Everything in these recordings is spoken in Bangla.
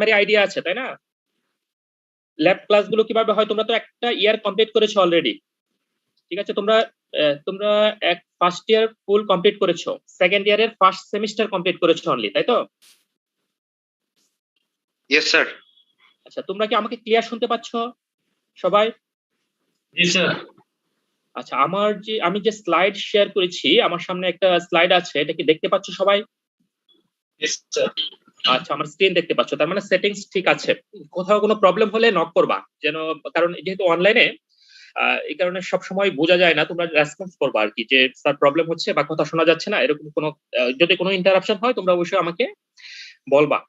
প্রাইমারি আইডিয়া আছে, তাই না? ল্যাব ক্লাসগুলো কিভাবে হয়, তোমরা তো একটা ইয়ার কমপ্লিট করেছো অলরেডি, ঠিক আছে? তোমরা তোমরা ফার্স্ট ইয়ার ফুল কমপ্লিট করেছো, সেকেন্ড ইয়ারের ফার্স্ট সেমিস্টার কমপ্লিট করেছো অনলি, তাই তো? Yes sir. আচ্ছা, তোমরা কি আমাকে ক্লিয়ার শুনতে পাচ্ছ সবাই? জি স্যার। আচ্ছা, আমি যে স্লাইড শেয়ার করেছি, আমার সামনে একটা স্লাইড আছে, এটা কি দেখতে পাচ্ছ সবাই? Yes sir. আচ্ছা, আমার স্ক্রিন দেখতে পাচ্ছ, তার মানে সেটিংস ঠিক আছে। কোথাও কোনো প্রবলেম হলে নক করবা যেন, কারণ যেহেতু অনলাইনে এই কারণে সব সময় বোঝা যায় না, তোমরা রেসপন্স করবা আর কি, যে স্যার প্রবলেম হচ্ছে বা কথা শোনা যাচ্ছে না, এরকম কোনো যদি কোনো ইন্টারাপশন হয় তোমরা অবশ্যই আমাকে বলবা।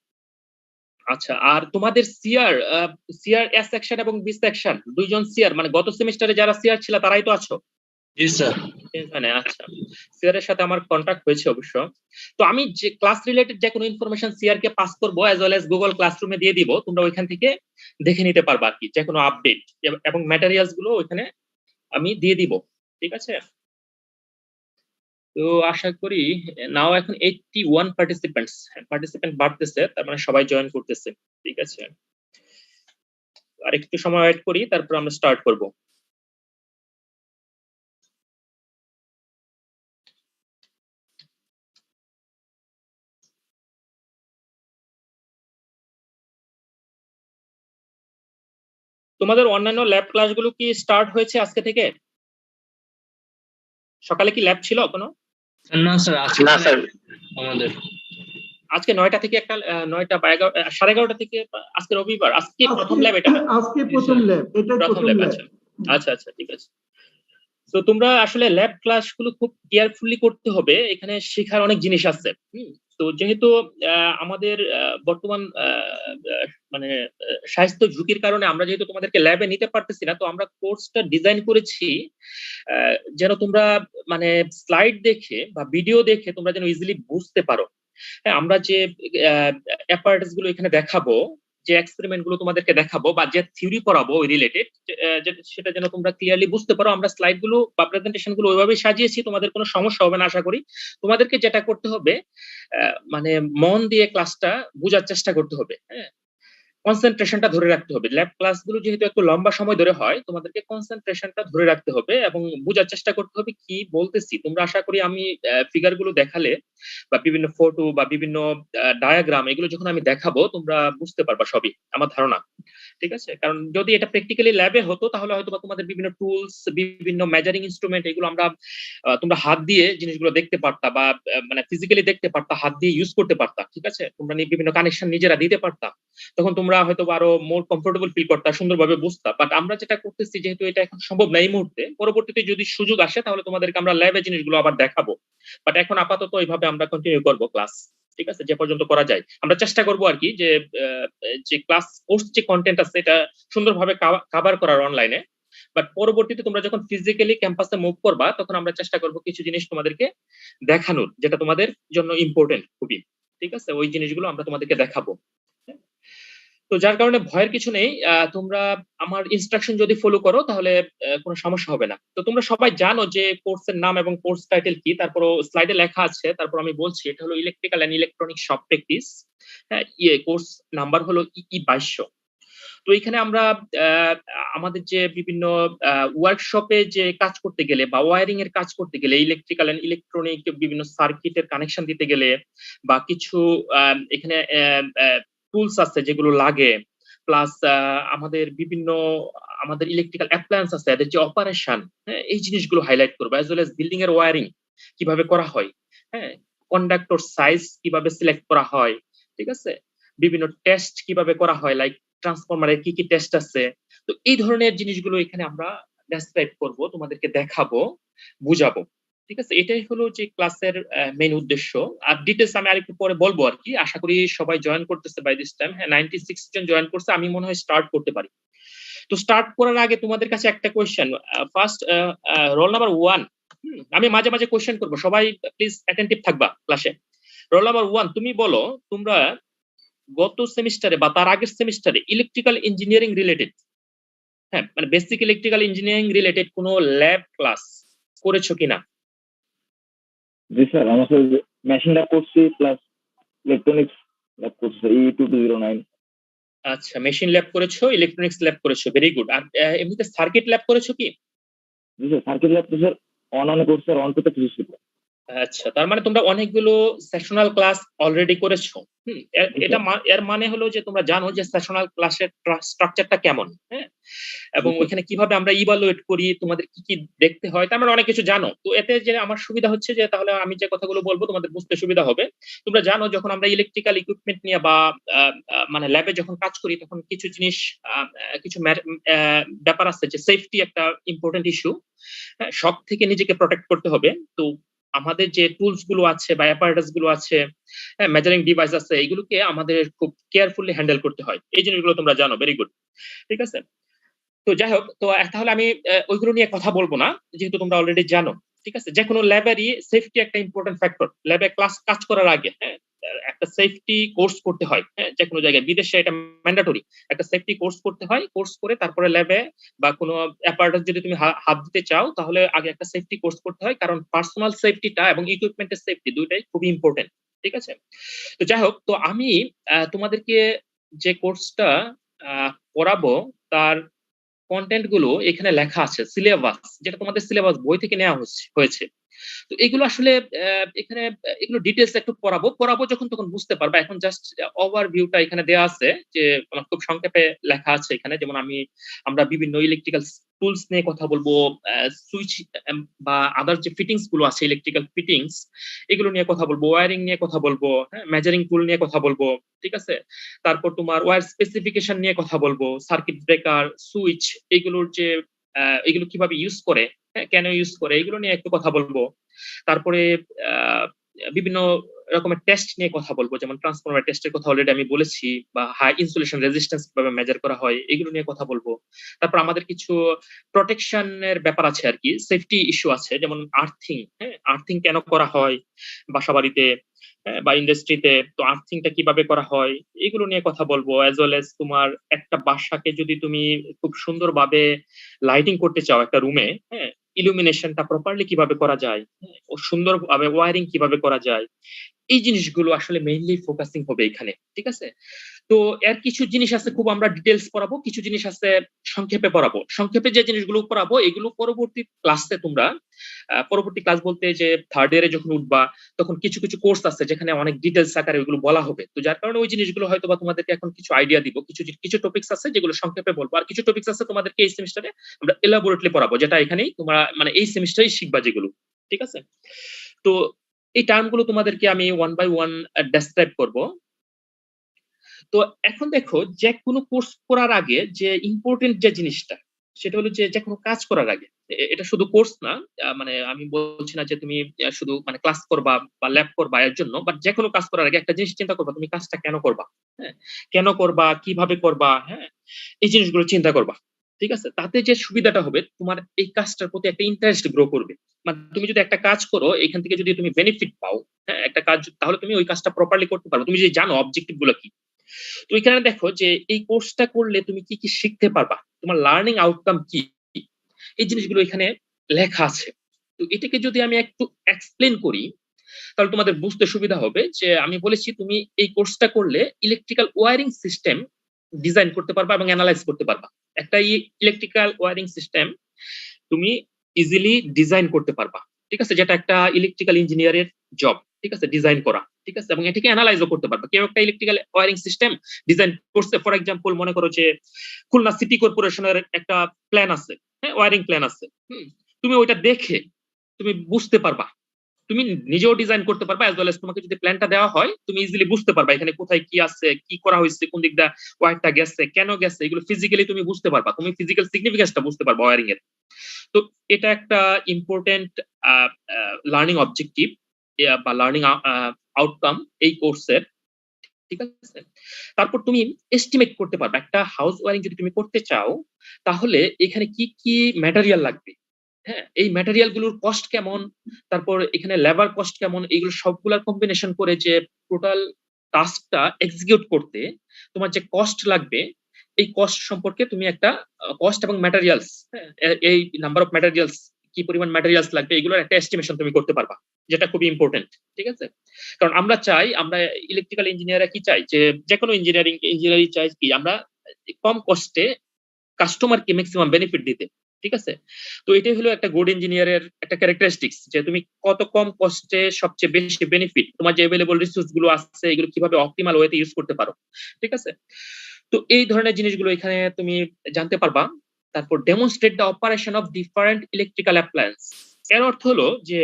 আচ্ছা, আর তোমাদের সিআর এস সেকশন এবং বি সেকশন দুইজন সিআর, মানে গত সেমিস্টারে যারা সিআর ছিল তারাই তো আছো? জি স্যার। আচ্ছা, সিআর এর সাথে আমার কন্টাক্ট হয়েছে অবশ্য। তো আমি যে ক্লাস রিলেটেড যে কোনো ইনফরমেশন সিআর কে পাস করবো, অ্যাজ ওয়েল এজ গুগল ক্লাসরুমে দিয়ে দিব, তোমরা ওইখান থেকে দেখে নিতে পারবা আর কি, যে কোনো আপডেট এবং ম্যাটেরিয়ালস গুলো ওইখানে আমি দিয়ে দিব, ঠিক আছে? তো আশা করি নাও এখন 81 পার্টিসিপেন্ট বাড়তেছে, তার মানে সবাই জয়েন করতেছে, ঠিক আছে? আর একটু সময় ওয়েট করি, তারপর আমরা স্টার্ট করব। তোমাদের অন্যান্য ল্যাব ক্লাসগুলো কি স্টার্ট হয়েছে আজকে থেকে? সকালে কি ল্যাব ছিল কোনো? না স্যার, আজকে না স্যার। আমাদের আজকে 9টা থেকে একটা 9টা বা 11:30 থেকে, আজকে রবিবার, আজকে প্রথম ল্যাব এটা? আজকে প্রথম ল্যাব, এটা প্রথম ল্যাব, আচ্ছা আচ্ছা আচ্ছা, ঠিক আছে। তো তোমরা আসলে ল্যাব ক্লাসগুলো খুব কেয়ারফুলি করতে হবে, এখানে শেখার অনেক জিনিস আছে। তো যেহেতু আমাদের বর্তমান মানে স্বাস্থ্য ঝুঁকির কারণে আমরা যেহেতু তোমাদেরকে ল্যাবে নিতে পারতেছি না, তো আমরা কোর্সটা ডিজাইন করেছি যেন তোমরা মানে স্লাইড দেখে বা ভিডিও দেখে তোমরা যেন ইজিলি বুঝতে পারো। হ্যাঁ, আমরা যে অ্যাপারেটাস গুলো এখানে দেখাবো, যে এক্সপেরিমেন্ট গুলো তোমাদেরকে দেখাবো বা যে থিওরি পড়াবো ওই রিলেটেড, সেটা যেন তোমরা ক্লিয়ারলি বুঝতে পারো। আমরা স্লাইড গুলো বা প্রেজেন্টেশন গুলো ওইভাবে সাজিয়েছি, তোমাদের কোনো সমস্যা হবে না আশা করি। তোমাদেরকে যেটা করতে হবে, মানে মন দিয়ে ক্লাসটা বোঝার চেষ্টা করতে হবে। হ্যাঁ, কনসেন্ট্রেশনটা ধরে রাখতে হবে। ল্যাব ক্লাসগুলো যেহেতু একটু লম্বা সময় ধরে হয়, তোমাদেরকে কনসেন্ট্রেশনটা ধরে রাখতে হবে এবং বোঝার চেষ্টা করতে হবে কি বলতেছি। তোমরা আশা করি আমি ফিগার গুলো দেখালে বা বিভিন্ন ফটো বা বিভিন্ন ডায়াগ্রাম এগুলো যখন আমি দেখাবো, তোমরা বুঝতে পারবা সবই, আমার ধারণা, ঠিক আছে? কারণ যদি এটা প্র্যাকটিক্যালি ল্যাবে হতো তাহলে হয়তো বা তোমাদের বিভিন্ন টুলস, বিভিন্ন মেজারিং ইনস্ট্রুমেন্ট এগুলো আমরা তোমরা হাত দিয়ে জিনিসগুলো দেখতে পারতা বা মানে ফিজিক্যালি দেখতে পারতা, হাত দিয়ে ইউজ করতে পারতা, ঠিক আছে? তোমরা বিভিন্ন কানেকশন নিজেরা দিতে পারতা, তখন তোমরা হয়তো আরো মোর কমফোর্টেবল ফিল করতা, সুন্দরভাবে বুঝতা। বাট আমরা যেটা করতেছি, যেহেতু এটা এখন সম্ভব না এই মুহূর্তে, পরবর্তীতে যদি সুযোগ আসে তাহলে তোমাদেরকে আমরা ল্যাবে জিনিসগুলো আবার দেখাবো। বাট এখন আপাতত এইভাবে আমরা কন্টিনিউ করবো ক্লাস, ঠিক আছে? যে পর্যন্ত করা যায় আমরা চেষ্টা করবো আর কি, যে ক্লাস কোর্স যে কন্টেন্ট আছে এটা সুন্দরভাবে কভার করার অনলাইনে। বাট পরবর্তীতে তোমরা যখন ফিজিক্যালি ক্যাম্পাসে মুভ করবা, তখন আমরা চেষ্টা করবো কিছু জিনিস তোমাদেরকে দেখানোর, যেটা তোমাদের জন্য ইম্পর্টেন্ট খুবই, ঠিক আছে? ওই জিনিসগুলো আমরা তোমাদেরকে দেখাবো। তো যার কারণে ভয়ের কিছু নেই, তোমরা আমার ইনস্ট্রাকশন যদি ফলো করো তাহলে কোনো সমস্যা হবে না। তো তোমরা সবাই জানো যে কোর্সের নাম এবং কোর্স টাইটেল কি, তারপরও স্লাইডে লেখা আছে, তারপর আমি বলছি, এটা হলো electrical and electronic shop practice. হ্যাঁ, কোর্স নাম্বার হলো ই 2200। তো এখানে আমরা আমাদের যে বিভিন্ন ওয়ার্কশপে যে কাজ করতে গেলে বা ওয়ারিং এর কাজ করতে গেলে, ইলেকট্রিক্যাল এন্ড ইলেকট্রনিক বিভিন্ন সার্কিটের কানেকশন দিতে গেলে বা কিছু এখানে টুলস আছে যেগুলো লাগে, প্লাস আমাদের ইলেকট্রিক্যাল অ্যাপ্লায়েন্স আছে, এদের যে অপারেশন, হ্যাঁ, এই জিনিসগুলো হাইলাইট করবো, অ্যাজ ওয়েল এজ বিল্ডিং এর ওয়ারিং কিভাবে করা হয়, হ্যাঁ, কন্ডাক্টর সাইজ কিভাবে সিলেক্ট করা হয়, ঠিক আছে, বিভিন্ন টেস্ট কিভাবে করা হয়, লাইক ট্রান্সফরমারের কি কি টেস্ট আছে। তো এই ধরনের জিনিসগুলো এখানে আমরা ডেসক্রাইব করব, তোমাদেরকে দেখাবো, বুঝাবো, ঠিক আছে? এটাই হলো যে ক্লাসের মেইন উদ্দেশ্য। আর ডিটেলস আমি আরেকটু পরে বলবো আর কি। আশা করি সবাই জয়েন করতেছে বাই দিস টাইম। হ্যাঁ, 96 জন জয়েন করছে, আমি মনে হয় স্টার্ট করতে পারি। তো স্টার্ট করার আগে তোমাদের কাছে একটা কোয়েশ্চেন। ফার্স্ট, রোল নাম্বার 1, আমি মাঝে মাঝে কোয়েশ্চেন করব, সবাই প্লিজ অ্যাটেন্টিভ থাকবা ক্লাসে। রোল নাম্বার 1, তুমি বলো, তোমরা গত সেমিস্টারে বা তার আগের সেমিস্টারে ইলেকট্রিক্যাল ইঞ্জিনিয়ারিং রিলেটেড, হ্যাঁ, মানে বেসিক ইলেকট্রিক্যাল ইঞ্জিনিয়ারিং রিলেটেড কোনো ল্যাব ক্লাস করেছো কিনা? জি স্যার, আমাদের মেশিন ল্যাব করছি, প্লাস ইলেকট্রনিক্স ল্যাব করছি, E2209। আচ্ছা, মেশিন ল্যাব করেছো, ইলেকট্রনিক্স ল্যাব করেছো, ভেরি গুড। আর এমনিতে সার্কিট ল্যাব করেছো কি? জি স্যার, সার্কিট ল্যাব তো sir on course sir, on two তে ছিল। আচ্ছা, তার মানে তোমরা অনেকগুলো সেশনাল ক্লাস অলরেডি করেছো। জি এটা স্যার। এর মানে হলো যে তোমরা জানো যে সেশনাল ক্লাসের স্ট্রাকচারটা কেমন, হ্যাঁ? জি এবং স্যার। ওইখানে কিভাবে আমরা ইভালুয়েট করি, তোমাদের কি কি দেখতে হয়, তার মানে অনেক কিছু জানো। তো এতে যে আমার সুবিধা হচ্ছে যে তাহলে আমি যে কথাগুলো বলবো তোমাদের বুঝতে সুবিধা হবে। তোমরা জানো যখন আমরা ইলেকট্রিক্যাল ইকুইপমেন্ট নিয়ে বা মানে ল্যাবে যখন কাজ করি তখন কিছু জিনিস কিছু ব্যাপার আছে যে সেফটি একটা ইম্পর্টেন্ট ইস্যু। হ্যাঁ, সব থেকে নিজেকে প্রোটেক্ট করতে হবে। তো আমাদের যে টুলস গুলো আছে বা অ্যাপারেটাস গুলো আছে, হ্যাঁ, মেজারিং ডিভাইস আছে, এগুলোকে আমাদের খুব কেয়ারফুলি হ্যান্ডেল করতে হয়। এই জিনিসগুলো তোমরা জানো, ভেরি গুড। ঠিক আছে? তো যাই হোক, তো তাহলে আমি ওইগুলো নিয়ে কথা বলবো না, যেহেতু তোমরা অলরেডি জানো। ঠিক আছে? যেকোনো ল্যাবেরই সেফটি একটা ইম্পর্টেন্ট ফ্যাক্টর। ল্যাবে কাজ করার আগে, হ্যাঁ, একটা সেফটি কোর্স করতে হয়। হ্যাঁ, যেকোনো জায়গায় বিদেশে এটা ম্যান্ডেটরি। একটা সেফটি কোর্স করতে হয়। কোর্স করে তারপরে ল্যাবে বা কোনো অ্যাপারেটাস যদি তুমি হাত দিতে চাও তাহলে আগে একটা সেফটি কোর্স করতে হয়। কারণ পার্সোনাল সেফটিটা এবং ইকুইপমেন্টের সেফটি ২ টাই খুবই ইম্পর্টেন্ট। ঠিক আছে? তো যাই হোক, তো আমি তোমাদেরকে যে কোর্সটা আ পড়াবো তার কনটেন্ট গুলো এখানে লেখা আছে। সিলেবাস, যেটা তোমাদের সিলেবাস বই থেকে নেওয়া হয়েছে। তো এগুলো আসলে এখানে এগুলো ডিটেইলস একটু পড়াবো যখন তখন বুঝতে পারবা। এখন জাস্ট ওভারভিউটা এখানে দেয়া আছে যে খুব সংক্ষেপে লেখা আছে এখানে। যেমন আমরা বিভিন্ন ইলেকট্রিক্যাল টুলস নিয়ে কথা বলবো, সুইচ বা আদার যে ফিটিংস গুলো আছে, ইলেকট্রিক্যাল ফিটিংস, এগুলো নিয়ে কথা বলবো, ওয়্যারিং নিয়ে কথা বলবো, হ্যাঁ, মেজারিং টুল নিয়ে কথা বলবো। ঠিক আছে? তারপর তোমার ওয়্যার স্পেসিফিকেশন নিয়ে কথা বলবো, সার্কিট ব্রেকার, সুইচ, এগুলোর যে এগুলো কিভাবে ইউজ করে, হ্যাঁ, কেন ইউজ করে, এগুলো নিয়ে একটু কথা বলবো। তারপরে আহ, বিভিন্ন রকমের টেস্ট নিয়ে কথা বলবো, যেমন ট্রান্সফরমার টেস্টের কথা অলরেডি আমি বলেছি, বা হাই ইনসুলেশন রেজিস্ট্যান্স কিভাবে মেজার করা হয়, এগুলো নিয়ে কথা বলবো। তারপর আমাদের কিছু প্রোটেকশনের ব্যাপার আছে আর কি, সেফটি ইস্যু আছে, যেমন আর্থিং, হ্যাঁ, আর্থিং কেন করা হয় বাসাবাড়িতে, হ্যাঁ, বা ইন্ডাস্ট্রিতে, তো আর্থিংটা কিভাবে করা হয়, এগুলো নিয়ে কথা বলবো। অ্যাজ ওয়েল এজ তোমার একটা বাসাকে যদি তুমি খুব সুন্দরভাবে লাইটিং করতে চাও একটা রুমে, হ্যাঁ, ইলুমিনেশনটা প্রপারলি কিভাবে করা যায়, হ্যাঁ, ও সুন্দরভাবে ওয়্যারিং কিভাবে করা যায়, এই জিনিসগুলো আসলে মেইনলি ফোকাসিং হবে এখানে। ঠিক আছে? তো এর কিছু জিনিস আছে খুব আমরা ডিটেলস পড়াবো, কিছু জিনিস আছে সংক্ষেপে পড়াবো। সংক্ষেপে যে জিনিসগুলো পড়াবো এগুলো পরবর্তী ক্লাসে তোমরা পরবর্তী ক্লাস বলতে যে থার্ড ইয়ারে যখন উঠবা তখন কিছু কিছু কোর্স আছে যেখানে অনেক ডিটেলস আকারে ওইগুলো বলা হবে। তো যার কারণে ওই জিনিসগুলো হয়তো বা তোমাদেরকে এখন কিছু আইডিয়া দিব। কিছু কিছু টপিকস আছে যেগুলো সংক্ষেপে বলবো, আর কিছু টপিকস আছে তোমাদেরকে এই সেমিস্টারে আমরা এলাবোরেটলি পড়াবো, যেটা এখানেই তোমরা মানে এই সেমিস্টারেই শিখবা যেগুলো। ঠিক আছে? তো এই টার্মগুলো তোমাদেরকে আমি ওয়ান বাই ওয়ান ডেসক্রাইব করব। তো এখন দেখো, যে কোনো কোর্স করার আগে যে ইম্পর্টেন্ট যে জিনিসটা, সেটা হলো যে কোনো কাজ করার আগে, এটা শুধু কোর্স না, মানে আমি বলছি না যে তুমি শুধু মানে ক্লাস করবা বা ল্যাব করবা এর জন্য, বাট যে কোনো কাজ করার আগে একটা জিনিস চিন্তা করবা, তুমি কাজটা কেন করবা, হ্যাঁ, কেন করবা, কিভাবে করবা, হ্যাঁ, এই জিনিসগুলো চিন্তা করবা। ঠিক আছে? তাতে যে সুবিধাটা হবে, তোমার এই কাজটার প্রতি একটা ইন্টারেস্ট গ্রো করবে। মানে তুমি যদি একটা কাজ করো, এখান থেকে যদি তুমি বেনিফিট পাও, হ্যাঁ, একটা কাজ, তাহলে তুমি ওই কাজটা প্রপারলি করতে পারবে, তুমি যদি জানো অবজেক্টিভ গুলো কি। তো এখানে দেখো যে এই কোর্সটা করলে তুমি কি কি শিখতে পারবা, তোমার লার্নিং আউটকাম কি, এই জিনিসগুলো এখানে লেখা আছে। তো এটাকে যদি আমি একটু এক্সপ্লেন করি তাহলে তোমাদের বুঝতে সুবিধা হবে। যে আমি বলেছি তুমি এই কোর্সটা করলে ইলেকট্রিক্যাল ওয়্যারিং সিস্টেম ডিজাইন করতে পারবা এবং অ্যানালাইজ করতে পারবা। একটা ইলেকট্রিক্যাল ওয়্যারিং সিস্টেম তুমি ইজিলি ডিজাইন করতে পারবা। ঠিক আছে? যেটা একটা ইলেকট্রিক্যাল ইঞ্জিনিয়ারের জব। ঠিক আছে? ডিজাইন করা। ঠিক আছে? এবং এটাকে অ্যানালাইজও করতে পারবা। কেউ একটা ইলেকট্রিক্যাল ওয়্যারিং সিস্টেম ডিজাইন করছে, ফর এক্সাম্পল মনে করো যে খুলনা সিটি কর্পোরেশনের একটা প্ল্যান আছে, হ্যাঁ, ওয়্যারিং প্ল্যান আছে। তুমি ওইটা দেখে তুমি বুঝতে পারবা, তুমি নিজেও ডিজাইন করতে পারবা, অ্যাজ ওয়েল এজ তোমাকে যদি প্ল্যানটা দেওয়া হয় তুমি ইজিলি বুঝতে পারবা এখানে কোথায় কি আছে, কি করা হয়েছে, কোন দিক দিয়ে ওয়্যারটা গেছে, কেন গেছে, এগুলো ফিজিক্যালি তুমি বুঝতে পারবা, তুমি ফিজিক্যাল সিগনিফিকেন্সটা বুঝতে পারবা ওয়্যারিং এর। তো এটা একটা ইম্পর্টেন্ট লার্নিং অবজেক্টিভ বা লার্নিং আউটকাম এই কোর্সের। ঠিক আছে? তারপর তুমি এস্টিমেট করতে পারবে একটা হাউস ওয়্যারিং যদি তুমি করতে চাও তাহলে এখানে কি কি ম্যাটেরিয়াল লাগবে, হ্যাঁ, এই ম্যাটেরিয়াল গুলোর কস্ট কেমন, তারপর এখানে লেবার কস্ট কেমন, এগুলো সবগুলা কম্বিনেশন করে যে টোটাল টাস্কটা এক্সিকিউট করতে তোমার যে কস্ট লাগবে, এই কস্ট সম্পর্কে তুমি একটা কস্ট এবং ম্যাটেরিয়ালস, হ্যাঁ, এই নাম্বার অফ ম্যাটেরিয়ালস, কি পরিমাণ ম্যাটেরিয়ালস লাগবে, এগুলোর একটা এস্টিমেশন তুমি করতে পারবা। যেটা খুবই ইম্পর্টেন্ট, ঠিক আছে? কারণ আমরা চাই, আমরা ইলেকট্রিক্যাল ইঞ্জিনিয়াররা কি চাই, যে কোনো ইঞ্জিনিয়ারিং চাই কি আমরা কম কষ্টে কাস্টমারকে ম্যাক্সিমাম বেনিফিট দিতে, ঠিক আছে? তো এটাই হলো একটা গুড ইঞ্জিনিয়ারের একটা ক্যারেক্টারিস্টিক্স, যে তুমি কত কম কষ্টে সবচেয়ে বেশি বেনিফিট, তোমার যে অ্যাভেলেবল রিসোর্স গুলো আছে এগুলো কিভাবে অপটিমাল ওয়েতে ইউজ করতে পারো, ঠিক আছে? তো এই ধরনের জিনিসগুলো এখানে তুমি জানতে পারবা। তারপর demonstrate the operation of different electrical appliance. এর অর্থ হলো যে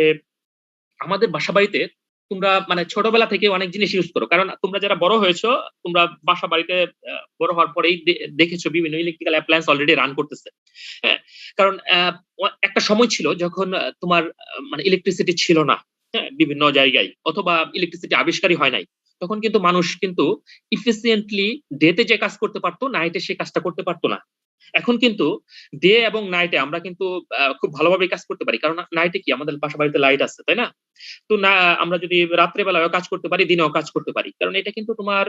আমাদের বাসাবাড়িতে তোমরা মানে ছোটবেলা থেকে অনেক জিনিস ইউজ করো, কারণ তোমরা যারা বড় হয়েছো, তোমরা বাসা বাড়িতে বড় হওয়ার পরেই দেখেছো বিভিন্ন ইলেকট্রিক্যাল অ্যাপ্লায়েন্স অলরেডি রান করতেছে। হ্যাঁ, কারণ একটা সময় ছিল যখন তোমার মানে ইলেকট্রিসিটি ছিল না, হ্যাঁ, বিভিন্ন জায়গায়, অথবা ইলেকট্রিসিটি আবিষ্কারই হয় নাই। তখন কিন্তু মানুষ কিন্তু ইফিসিয়েন্টলি ডেতে যে কাজ করতে পারতো, নাইটে সে কাজটা করতে পারতো না। এখন কিন্তু ডে এবং নাইটে আমরা কিন্তু খুব ভালোভাবে কাজ করতে পারি, কারণ নাইটে কি আমাদের বাসা বাড়িতে লাইট আছে, তাই না? তো না, আমরা যদি রাত্রে বেলায়ও কাজ করতে পারি, দিনেও কাজ করতে পারি, কারণ এটা কিন্তু তোমার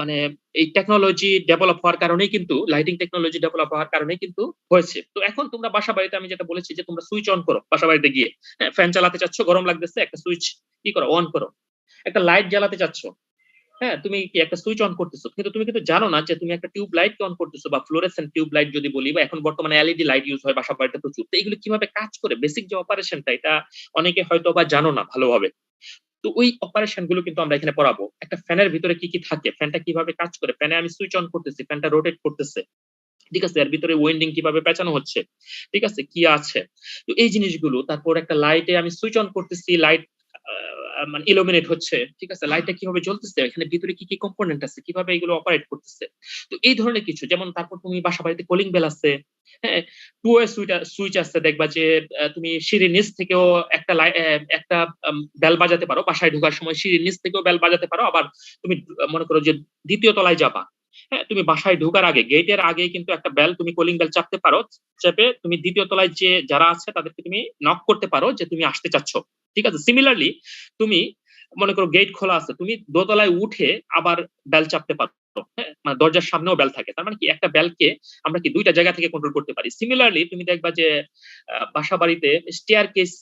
মানে এই টেকনোলজি ডেভেলপ হওয়ার কারণেই কিন্তু, লাইটিং টেকনোলজি ডেভেলপ হওয়ার কারণেই কিন্তু হয়েছে। তো এখন তোমরা বাসা বাড়িতে, আমি যেটা বলেছি যে তোমরা সুইচ অন করো বাসা বাড়িতে গিয়ে, হ্যাঁ, ফ্যান চালাতে চাচ্ছ, গরম লাগতেছে, একটা সুইচ কি করো, অন করো। একটা লাইট জ্বালাতে চাচ্ছ, হ্যাঁ, তুমি কি একটা সুইচ অন করতেছো, কিন্তু তুমি কিন্তু জানো না যে তুমি একটা টিউব লাইট অন করতেছো, বা ফ্লোরেসেন্ট টিউব লাইট যদি বলি, বা এখন বর্তমানে এলইডি লাইট ইউজ হয় বাসা বাড়িতে প্রচুর। তো এগুলো কিভাবে কাজ করে, বেসিক যে অপারেশনটা, এটা অনেকে হয়তো বা জানো না ভালোভাবে। তো ওই অপারেশন গুলো কিন্তু আমরা এখানে পড়াবো। একটা ফ্যানের ভিতরে কি কি থাকে, ফ্যানটা কিভাবে কাজ করে, ফ্যানে আমি সুইচ অন করতেছি, ফ্যানটা রোটেট করতেছে, ঠিক আছে, এর ভিতরে ওয়েন্ডিং কিভাবে পেঁচানো হচ্ছে, ঠিক আছে, কি আছে। তো এই জিনিসগুলো, তারপর একটা লাইটে আমি সুইচ অন করতেছি, লাইট মানে ইলুমিনেট হচ্ছে, ঠিক আছে, লাইটটা কিভাবে জ্বলতেছে, এখানে ভিতরে কি কি কম্পোনেন্ট আছে, কিভাবে এগুলো অপারেট করতেছে। তো এই ধরনের কিছু, যেমন তারপর তুমি বাসা বাড়িতে কলিং বেল আছে, হ্যাঁ, টু ওয়ে সুইচ আছে, দেখবা যে তুমি সিঁড়ির নিচ থেকেও একটা বেল বাজাতে পারো, বাসায় ঢোকার সময় সিঁড়ির নিচ থেকেও বেল বাজাতে পারো। আবার তুমি মনে করো যে দ্বিতীয় তলায় যাবা, হ্যাঁ, তুমি বাসায় ঢোকার আগে, গেটের আগে কিন্তু একটা বেল, তুমি কলিং বেল চাপতে পারো, চেপে তুমি দ্বিতীয় তলায় যে যারা আছে তাদেরকে তুমি নক করতে পারো যে তুমি আসতে চাচ্ছ, ঠিক আছে। সিমিলারলি তুমি মনে করো গেট খোলা আছে, তুমি দোতলায় উঠে আবার বেল চাপতে পারো, হ্যাঁ, মানে দরজার সামনেও বেল থাকে, তার মানে কি একটা বেলকে আমরা কি দুইটা জায়গা থেকে কন্ট্রোল করতে পারি। সিমিলারলি তুমি দেখবা যে বাসা বাড়িতে স্টেয়ার কেস,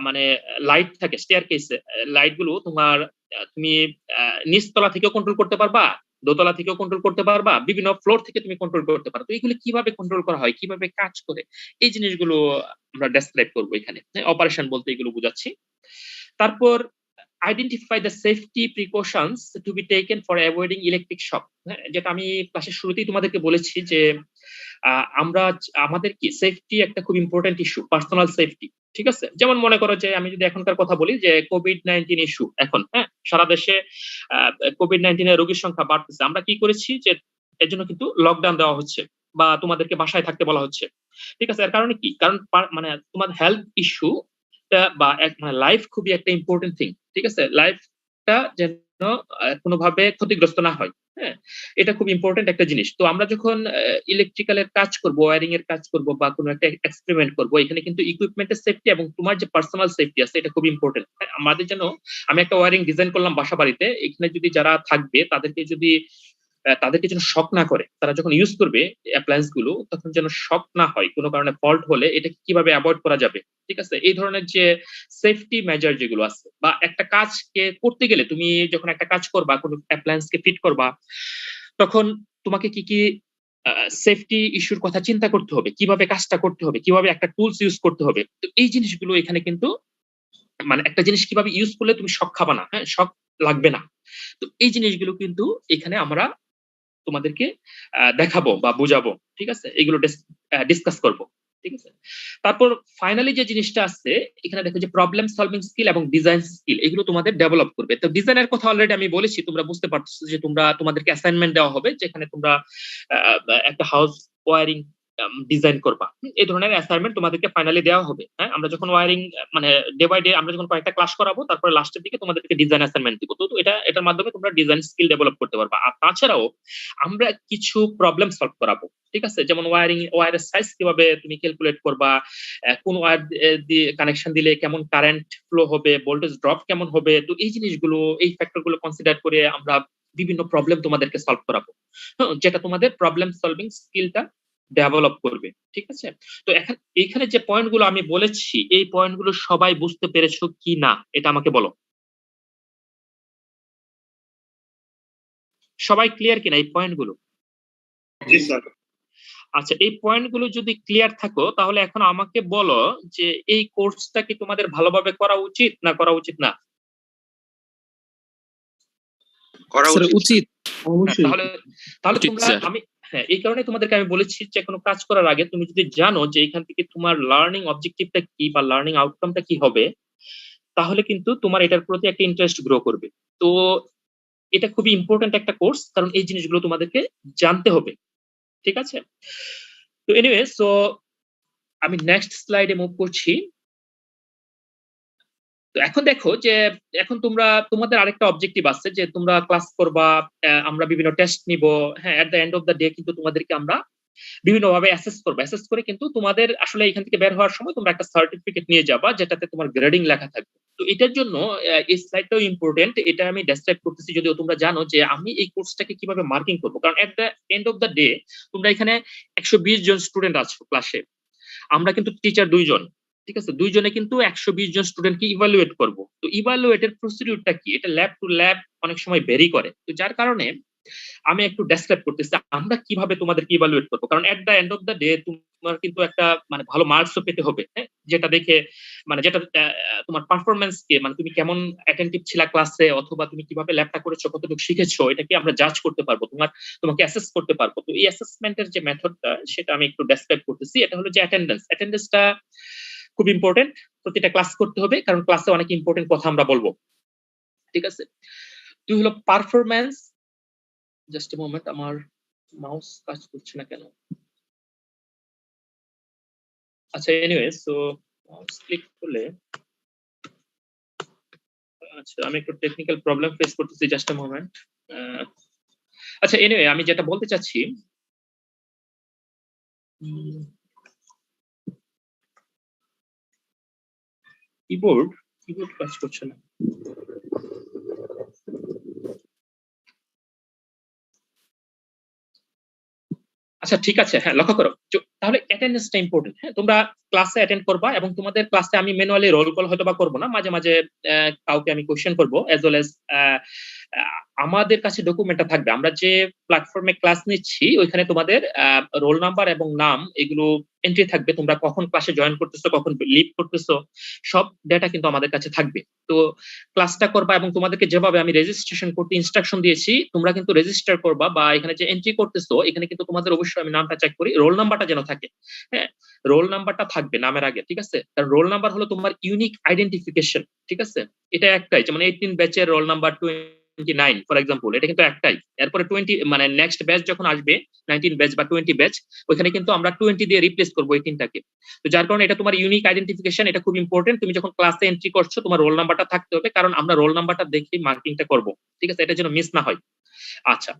মানে লাইট থাকে, স্টেয়ার কেস লাইট গুলো তোমার তুমি নিচতলা থেকেও কন্ট্রোল করতে পারবা, দোতলা থেকেও কন্ট্রোল করতে পারবা, বিভিন্ন ফ্লোর থেকে তুমি কন্ট্রোল করতে পারো। তো এগুলো কিভাবে কন্ট্রোল করা হয়, কিভাবে কাজ করে, এই জিনিসগুলো আমরা ডেসক্রাইব করবো এখানে। অপারেশন বলতে এগুলো বুঝাচ্ছি। তারপর identify the safety precautions to be taken for avoiding electric shock, যেটা আমি ক্লাসের শুরুতেই তোমাদেরকে বলেছি যে আমরা আমাদের কি সেফটি একটা খুব ইম্পর্টেন্ট ইস্যু, পার্সোনাল সেফটি, ঠিক আছে। যেমন মনে করো যে আমি যদি এখনকার কথা বলি যে কোভিড-19 ইস্যু এখন, হ্যাঁ, সারা দেশে কোভিড-19 এর রোগীর সংখ্যা বাড়তেছে। আমরা কি করেছি যে এর জন্য কিন্তু লকডাউন দেওয়া হচ্ছে, বা তোমাদেরকে বাসায় থাকতে বলা হচ্ছে, ঠিক আছে। এর কারণে কি, কারণ মানে তোমার হেলথ ইস্যু বা মানে লাইফ খুবই একটা ইম্পর্টেন্ট থিং, ঠিক আছে। লাইফটা যেন কোনোভাবে ক্ষতিগ্রস্ত না হয়, হ্যাঁ, এটা খুব ইম্পর্টেন্ট একটা জিনিস। তো আমরা যখন ইলেকট্রিক্যালের কাজ করব, ওয়্যারিং এর কাজ করব, বা কোনো একটা এক্সপেরিমেন্ট করব, এখানে কিন্তু ইকুইপমেন্টের সেফটি এবং তোমার যে পার্সোনাল সেফটি আছে এটা খুব ইম্পর্টেন্ট। আমাদের যেন, আমি একটা ওয়্যারিং ডিজাইন করলাম বাসা বাড়িতে, এখানে যদি যারা থাকবে তাদেরকে যেন শক না করে, তারা যখন ইউজ করবে অ্যাপ্লায়েন্স গুলো তখন যেন শক না হয়, কোনো কারণে ফল্ট হলে এটা কিভাবে অ্যাভয়েড করা যাবে, ঠিক আছে। এই ধরনের যে সেফটি মেজার যেগুলো আছে, বা একটা কাজকে করতে গেলে, তুমি যখন একটা কাজ করবা, কোনো অ্যাপ্লায়েন্স কে ফিট করবা, তখন তোমাকে কি কি সেফটি ইস্যুর কথা চিন্তা করতে হবে, কিভাবে কাজটা করতে হবে, কিভাবে একটা টুলস ইউজ করতে হবে। তো এই জিনিসগুলো এখানে কিন্তু, মানে একটা জিনিস কিভাবে ইউজ করলে তুমি শক খাবা না, হ্যাঁ, শক লাগবে না। তো এই জিনিসগুলো কিন্তু এখানে আমরা তোমাদেরকে দেখাবো বা বুঝাবো, ঠিক আছে, এগুলো ডিসকাস করব, ঠিক আছে। তারপর ফাইনালি যে জিনিসটা আছে এখানে দেখো যে প্রবলেম সলভিং স্কিল এবং ডিজাইন স্কিল, এগুলো তোমাদের ডেভেলপ করবে। তো ডিজাইনের কথা অলরেডি আমি বলেছি, তোমরা বুঝতে পারছো যে তোমাদেরকে অ্যাসাইনমেন্ট দেওয়া হবে, যেখানে তোমরা একটা হাউস ওয়্যারিং ডিজাইন করবা। এই ধরনের অ্যাসাইনমেন্ট তোমাদেরকে ফাইনালি দেওয়া হবে। হ্যাঁ, আমরা যখন ওয়্যারিং মানে ডে বাই ডে আমরা যখন কয়েকটা ক্লাস করাবো, তারপরে লাস্টের দিকে তোমাদেরকে ডিজাইন অ্যাসাইনমেন্ট দিব। তো এটার মাধ্যমে তোমরা ডিজাইন স্কিল ডেভেলপ করতে পারবা। আর তাছাড়াও আমরা কিছু প্রবলেম সলভ করাবো, ঠিক আছে। যেমন ওয়্যারের সাইজ কিভাবে তুমি ক্যালকুলেট করবা, কোন ওয়্যার দিয়ে কানেকশন দিলে কেমন কারেন্ট ফ্লো হবে, ভোল্টেজ ড্রপ কেমন হবে। তো এই জিনিসগুলো, এই ফ্যাক্টর গুলো কনসিডার করে আমরা বিভিন্ন প্রবলেম তোমাদেরকে সলভ করাবো, যেটা তোমাদের প্রবলেম সলভিং স্কিলটা ডেভেলপ করবে। ঠিক আছে? তো এইখানে যে পয়েন্টগুলো আমি বলেছি, এই পয়েন্টগুলো সবাই বুঝতে পেরেছো কি না এটা আমাকে বলো। সবাই ক্লিয়ার কিনা এই পয়েন্টগুলো? জি স্যার। আচ্ছা, এই পয়েন্টগুলো যদি ক্লিয়ার থাকো তাহলে এখন আমাকে বলো যে এই কোর্সটা কি তোমাদের ভালোভাবে করা উচিত না করা উচিত না? করা স্যার উচিত। উচিত। হ্যাঁ, তাহলে তাহলে উচিত, তোমরা স্যার। এই কারণে তোমাদেরকে আমি বলেছি যে কোনো কাজ করার আগে তুমি যদি জানো যে এখান থেকে তোমার লার্নিং অবজেক্টিভটা কি বা লার্নিং আউটকামটা কি হবে, তাহলে কিন্তু তোমার এটার প্রতি একটা ইন্টারেস্ট গ্রো করবে। তো এটা খুবই ইম্পর্ট্যান্ট একটা কোর্স, কারণ এই জিনিসগুলো তোমাদেরকে জানতে হবে। ঠিক আছে? তো এনিওয়ে, সো আমি নেক্সট স্লাইডে মুভ করছি। তো এখন দেখো যে এখন তোমাদের আরেকটা অবজেক্টিভ আছে যে তোমরা ক্লাস করবা, আমরা বিভিন্ন টেস্ট নিব। হ্যাঁ, at the end of the day কিন্তু তোমাদেরকে আমরা বিভিন্ন ভাবে অ্যাসেস করবো। অ্যাসেস করে কিন্তু তোমাদের আসলে এখান থেকে বের হওয়ার সময় তোমরা একটা সার্টিফিকেট নিয়ে যাবা যেটাতে তোমার গ্রেডিং লেখা থাকবে। তো এটার জন্য এই স্লাইডটাও ইম্পর্টেন্ট, এটা আমি ডেসক্রাইব করতেছি যদিও তোমরা জানো যে আমি এই কোর্সটাকে কিভাবে মার্কিং করবো। কারণ at the end of the day তোমরা এখানে 120 জন স্টুডেন্ট আছো ক্লাসে, আমরা কিন্তু টিচার 2 জন। ঠিক আছে? 2 জনে কিন্তু 120 জন স্টুডেন্টকে ইভালুয়েট করব। তো ইভালুয়েটের প্রসিডিউরটা কি? এটা ল্যাব টু ল্যাব অনেক সময় ভেরি করে। তো যার কারণে আমি একটু ডেসক্রাইব করতেছি আমরা কিভাবে তোমাদেরকে ইভালুয়েট করবো। কারণ at the end of the day তোমার কিন্তু একটা মানে ভালো মার্কসও পেতে হবে। হ্যাঁ, যেটা দেখে মানে যেটা তোমার পারফরমেন্স কে মানে তুমি কেমন অ্যাটেন্টিভ ছিলা ক্লাসে, অথবা তুমি কিভাবে ল্যাবটা করেছো, কতটুকু শিখেছো, এটা কি আমরা জাজ করতে পারবো, তোমাকে অ্যাসেস করতে পারবো। তো এই অ্যাসেসমেন্টের যে মেথডটা সেটা আমি একটু ডেসক্রাইব করতেছি। এটা হলো যে অ্যাটেন্ডেন্সটা খুব ইম্পর্টেন্ট। প্রতিটা ক্লাস করতে হবে, কারণ ক্লাসে অনেক ইম্পর্টেন্ট কথা আমরা বলবো। ঠিক আছে? তুই হলো পারফরমেন্স। জাস্ট এ মোমেন্ট, আমার মাউস কাজ করছে না কেন? আচ্ছা, এনিওয়ে, সো মাউস ক্লিক করলে আচ্ছা, আমি একটু টেকনিক্যাল প্রবলেম ফেস করতেছি, জাস্ট এ মোমেন্ট। আচ্ছা, এনিওয়ে, আমি যেটা বলতে চাচ্ছি, কিবোর্ড কাজ করছে না। আচ্ছা, ঠিক আছে। হ্যাঁ, লক্ষ্য করো। তাহলে অ্যাটেন্ডেন্সটা ইম্পর্টেন্ট। হ্যাঁ, তোমরা ক্লাসে অ্যাটেন্ড করবা এবং তোমাদের ক্লাসে আমি ম্যানুয়ালি রোল কল হয়তো বা করবো না, মাঝে মাঝে কাউকে আমি কোশ্চেন করবো, অ্যাজ ওয়েল এজ আমাদের কাছে ডকুমেন্টটা থাকবে। আমরা যে প্ল্যাটফর্মে ক্লাস নিচ্ছি ওইখানে তোমাদের রোল নাম্বার এবং নাম এগুলো এন্ট্রি থাকবে। তোমরা কখন ক্লাসে জয়েন করতেছো, কখন লিভ করতেছো, সব ডেটা কিন্তু আমাদের কাছে থাকবে। তো ক্লাসটা করবা এবং তোমাদেরকে যেভাবে আমি রেজিস্ট্রেশন করতে ইনস্ট্রাকশন দিয়েছি তোমরা কিন্তু রেজিস্টার করবা, বা এখানে যে এন্ট্রি করতেছো এখানে কিন্তু তোমাদের অবশ্যই আমি নামটা চেক করি, রোল নাম্বারটা যেন থাকে। হ্যাঁ, রোল নাম্বারটা থাকবে নামের আগে। ঠিক আছে? কারণ রোল নাম্বার হলো তোমার ইউনিক আইডেন্টিফিকেশন। ঠিক আছে? এটা একটাই, যেমন 18 ব্যাচের রোল নাম্বার 29 ফর এক্সাম্পল, এটা কিন্তু একটাই। এরপরে 20 মানে নেক্সট ব্যাচ যখন আসবে 19 ব্যাচ বা 20 ব্যাচ, ওইখানে কিন্তু আমরা 20 দিয়ে রিপ্লেস করবো 18টাকে। তো যার কারণে এটা তোমার ইউনিক আইডেন্টিফিকেশন, এটা খুব ইম্পর্টেন্ট। তুমি যখন ক্লাসে এন্ট্রি করছো তোমার রোল নাম্বারটা থাকতে হবে, কারণ আমরা রোল নাম্বারটা দেখেই মার্কিংটা করব। ঠিক আছে? এটা যেন মিস না হয়। আচ্ছা,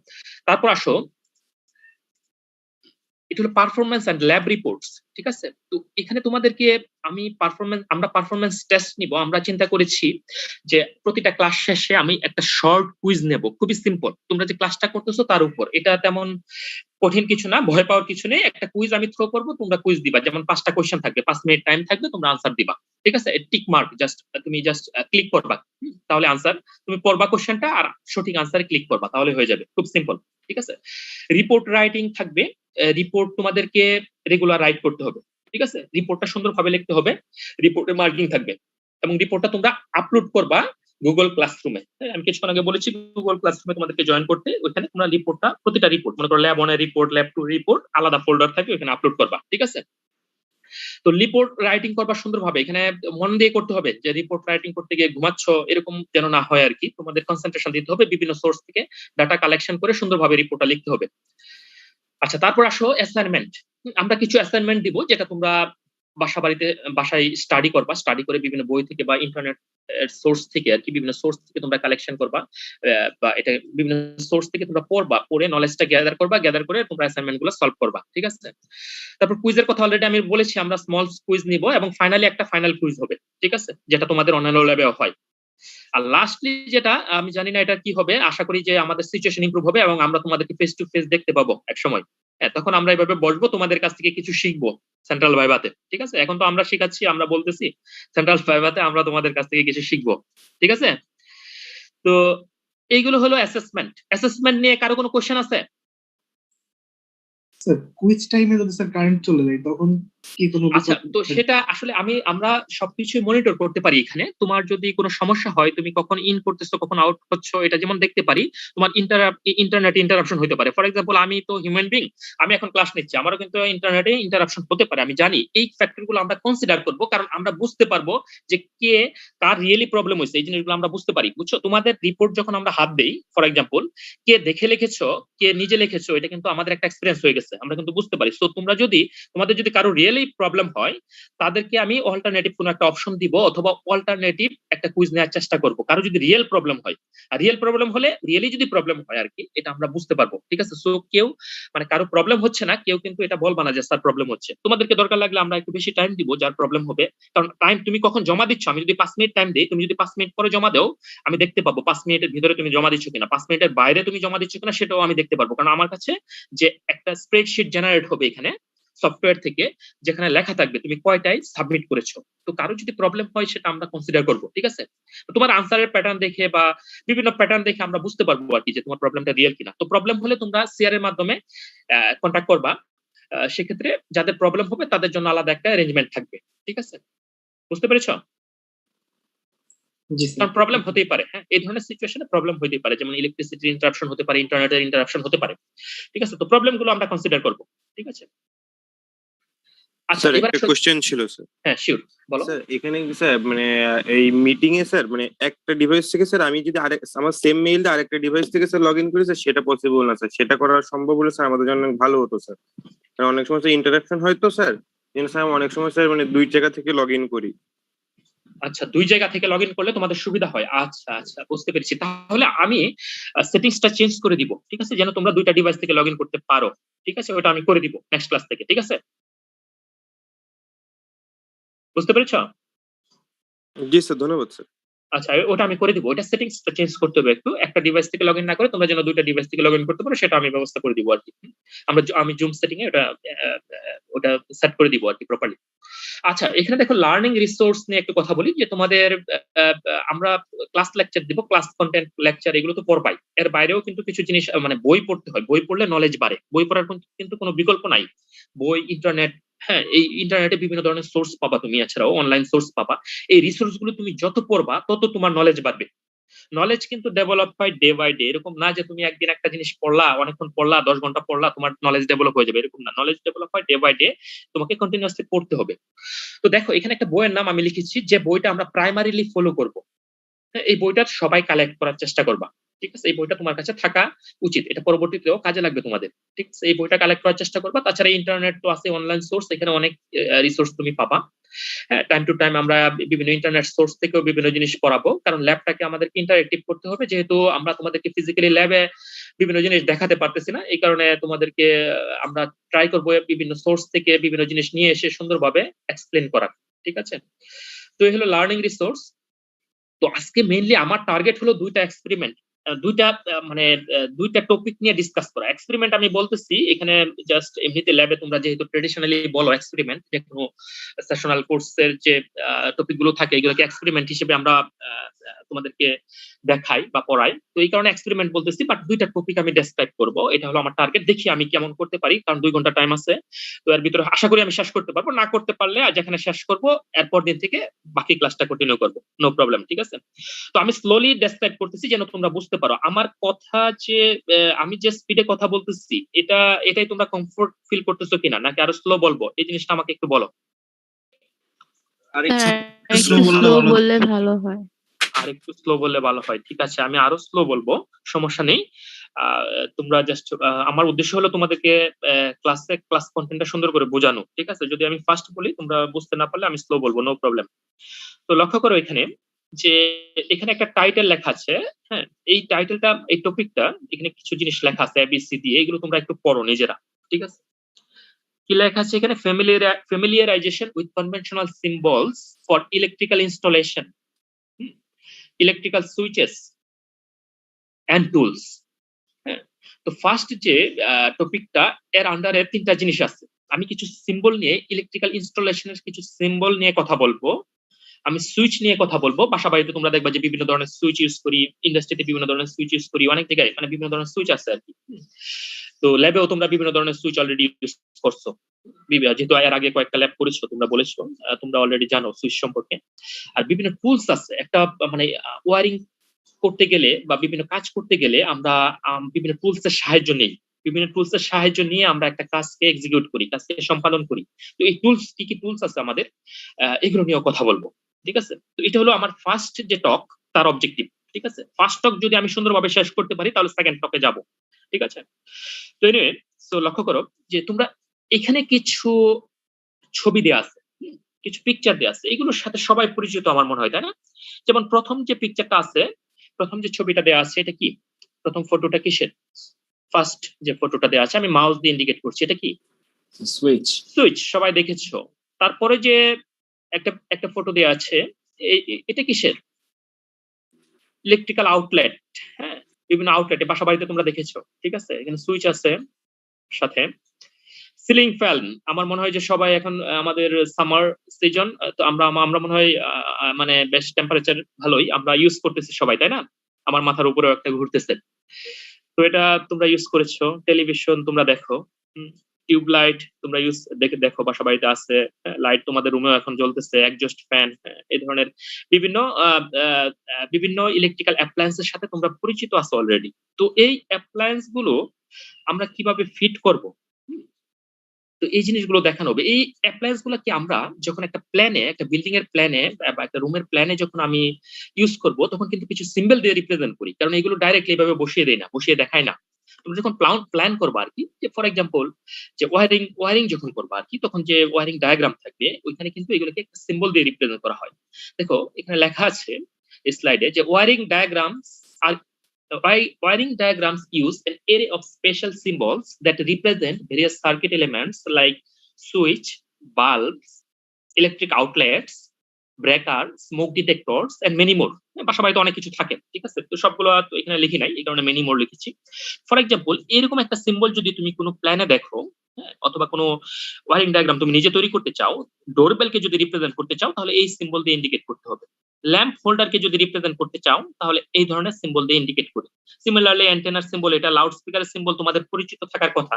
তারপর আসো, এটা হলো পারফরমেন্স এন্ড ল্যাব রিপোর্টস। ঠিক আছে? তো এখানে তোমাদেরকে আমরা পারফরমেন্স টেস্ট নিব। আমরা চিন্তা করেছি যে প্রতিটা ক্লাস শেষে আমি একটা শর্ট কুইজ নেব, খুবই সিম্পল, তোমরা যে ক্লাসটা করতেছো তার উপর। এটা তেমন কঠিন কিছু না, ভয় পাওয়ার কিছু নেই। একটা কুইজ আমি থ্রো করবো, তোমরা কুইজ দিবা। যেমন 5টা কোয়েশ্চেন থাকবে, 5 মিনিট টাইম থাকবে, তোমরা আনসার দিবা। ঠিক আছে? টিক মার্ক, তুমি জাস্ট ক্লিক করবা, তাহলে আনসার। তুমি পড়বা কোয়েশ্চেনটা আর সঠিক আনসারে ক্লিক করবা, তাহলে হয়ে যাবে। খুব সিম্পল। ঠিক আছে? রিপোর্ট রাইটিং থাকবে। রিপোর্ট তোমাদেরকে রেগুলার রাইট করতে হবে। ঠিক আছে? রিপোর্টটা সুন্দরভাবে লিখতে হবে, রিপোর্টে মার্কিং থাকবে, এবং রিপোর্টটা তোমরা আপলোড করবা গুগল ক্লাসরুমে। আমি কিছুক্ষণ আগে বলেছি গুগল ক্লাসরুমে তোমাদেরকে জয়েন করতে। ওখানে তোমরা রিপোর্টটা, প্রতিটা রিপোর্ট, মনে করো ল্যাব 1 এর রিপোর্ট, ল্যাব 2 রিপোর্ট, আলাদা ফোল্ডার থাকবে, ওখানে আপলোড করবা। ঠিক আছে? তো রিপোর্ট রাইটিং করবা সুন্দরভাবে। এখানে মন দিয়ে করতে হবে, যে রিপোর্ট রাইটিং করতে গিয়ে ঘুমাচ্ছ এরকম যেন না হয় আর কি। তোমাদের কনসেন্ট্রেশন দিতে হবে, বিভিন্ন সোর্স থেকে ডাটা কালেকশন করে সুন্দরভাবে রিপোর্টটা লিখতে হবে। আচ্ছা, তারপর আসো অ্যাসাইনমেন্ট। আমরা কিছু অ্যাসাইনমেন্ট দিব যেটা তোমরা বাসায় স্টাডি করবা। স্টাডি করে বিভিন্ন বই থেকে বা ইন্টারনেট সোর্স থেকে আর কি, বিভিন্ন সোর্স থেকে তোমরা কালেকশন করবা, বা এটা বিভিন্ন সোর্স থেকে তোমরা পড়বা, পড়ে নলেজটা গ্যাদার করে তোমরা অ্যাসাইনমেন্ট গুলো সলভ করবা। ঠিক আছে? তারপর কুইজের কথা অলরেডি আমি বলেছি, আমরা স্মল কুইজ নিব এবং ফাইনালি একটা ফাইনাল কুইজ হবে। ঠিক আছে? যেটা তোমাদের অন্যান্য ল্যাবেও হয়। আর লাস্টলি যেটা, আমি জানি না এটা কি হবে, আশা করি যে আমাদের সিচুয়েশন ইমপ্রুভ হবে এবং আমরা তোমাদেরকে ফেস টু ফেস দেখতে পাবো এক সময়। হ্যাঁ, তখন আমরা এইভাবে বসবো, তোমাদের কাছ থেকে কিছু শিখবো সেন্ট্রাল ভাইভাতে। ঠিক আছে, এখন তো আমরা শেখাচ্ছি, আমরা বলতেছি, সেন্ট্রাল ভাইভাতে আমরা তোমাদের কাছ থেকে কিছু শিখবো। ঠিক আছে, তো এইগুলো হলো অ্যাসেসমেন্ট। অ্যাসেসমেন্ট নিয়ে কারো কোনো কোশ্চেন আছে? স্যার কুইজ টাইমে যদি স্যার কারেন্ট চলে যায় তখন কি কোনো আচ্ছা, তো সেটা আসলে আমরা সবকিছু মনিটর করতে পারি এখানে। তোমার যদি কোনো সমস্যা হয়, তুমি কখন ইন করতেছো কখন আউট হচ্ছ, এটা যেমন দেখতে পারি। তোমার ইন্টারনেট ইন্টারাপশন হতে পারে। ফর এক্সাম্পল, আমি তো হিউম্যান বিং, আমি এখন ক্লাস নিচ্ছি, আমারও কিন্তু ইন্টারনেটে ইন্টারাপশন হতে পারে। আমি জানি এই ফ্যাক্টরগুলো আমরা কনসিডার করব, কারণ আমরা বুঝতে পারবো যে কে কার রিয়েলি প্রবলেম হয়েছে, এই জিনিসগুলো আমরা বুঝতে পারি। বুঝছো, তোমাদের রিপোর্ট যখন আমরা হাত দেই, ফর এক্সাম্পল, কে দেখে লিখেছো কে নিজে লিখেছো, এটা কিন্তু আমাদের একটা এক্সপিরিয়েন্স হয়ে গেছে, আমরা কিন্তু বুঝতে পারি। সো তোমাদের যদি কারো রিয়েলি প্রবলেম হয়, তাদেরকে আমি অল্টারনেটিভ কোনো একটা অপশন দিব, অথবা অল্টারনেটিভ একটা কুইজ নেওয়ার চেষ্টা করব, কারো যদি রিয়েল প্রবলেম হয়। আর রিয়েল প্রবলেম হলে, রিয়েলি যদি প্রবলেম হয় আর কি, এটা আমরা বুঝতে পারবো। ঠিক আছে, সো কেউ মানে কারো প্রবলেম হচ্ছে না, কেউ কিন্তু এটা বলবা না যে স্যার প্রবলেম হচ্ছে। তোমাদেরকে দরকার লাগলে আমরা একটু বেশি টাইম দিব যার প্রবলেম হবে, কারণ টাইম তুমি কখন জমা দিচ্ছ, আমি যদি 5 মিনিট টাইম দিই, তুমি যদি 5 মিনিট পরে জমা দাও, আমি দেখতে পাবো 5 মিনিটের ভিতরে তুমি জমা দিচ্ছ কিনা, 5 মিনিটের বাইরে তুমি জমা দিচ্ছ কিনা, সেটাও আমি দেখতে পারবো। কারণ আমার কাছে যে একটা স্প্রেডশিট জেনারেট হবে এখানে সফটওয়্যার থেকে, যেখানে লেখা থাকবে তুমি কয়টায় সাবমিট করেছো। তো কারো যদি প্রবলেম হয়, সেটা আমরা কনসিডার করব। ঠিক আছে, তোমার আনসারের প্যাটার্ন দেখে বা বিভিন্ন প্যাটার্ন দেখে আমরা বুঝতে পারবো আর কি যে তোমার প্রবলেমটা রিয়েল কিনা। তো প্রবলেম হলে তোমরা সিআর এর মাধ্যমে কন্ট্যাক্ট করবা। সেক্ষেত্রে যাদের প্রবলেম হবে তাদের জন্য আলাদা একটা অ্যারেঞ্জমেন্ট থাকবে। ঠিক আছে, বুঝতে পেরেছো? জি স্যার। কারণ প্রবলেম হতেই পারে, হ্যাঁ, এই ধরনের সিচুয়েশনে প্রবলেম হতেই পারে, যেমন ইলেকট্রিসিটির ইন্টারাপশন হতে পারে, ইন্টারনেটের ইন্টারাপশন হতে পারে। ঠিক আছে, তো প্রবলেমগুলো আমরা কনসিডার করব। ঠিক আছে, আচ্ছা, স্যার এবার একটা কোশ্চেন ছিল স্যার। হ্যাঁ, শিওর, বলো। স্যার এখানে কি স্যার মানে এই মিটিং এ স্যার মানে একটা ডিভাইস থেকে স্যার আমি যদি আরেক আমার সেম মেইলটা আরেকটা ডিভাইস থেকে স্যার লগ ইন করি স্যার, সেটা পসিবল না স্যার। সেটা করা সম্ভব হলে স্যার আমাদের জন্য অনেক ভালো হতো স্যার। কারণ অনেক সময় স্যার ইন্টারাকশন হয় তো স্যার, যেন স্যার অনেক সময় স্যার মানে 2 জায়গা থেকে লগ ইন করি। আচ্ছা, 2 জায়গা থেকে লগ ইন করলে তোমাদের সুবিধা হয়। আচ্ছা আচ্ছা, বুঝতে পেরেছি। তাহলে আমি সেটিংসটা চেঞ্জ করে দিব, ঠিক আছে, যেন তোমরা 2টা ডিভাইস থেকে লগ ইন করতে পারো। ঠিক আছে, ওটা আমি করে দিব নেক্সট ক্লাস থেকে। ঠিক আছে, বুঝতে পেরেছো? জি স্যার, ধন্যবাদ স্যার। আচ্ছা, ওটা আমি করে দিব। ওটা সেটিংসটা চেঞ্জ করতে হবে একটু, একটা ডিভাইস থেকে লগ ইন না করে তোমরা যেন 2টা ডিভাইস থেকে লগ ইন করতে পারো, সেটা আমি ব্যবস্থা করে দিব আর কি। আমি জুম সেটিং এ ওটা সেট করে দিব আর কি প্রপারলি। আচ্ছা, এখানে দেখো লার্নিং রিসোর্স নিয়ে একটু কথা বলি, যে তোমাদের আমরা ক্লাস লেকচার দিব, ক্লাস কন্টেন্ট লেকচার এগুলো তো পড়বাই, এর বাইরেও কিন্তু কিছু জিনিস মানে বই পড়তে হয়। বই পড়লে নলেজ বাড়ে, বই পড়ার কিন্তু কোনো বিকল্প নাই। বই, ইন্টারনেট, হ্যাঁ, এই ইন্টারনেটে বিভিন্ন ধরনের সোর্স পাবা তুমি, এছাড়াও অনলাইন সোর্স পাবা। এই রিসোর্স গুলো তুমি যত পড়বা তত তোমার নলেজ বাড়বে। নলেজ কিন্তু ডেভেলপ হয় ডে বাই ডে, এরকম না যে তুমি একদিন একটা জিনিস পড়লা, অনেকক্ষণ পড়লা, 10 ঘন্টা পড়লা, তোমার নলেজ ডেভেলপ হয়ে যাবে, এরকম না। নলেজ ডেভেলপ হয় ডে বাই ডে, তোমাকে কন্টিনিউয়াসলি পড়তে হবে। তো দেখো, এখানে একটা বইয়ের নাম আমি লিখেছি, যে বইটা আমরা প্রাইমারিলি ফলো করব। এই বইটা সবাই কালেক্ট করার চেষ্টা করবা। ঠিক আছে, এই বইটা তোমার কাছে থাকা উচিত, এটা পরবর্তীতেও কাজে লাগবে তোমাদের। ঠিক আছে, এই বইটা কালেক্ট করার চেষ্টা করবা। তাছাড়া ইন্টারনেট তো আছে, অনলাইন সোর্স, এখানে অনেক রিসোর্স তুমি পাবা। হ্যাঁ, টাইম টু টাইম আমরা বিভিন্ন ইন্টারনেট সোর্স থেকেও বিভিন্ন জিনিস পড়াবো, কারণ ল্যাবটাকে আমাদেরকে ইন্টারেক্টিভ করতে হবে, যেহেতু আমরা তোমাদেরকে ফিজিক্যালি ল্যাবে বিভিন্ন জিনিস দেখাতে পারতেছি না। এই কারণে তোমাদেরকে আমরা ট্রাই করবো বিভিন্ন সোর্স থেকে বিভিন্ন জিনিস নিয়ে এসে সুন্দরভাবে এক্সপ্লেন করার। ঠিক আছে, তো এই হলো লার্নিং রিসোর্স। তো আজকে মেইনলি আমার টার্গেট হলো 2টা এক্সপেরিমেন্ট, দুইটা মানে 2টা টপিক নিয়ে ডিসকাস করা। এক্সপেরিমেন্ট আমি বলতেছি এখানে জাস্ট এমনিতে ল্যাবে তোমরা যেহেতু ট্রেডিশনালি বলো এক্সপেরিমেন্ট, যে কোনো সেশনাল কোর্সের যে টপিক গুলো থাকে, এগুলোকে এক্সপেরিমেন্ট হিসেবে আমরা তোমাদেরকে দেখাই বা পড়াই। তো এই কারণে এক্সপেরিমেন্ট বলতেছি, বাট 2টা টপিক আমি ডেসক্রাইব করব, এটা হলো আমার টার্গেট। দেখি আমি কেমন করতে পারি, কারণ 2 ঘন্টা টাইম আছে। তো এর ভিতরে আশা করি আমি শেষ করতে পারবো, না করতে পারলে যেখানে শেষ করব এরপর দিন থেকে বাকি ক্লাসটা কন্টিনিউ করবো, নো প্রবলেম। ঠিক আছে, তো আমি স্লোলি ডেসক্রাইব করতেছি যেন তোমরা বুঝতে পারো আমার কথা, যে আমি যে স্পিডে কথা বলতেছি এটাই তোমরা কমফোর্ট ফিল করতেছো কিনা, নাকি আরো স্লো বলবো, এই জিনিসটা আমাকে একটু বলো। একটু একটু স্লো বললে ভালো হয়। আর একটু স্লো বললে ভালো হয়, ঠিক আছে, আমি আরো স্লো বলবো, সমস্যা নেই। তোমরা জাস্ট, আমার উদ্দেশ্য হলো তোমাদেরকে ক্লাস কন্টেন্টটা সুন্দর করে বোঝানো। ঠিক আছে, যদি আমি ফাস্ট বলি তোমরা বুঝতে না পারলে আমি স্লো বলবো, নো প্রবলেম। তো লক্ষ্য করো এখানে, যে এখানে একটা টাইটেল লেখা আছে। হ্যাঁ, এই টাইটেলটা, এই টপিকটা, এখানে কিছু জিনিস লেখা আছে এবিসিডি, এইগুলো তোমরা একটু পড়ো নিজেরা। ঠিক আছে, কি লেখা আছে এখানে? Familiarization with conventional symbols for electrical installation, electrical switches and tools. হ্যাঁ, তো ফার্স্ট যে টপিকটা এর আন্ডারে 3টা জিনিস আছে। আমি কিছু সিম্বল নিয়ে ইলেকট্রিক্যাল ইনস্টলেশনের কিছু সিম্বল নিয়ে কথা বলবো, আমি সুইচ নিয়ে কথা বলবো। বাসা বাড়িতে তোমরা দেখবা যে বিভিন্ন ধরনের সুইচ ইউজ করি, ইন্ডাস্ট্রিতে বিভিন্ন ধরনের সুইচ ইউজ করি, অনেক জায়গায় মানে বিভিন্ন ধরনের সুইচ আছে আর কি। তো ল্যাবেও তোমরা বিভিন্ন ধরনের সুইচ অলরেডি ইউজ করছো, যেহেতু এর আগে কয়েকটা ল্যাব করেছো, তোমরা বলেছো তোমরা অলরেডি জানো সুইচ সম্পর্কে। আর বিভিন্ন টুলস আছে, একটা মানে ওয়ারিং করতে গেলে বা বিভিন্ন কাজ করতে গেলে আমরা বিভিন্ন টুলস এর সাহায্য নেই, বিভিন্ন টুলস এর সাহায্য নিয়ে আমরা একটা কাজকে এক্সিকিউট করি, কাজকে সম্পাদন করি। তো এই টুলস কি কি টুলস আছে আমাদের, এগুলো নিয়েও কথা বলবো। ঠিক আছে, তো এটা হলো আমার ফার্স্ট যে টক, তার অবজেক্টিভ। ঠিক আছে, ফার্স্ট টক যদি আমি সুন্দরভাবে শেষ করতে পারি তাহলে সেকেন্ড টকে যাব। ঠিক আছে, তো এনিওয়ে, সো লক্ষ্য করো যে তোমরা এখানে কিছু ছবি দেওয়া আছে, কিছু পিকচার দেওয়া আছে, এগুলোর সাথে সবাই পরিচিত আমার মনে হয়, তাই না? যেমন প্রথম যে পিকচারটা আছে, প্রথম যে ছবিটা দেওয়া আছে, এটা কি? প্রথম ফটোটা কিসের? ফার্স্ট যে ফটোটা দেওয়া আছে, আমি মাউস দিয়ে ইন্ডিকেট করছি, এটা কি? সুইচ। সুইচ, সবাই দেখেছো। তারপরে যে একটা একটা ফটো দেওয়া আছে, এটা কিসের? Electrical outlet. হ্যাঁ, বিভিন্ন আউটলেটে বাসা বাড়িতে তোমরা দেখেছো। ঠিক আছে, এখানে সুইচ আছে সাথে। সিলিং ফ্যান, আমার মনে হয় যে সবাই এখন আমাদের সামার সিজন, তো আমরা মনে হয় মানে বেশ টেম্পারেচার ভালোই আমরা ইউজ করতেছি সবাই, তাই না? আমার মাথার উপরেও একটা ঘুরতেছে, তো এটা তোমরা ইউজ করেছো। টেলিভিশন তোমরা দেখো, টিউব লাইট তোমরা দেখো বাসা বাড়িতে আছে, লাইট তোমাদের রুমেও এখন জ্বলতেছে, একজস্ট ফ্যান, এই ধরনের বিভিন্ন বিভিন্ন ইলেকট্রিক্যাল অ্যাপ্লায়েন্সের সাথে তোমরা পরিচিত আছো অলরেডি। তো এই অ্যাপ্লায়েন্স গুলো আমরা কিভাবে ফিট করব, তো এই জিনিসগুলো দেখানো হবে। এই অ্যাপ্লায়েন্স গুলো কি আমরা যখন একটা প্ল্যানে, একটা বিল্ডিং এর প্ল্যানে বা একটা রুমের প্ল্যানে যখন আমি ইউজ করব, তখন কিন্তু কিছু সিম্বল দিয়ে রিপ্রেজেন্ট করি, কারণ এগুলো ডাইরেক্টলি এভাবে বসিয়ে দেই না, বসিয়ে দেখাই না। তোমরা যখন প্ল্যান করবা আর কি, যে ফর এক্সাম্পল যে ওয়ারিং যখন করবা আর কি, তখন যে ওয়ারিং ডায়াগ্রাম থাকবে ওইখানে কিন্তু এগুলোকে একটা সিম্বল দিয়ে রিপ্রেজেন্ট করা হয়। দেখো এখানে লেখা আছে এই স্লাইডে যে wiring diagrams use an array of special symbols that represent various circuit elements like switch, bulbs, electric outlets, breaker, smoke detectors, and many more. বাসা বাড়িতে অনেক কিছু থাকে, ঠিক আছে, তো সবগুলো তো এখানে লিখি নাই, এই কারণে মেনি মোর লিখেছি। ফর এক্সাম্পল এরকম একটা সিম্বল যদি তুমি কোনো প্ল্যানে দেখো, অথবা কোনো ওয়ারিং ডায়াগ্রাম তুমি নিজে তৈরি করতে চাও, ডোরবেলকে যদি রিপ্রেজেন্ট করতে চাও তাহলে এই সিম্বল দিয়ে ইন্ডিকেট করতে হবে। ল্যাম্প হোল্ডারকে যদি রিপ্রেজেন্ট করতে চাও তাহলে এই ধরনের সিম্বল দিয়ে ইন্ডিকেট করি। সিমিলারলি অ্যান্টেনার সিম্বল, এটা লাউড স্পিকারের সিম্বল তোমাদের পরিচিত থাকার কথা।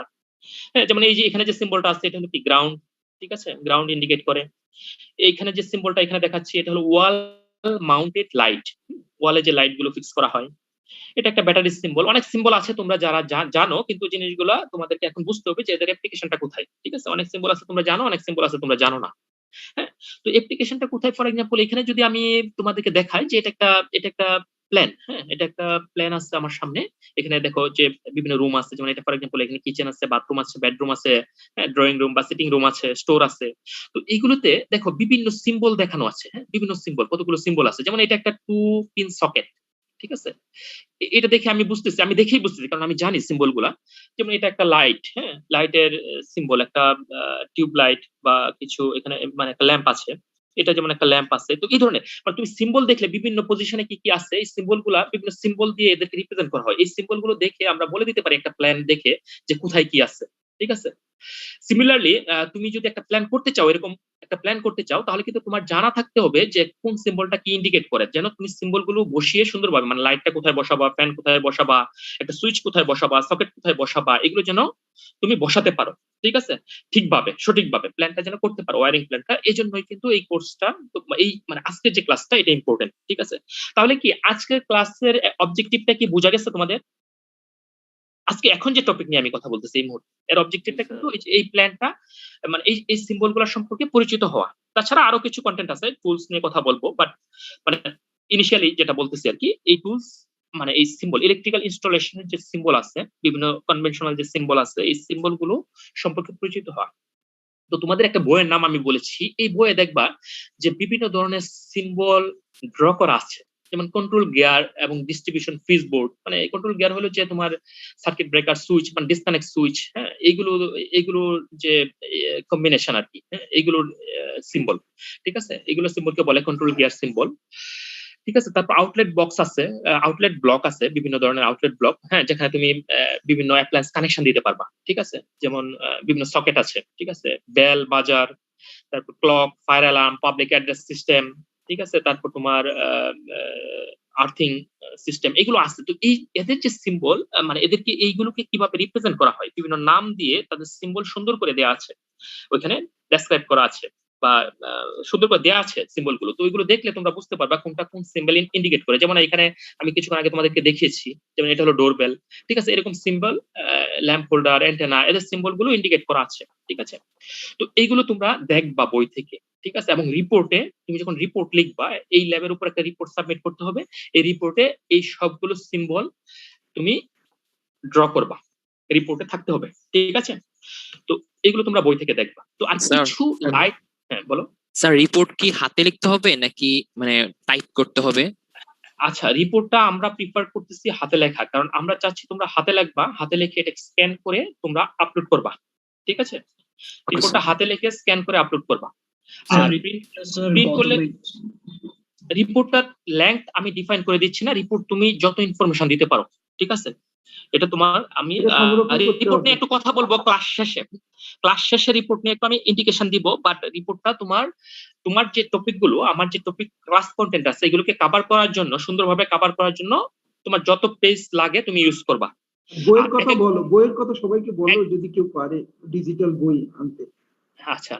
হ্যাঁ, যেমন এই যে এখানে যে সিম্বলটা আছে এটা হলো কি গ্রাউন্ড, ঠিক আছে, গ্রাউন্ড ইন্ডিকেট করে। এইখানে যে সিম্বলটা এখানে দেখাচ্ছি এটা হলো ওয়াল মাউন্টেড লাইট, ওয়ালে যে লাইট গুলো ফিক্স করা হয়, এটা একটা ব্যাটারি সিম্বল। অনেক সিম্বল আছে তোমরা যারা জানো, কিন্তু জিনিসগুলো তোমাদেরকে এখন বুঝতে হবে যে এদের অ্যাপ্লিকেশনটা কোথায়। ঠিক আছে, অনেক সিম্বল আছে তোমরা জানো, অনেক সিম্বল আছে তোমরা জানো না। হ্যাঁ, তো অ্যাপ্লিকেশনটা কোথায়? ফর এক্সাম্পল এখানে যদি আমি তোমাদেরকে দেখাই যে এটা একটা প্ল্যান, হ্যাঁ, এটা একটা প্ল্যান আছে আমার সামনে। এখানে দেখো যে বিভিন্ন রুম আছে, যেমন এটা ফর এক্সাম্পল এখানে কিচেন আছে, বাথরুম আছে, বেডরুম আছে, হ্যাঁ, ড্রয়িং রুম বা সিটিং রুম আছে, স্টোর আছে। তো এইগুলোতে দেখো বিভিন্ন সিম্বল দেখানো আছে, হ্যাঁ, বিভিন্ন সিম্বল, কতগুলো সিম্বল আছে। যেমন এটা একটা 2 পিন সকেট, ঠিক আছে, এটা দেখে আমি বুঝতেছি, আমি দেখেই বুঝতেছি কারণ আমি জানি সিম্বল গুলা। যেমন এটা একটা লাইট, হ্যাঁ, লাইটের সিম্বল, একটা টিউব লাইট বা কিছু এখানে মানে একটা ল্যাম্প আছে, এটা যেমন একটা ল্যাম্প আছে। তো এই ধরনের মানে তুমি সিম্বল দেখলে বিভিন্ন পজিশনে কি কি আছে, এই সিম্বল গুলা বিভিন্ন সিম্বল দিয়ে এদেরকে রিপ্রেজেন্ট করা হয়। এই সিম্বল গুলো দেখে আমরা বলে দিতে পারি একটা প্ল্যান দেখে যে কোথায় কি আছে। ঠিক আছে, সিমিলারলি তুমি যদি একটা প্ল্যান করতে চাও, এরকম একটা প্ল্যান করতে চাও, তাহলে কিন্তু তোমার জানা থাকতে হবে যে কোন সিম্বলটা কি ইন্ডিকেট করে, যেন তুমি সিম্বল গুলো বসিয়ে সুন্দরভাবে, মানে লাইটটা কোথায় বসাবা, ফ্যান কোথায় বসাবা, একটা সুইচ কোথায় বসাবা, সকেট কোথায় বসাবা, এগুলো যেন তুমি বসাতে পারো। ঠিক আছে, ঠিকভাবে সঠিকভাবে প্ল্যানটা যেন করতে পারো, ওয়ারিং প্ল্যানটা। এই জন্যই কিন্তু এই কোর্সটা, এই মানে আজকের যে ক্লাসটা এটা ইম্পর্টেন্ট। ঠিক আছে, তাহলে কি আজকের ক্লাসের অবজেক্টিভটা কি বোঝা গেছে তোমাদের? আজকে এখন যে টপিক নিয়ে আমি কথা বলতেছি এই মুহূর্তে, এর অবজেক্টিভটা কিন্তু এই প্ল্যানটা, মানে এই সিম্বল গুলোর সম্পর্কে পরিচিত হওয়া। তাছাড়া আরো কিছু কন্টেন্ট আছে, টুলস নিয়ে কথা বলবো, বাট মানে ইনিশিয়ালি যেটা বলতেছি আর কি, এই টুলস মানে এই সিম্বল, ইলেকট্রিক্যাল ইনস্টলেশনের যে সিম্বল আছে, বিভিন্ন কনভেনশনাল যে সিম্বল আছে, এই সিম্বল গুলো সম্পর্কে পরিচিত হওয়া। তো তোমাদের একটা বইয়ের নাম আমি বলেছি, এই বইয়ে দেখবা যে বিভিন্ন ধরনের সিম্বল ড্র করা আছে, যেমন কন্ট্রোল গিয়ার এবং ডিস্ট্রিবিউশন ফিজ বোর্ড। মানে কন্ট্রোল গিয়ার হলো যে তোমার সার্কিট ব্রেকার সুইচ, মানে ডিসকানেক্ট সুইচ, হ্যাঁ, এইগুলো যে কম্বিনেশন আর কি, হ্যাঁ, এইগুলোর সিম্বল। ঠিক আছে, এগুলো সিম্বলকে বলে কন্ট্রোল গিয়ার সিম্বল। ঠিক আছে। তারপর আউটলেট বক্স আছে, আউটলেট ব্লক আছে, বিভিন্ন ধরনের আউটলেট ব্লক, হ্যাঁ, যেখানে তুমি বিভিন্ন অ্যাপ্লায়েন্স কানেকশন দিতে পারবা। ঠিক আছে, যেমন বিভিন্ন সকেট আছে, ঠিক আছে, বেল, বাজার, তারপর clock, fire alarm, public address system, ঠিক আছে, তারপর তোমার আর্থিং সিস্টেম, এগুলো আছে। তো এই এদের যে সিম্বল, মানে এদেরকে এইগুলোকে কিভাবে রিপ্রেজেন্ট করা হয়, বিভিন্ন নাম দিয়ে তাদের সিম্বল সুন্দর করে দেওয়া আছে, ওইখানে ডেসক্রাইব করা আছে বা সুন্দর করে দেওয়া আছে সিম্বল গুলো। তো ওইগুলো দেখলে তোমরা বুঝতে পারবা কোনটা কোন সিম্বল ইন্ডিকেট করে। যেমন এখানে আমি কিছুক্ষণ আগে তোমাদেরকে দেখিয়েছি, যেমন এটা হলো ডোরবেল, ঠিক আছে, এরকম সিম্বল, ল্যাম্প হোল্ডার, অ্যান্টেনা, এদের সিম্বল গুলো ইন্ডিকেট করা আছে, ঠিক আছে। তো এইগুলো তোমরা দেখবা বই থেকে, ঠিক আছে। এবং রিপোর্টে তুমি যখন রিপোর্ট লিখবা, এই ল্যাবের উপর একটা রিপোর্ট সাবমিট করতে হবে, এই রিপোর্টে এই সবগুলো সিম্বল তুমি ড্র করবা, রিপোর্টে থাকতে হবে, ঠিক আছে। তো এগুলো তোমরা বই থেকে দেখবা। তো আর স্যার, কিছু লাইট, হ্যাঁ বলো। স্যার রিপোর্ট কি হাতে লিখতে হবে নাকি মানে টাইপ করতে হবে? আচ্ছা, রিপোর্টটা আমরা প্রিফার করতেছি হাতে লেখা, কারণ আমরা চাচ্ছি তোমরা হাতে লিখবা, হাতে লিখে এটা স্ক্যান করে তোমরা আপলোড করবা, ঠিক আছে। রিপোর্টটা হাতে লিখে স্ক্যান করে আপলোড করবা। আর প্রিন্ট করলে রিপোর্টটার লেংথ আমি ডিফাইন করে দিচ্ছি না, রিপোর্ট তুমি যত ইনফরমেশন দিতে পারো, ঠিক আছে। এটা তোমার, আমি রিপোর্ট নিয়ে একটু কথা বলবো ক্লাস শেষে, ক্লাস শেষে রিপোর্ট নিয়ে একটু আমি ইন্ডিকেশন দিব, বাট রিপোর্টটা তোমার যে টপিক গুলো, আমার যে টপিক ক্লাস কন্টেন্ট আছে, এগুলোকে কভার করার জন্য, সুন্দরভাবে কভার করার জন্য তোমার যত পেজ লাগে তুমি ইউজ করবা। বইয়ের কথা বলো, বইয়ের কথা সবাইকে বলো যদি কেউ পারে ডিজিটাল বই আনতে। আচ্ছা,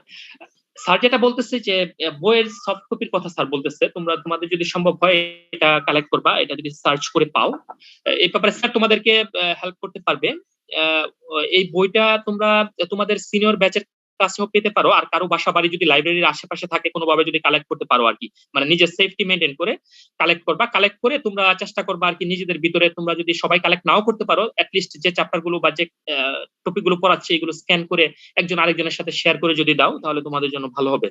স্যার যেটা বলতেছে যে বইয়ের সফট কপির কথা স্যার বলতেছে, তোমরা তোমাদের যদি সম্ভব হয় এটা কালেক্ট করবা, এটা যদি সার্চ করে পাও, এই ব্যাপারে স্যার তোমাদেরকে হেল্প করতে পারবে। এই বইটা তোমরা তোমাদের সিনিয়র ব্যাচের কাছেও পেতে পারো, আর কারো বাসা বাড়ি যদি লাইব্রেরির আশেপাশে থাকে কোনোভাবে যদি কালেক্ট করতে পারো আর কি, মানে নিজের সেফটি মেনটেন করে কালেক্ট করবা। কালেক্ট করে তোমরা চেষ্টা করবা আর কি নিজেদের ভিতরে, তোমরা যদি সবাই কালেক্ট নাও করতে পারো, অ্যাটলিস্ট যে চ্যাপ্টার গুলো বা যে টপিক গুলো পড়াচ্ছে এগুলো স্ক্যান করে একজন আরেকজনের সাথে শেয়ার করে যদি দাও, তাহলে তোমাদের জন্য ভালো হবে,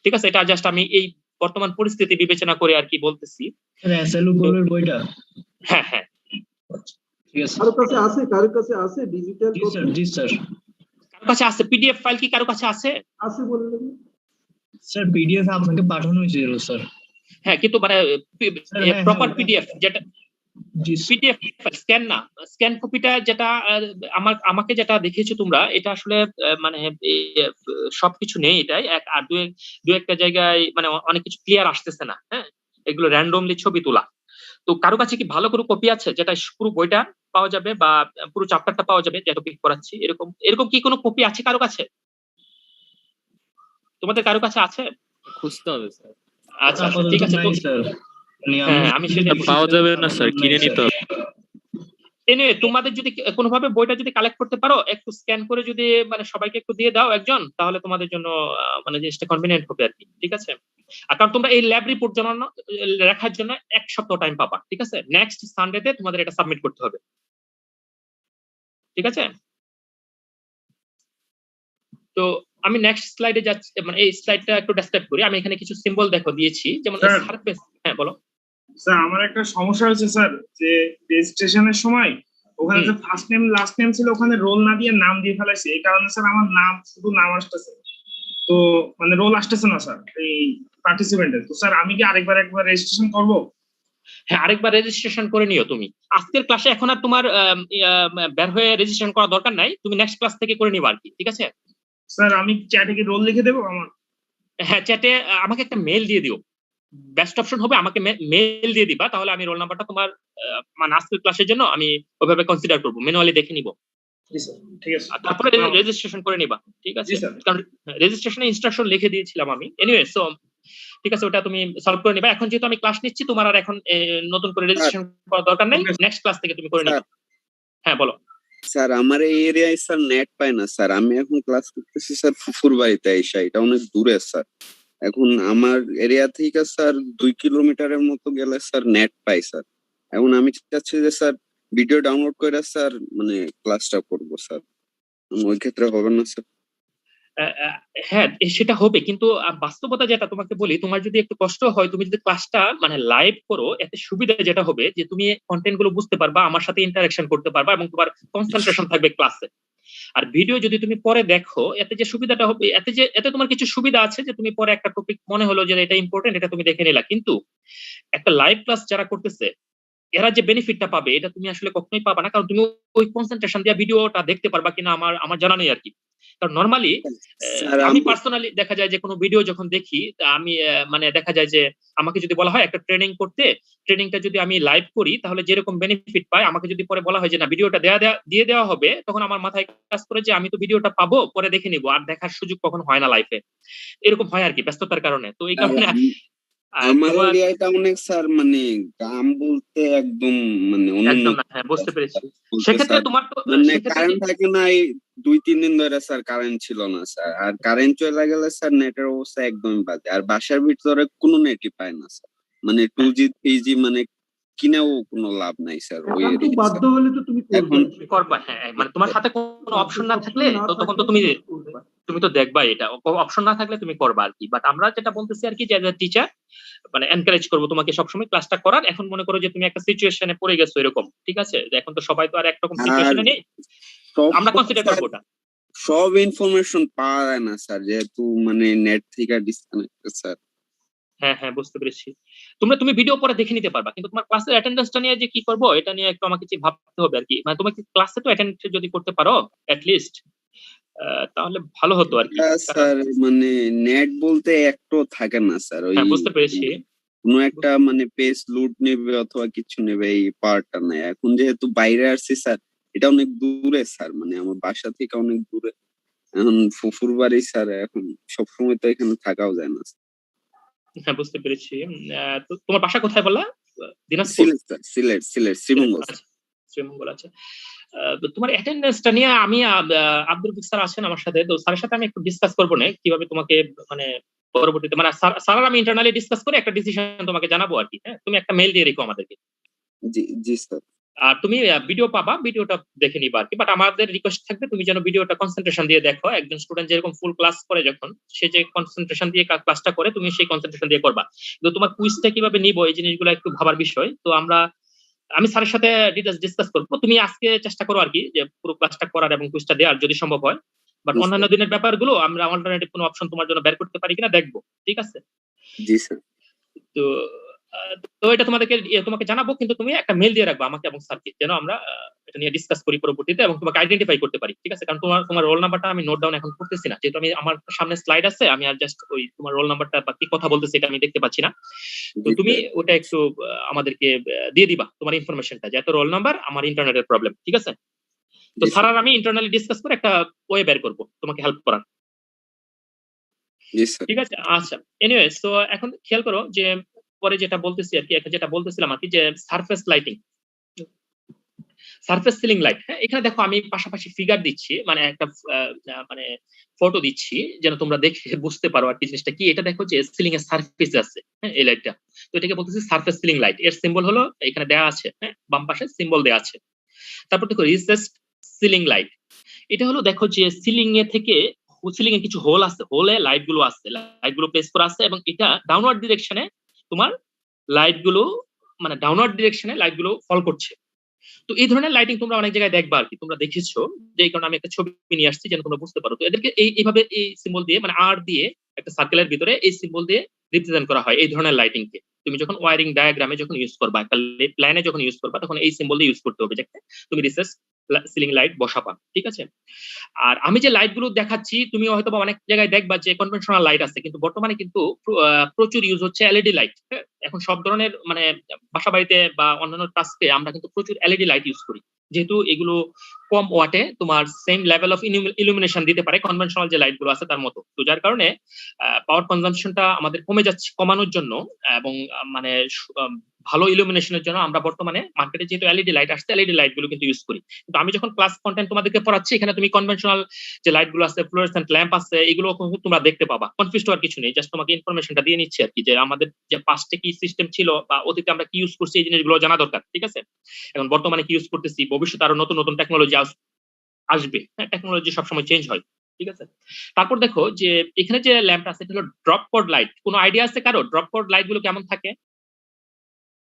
ঠিক আছে। এটা জাস্ট আমি এই বর্তমান পরিস্থিতি বিবেচনা করে আর কি বলতেছি। বইটা, হ্যাঁ হ্যাঁ, ঠিক আছে। কারো কাছে আছে ডিজিটাল? জি স্যার, কারো কাছে আছে পিডিএফ ফাইল? কি কারো কাছে আছে? আছে বললেন স্যার পিডিএফ আপনাকে পাঠানো হয়েছিল স্যার। হ্যাঁ, কিন্তু মানে প্রপার পিডিএফ, যেটা পিডিএফ স্ক্যান না, স্ক্যান কপিটা যেটা আমাকে যেটা দেখিয়েছো তোমরা, এটা আসলে মানে সবকিছু নেই এটাই, আর দু একটা জায়গায় মানে অনেক কিছু ক্লিয়ার আসতেছে না, হ্যাঁ, এগুলো র্যান্ডমলি ছবি তোলা। তো কারো কাছে কি ভালো করে কপি আছে যেটা পুরো বইটা পাওয়া যাবে বা পুরো চ্যাপ্টারটা পাওয়া যাবে, যেটা টপিক পড়াচ্ছি, এরকম কি কোনো কপি আছে কারো কাছে? তোমাদের কারো কাছে আছে? খুঁজতে হবে স্যার। আচ্ছা ঠিক আছে, তো হ্যাঁ আমি সেটা পাওয়া যাবে না স্যার, কিনে নিতে হবে। এনিওয়ে, তোমাদের যদি কোনোভাবে বইটা যদি কালেক্ট করতে পারো, একটু স্ক্যান করে যদি মানে সবাইকে একটু দিয়ে দাও একজন, তাহলে তোমাদের জন্য মানে জিনিসটা কনভিনিয়েন্ট হবে আর কি, ঠিক আছে। আর কারণ তোমরা এই ল্যাব রিপোর্ট লেখার জন্য 1 সপ্তাহ টাইম পাবা, ঠিক আছে। নেক্সট সানডেতে তোমাদের এটা সাবমিট করতে হবে, ঠিক আছে। তো আমি নেক্সট স্লাইডে যাচ্ছি, মানে এই স্লাইডটা একটু ডেসক্রাইব করি। আমি এখানে কিছু সিম্বল দিয়েছি, যেমন সারফেস। হ্যাঁ বলো স্যার। আমার একটা সমস্যা হয়েছে স্যার, যে রেজিস্ট্রেশনের সময় ওখানে যে ফার্স্ট নেম লাস্ট নেম ছিল, ওখানে রোল না দিয়ে নাম দিয়ে ফেলাইছে। এই কারণে স্যার আমার নাম শুধু নাম আসতেছে, তো মানে রোল আসতেছে না স্যার এই পার্টিসিপেন্টের। তো স্যার আমি কি একবার রেজিস্ট্রেশন করব? হ্যাঁ, আরেকবার রেজিস্ট্রেশন করে নিও তুমি। আজকের ক্লাসে এখন আর তোমার বের হয়ে রেজিস্ট্রেশন করা দরকার নাই, তুমি নেক্সট ক্লাস থেকে করে নিবা আর কি, ঠিক আছে। স্যার আমি চ্যাটে কি রোল লিখে দেবো আমার? হ্যাঁ, চ্যাটে আমাকে একটা মেল দিয়ে দিও, বেস্ট অপশন হবে আমাকে মেল দিয়ে দিবা, তাহলে আমি রোল নাম্বারটা তোমার মানে আজকের ক্লাসের জন্য আমি ওইভাবে কনসিডার করবো, ম্যানুয়ালি দেখে নিব, ঠিক আছে। তারপরে রেজিস্ট্রেশন করে নিবা, ঠিক আছে। কারণ রেজিস্ট্রেশনে ইনস্ট্রাকশন লিখে দিয়েছিলাম আমি। এনিওয়ে, সো ঠিক আছে, ওটা তুমি সলভ করে নিবা। এখন যেহেতু আমি ক্লাস নিচ্ছি, তোমার আর এখন নতুন করে রেজিস্ট্রেশন করার দরকার নেই, নেক্সট ক্লাস থেকে তুমি করে নিবা। হ্যাঁ বলো স্যার। আমার এই এরিয়ায় স্যার নেট পায় না স্যার, আমি এখন ক্লাস করতেছি স্যার ফুফুর বাড়িতে এসে, এটা অনেক দূরে স্যার। এখন আমার এরিয়া থেকে স্যার 2 কিলোমিটারের মতো গেলে স্যার নেট পাই স্যার। এখন আমি চাচ্ছি যে স্যার ভিডিও ডাউনলোড করে স্যার মানে ক্লাসটা করবো স্যার, ওই ক্ষেত্রে হবে না স্যার? হ্যাঁ সেটা হবে, কিন্তু বাস্তবতা যেটা তোমাকে বলি, তোমার যদি একটু কষ্ট হয়, তুমি যদি ক্লাসটা মানে লাইভ করো, এতে সুবিধা যেটা হবে যে তুমি কন্টেন্ট গুলো বুঝতে পারবা, আমার সাথে ইন্টারাকশন করতে পারবা এবং তোমার কনসেন্ট্রেশন থাকবে ক্লাসে। আর ভিডিও যদি তুমি পরে দেখো, এতে যে সুবিধাটা হবে, এতে তোমার কিছু সুবিধা আছে যে তুমি পরে একটা টপিক মনে হলো যে এটা ইম্পর্টেন্ট, এটা তুমি দেখে নিলা, কিন্তু একটা লাইভ ক্লাস যারা করতেছে এরা যে বেনিফিটটা পাবে এটা তুমি আসলে কখনোই পাবা না, কারণ তুমি ওই কনসেন্ট্রেশন দিয়ে ভিডিওটা দেখতে পারবা কিনা আমার জানা নেই আর কি। কারণ নর্মালি স্যার আমি পার্সোনালি দেখা যায় যে কোনো ভিডিও যখন দেখি তা আমি মানে দেখা যায় যে আমাকে যদি বলা হয় একটা ট্রেনিং করতে, ট্রেনিংটা যদি আমি লাইভ করি তাহলে যেরকম বেনিফিট পাই, আমাকে যদি পরে বলা হয় যে না ভিডিওটা দিয়ে দেওয়া হবে, তখন আমার মাথায় কাজ করে যে আমি তো ভিডিওটা পাবো, পরে দেখে নিবো, আর দেখার সুযোগ কখন হয় না লাইফে, এরকম হয় আর কি ব্যস্ততার কারণে। তো এই কারণে আমার তোমার এরিয়াটা অনেক স্যার মানে গ্রাম বলতে একদম মানে একদম অনুন্নত না, হ্যাঁ বুঝতে পেরেছি। বলতে সেক্ষেত্রে স্যার, তোমার তো মানে সেক্ষেত্রে কারেন্ট থাকে না এই 2-3 দিন ধরে স্যার, কারেন্ট ছিল না স্যার, আর কারেন্ট চলে গেলে স্যার নেটের অবস্থা একদমই বাজে, আর বাসার ভিতরে কোনো নেটই পায় না স্যার, মানে 2G 3G মানে কিনেও কোনো লাভ নাই স্যার ওই এখন তো এরিয়া বাধ্য হলে তো তুমি এখন করবে। করবা, হ্যাঁ মানে তোমার হাতে কোনো অপশন না থাকলে না তো তখন তো থাকলে তুমি করবে। তুমি তো দেখবা, এটা অপশন না থাকলে তুমি করবা আর কি। বাট আমরা যেটা বলতেছি আর কি যে টিচার মানে এনকারেজ করবো তোমাকে সবসময় ক্লাসটা করার। এখন মনে করো যে তুমি একটা সিচুয়েশনে পড়ে গেছো এরকম, ঠিক আছে, এখন তো সবাই তো আর একরকম আর সিচুয়েশনে নেই, সব আমরা কনসিডার স্যার করবো ওটা। সব ইনফরমেশন পাওয়া যায় না স্যার, যেহেতু মানে নেট থেকে ডিসকানেক্ট স্যার। হ্যাঁ বুঝতে পেরেছি। তুমি ভিডিও পরে দেখে নিতে পারবা, কিন্তু তোমার ক্লাসের অ্যাটেন্ডেন্সটা নিয়ে যে কি করবো এটা নিয়ে একটু আমাকে ভাবতে হবে আর কি। মানে তোমাকে ক্লাসে তো অ্যাটেন্ড যদি করতে পারো অ্যাট লিস্ট, তাহলে ভালো হতো আর কি। কারণ স্যার মানে নেট বলতে একটু থাকে না স্যার, ওই হ্যাঁ বুঝতে পেরেছি। কোনো একটা মানে পেজ লুট নেবে অথবা কিছু নেবে, এই পাওয়ারটা নাই। এখন যেহেতু বাইরে আসছি স্যার, এটা অনেক দূরে স্যার, মানে আমার বাসা থেকে অনেক দূরে। এখন ফুফুর বাড়ি স্যার, এখন সবসময় তো এখানে থাকাও যায় না। হ্যাঁ বুঝতে পেরেছি। তো তোমার বাসা কোথায় বললা? দিনাজপুর? সিলেট স্যার, সিলেট শ্রীমঙ্গল। আচ্ছা, শ্রীমঙ্গল আছে। তো তোমার অ্যাটেন্ডেন্সটা নিয়ে আমি আব্দুল রফিক স্যার আছেন আমার সাথে, তো স্যারের সাথে আমি একটু ডিসকাস করবো না কিভাবে তোমাকে মানে পরবর্তীতে মানে স্যার আমি ইন্টারনালি ডিসকাস করে একটা ডিসিশন তোমাকে জানাবো আর কি। হ্যাঁ তুমি একটা মেইল দিয়ে রেখো আমাদেরকে। জি জি স্যার। আর তুমি ভিডিও পাবা, ভিডিওটা দেখে নিবা আর কি। বাট আমাদের রিকোয়েস্ট থাকবে তুমি যেন ভিডিওটা কনসেন্ট্রেশন দিয়ে দেখো। একজন স্টুডেন্ট যেরকম ফুল ক্লাস করে যখন সে যে কনসেন্ট্রেশন দিয়ে ক্লাসটা করে, তুমি সেই কনসেন্ট্রেশন দিয়ে করবা। কিন্তু তোমার কুইজটা কিভাবে নিবো এই জিনিসগুলো একটু ভাবার বিষয়। তো আমি স্যারের সাথে ডিটেইলস ডিসকাস করবো। তুমি আজকে চেষ্টা করো আর কি যে পুরো ক্লাসটা করার এবং কুইজটা দেওয়ার যদি সম্ভব হয়। বাট জি অন্যান্য স্যার। দিনের ব্যাপারগুলো আমরা অল্টারনেটিভ কোনো অপশন তোমার জন্য বের করতে পারি কিনা দেখবো, ঠিক আছে? জি স্যার। তো তো এটা তোমাকে জানাবো, কিন্তু তুমি একটা মেল দিয়ে রাখবা আমাকে এবং স্যারকে, যেন আমরা এটা নিয়ে ডিসকাস করি পরবর্তীতে এবং তোমাকে আইডেন্টিফাই করতে পারি, ঠিক আছে? কারণ তোমার রোল নাম্বারটা আমি নোট ডাউন এখন করতেছি না, যেহেতু আমার সামনে স্লাইড আছে, আমি আর জাস্ট ওই তোমার রোল নাম্বারটা বা কি কথা বলতেছি এটা আমি দেখতে পাচ্ছি না। তো জি তুমি স্যার। ওটা একটু আমাদেরকে দিয়ে দিবা তোমার ইনফরমেশনটা, যে এত রোল নাম্বার, আমার ইন্টারনেটের প্রবলেম, ঠিক আছে? তো জি স্যার স্যার। আর আমি ইন্টারনালি ডিসকাস করে একটা ওয়ে বের করবো তোমাকে হেল্প করার, জি স্যার। ঠিক আছে? আচ্ছা, এনিওয়েজ, তো এখন খেয়াল করো যে পরে যেটা বলতেছি আর কি, যেটা বলতেছিলাম আর কি, যে surface lighting, surface ceiling light. হ্যাঁ এখানে দেখো আমি পাশাপাশি ফিগার দিচ্ছি, মানে একটা মানে ফটো দিচ্ছি যেন তোমরা দেখে বুঝতে পারো আর কি জিনিসটা কি। এটা দেখো যে সিলিং এর সারফেস আছে, হ্যাঁ এই লাইটটা, তো এটাকে বলতেছি সারফেস সিলিং লাইট। এর সিম্বল হলো এখানে দেওয়া আছে, হ্যাঁ বাম পাশে সিম্বল দেওয়া আছে। তারপর দেখো রিসেসড সিলিং লাইট, এটা হলো দেখো যে সিলিং এ থেকে সিলিং এ কিছু হোল আছে, হোলে লাইট গুলো আছে, লাইট গুলো প্লেস করা আছে এবং এটা ডাউনওয়ার্ড ডিরেকশনে তোমার লাইট গুলো মানে ডাউনওয়ার্ড ডিরেকশনে লাইট গুলো ফল করছে। তো এই ধরনের লাইটিং তোমরা অনেক জায়গায় দেখবা আর কি, তোমরা দেখেছো, যে এই কারণে আমি একটা ছবি নিয়ে আসছি যেন তোমরা বুঝতে পারো। তো এদেরকে এইভাবে এই সিম্বল দিয়ে মানে আর দিয়ে একটা সার্কেলের ভিতরে এই সিম্বল দিয়ে রিপ্রেজেন্ট করা হয় এই ধরনের লাইটিং কে। তুমি যখন ওয়ারিং ডায়াগ্রামে যখন ইউজ করবা, একটা প্ল্যানে যখন ইউজ করবা, তখন এই সিম্বল দিয়ে ইউজ করতে হবে, যাতে তুমি রিসেস সিলিং লাইট বসাবা, ঠিক আছে? আর আমি যে লাইট গুলো দেখাচ্ছি তুমি হয়তো অনেক জায়গায় দেখবা যে কনভেনশনাল লাইট আছে, কিন্তু বর্তমানে কিন্তু প্রচুর ইউজ হচ্ছে এলইডি লাইট। এখন সব ধরনের মানে বাসা বাড়িতে বা অন্যান্য টাস্কে আমরা কিন্তু প্রচুর এলইডি লাইট ইউজ করি, যেহেতু এগুলো কম ওয়াটে তোমার সেম লেভেল অফ ইলুমিনেশন দিতে পারে কনভেনশনাল যে লাইট গুলো আছে তার মতো। তো যার কারণে পাওয়ার কনজাম্পশনটা আমাদের কমানোর জন্য এবং মানে ভালো ইলুমিনেশনের জন্য আমরা বর্তমানে মার্কেটে যেহেতু এলইডি লাইট আসছে, এলইডি লাইট গুলো কিন্তু ইউজ করি। কিন্তু আমি যখন ক্লাস কন্টেন্ট তোমাদেরকে পড়াচ্ছি, এখানে তুমি কনভেনশনাল যে লাইট গুলো আছে, ফ্লোরেসেন্ট ল্যাম্প আছে, এগুলো তোমরা দেখতে পাবা। কনফিউজ হওয়ার কিছু নেই, জাস্ট তোমাকে ইনফরমেশনটা দিয়ে নিচ্ছি আর কি, যে আমাদের যে পাস্টে কি সিস্টেম ছিল বা অতীতে আমরা কি ইউজ করছি এই জিনিসগুলো জানা দরকার, ঠিক আছে? এখন বর্তমানে কি ইউজ করতেছি, ভবিষ্যতে আরো নতুন নতুন টেকনোলজি আসবে, হ্যাঁ টেকনোলজি সবসময় চেঞ্জ হয়, ঠিক আছে? তারপর দেখো যে এখানে যে ল্যাম্পটা আছে এটা হলো ড্রপ কোড লাইট। কোনো আইডিয়া আছে কারো ড্রপ কোড লাইট গুলো কেমন থাকে?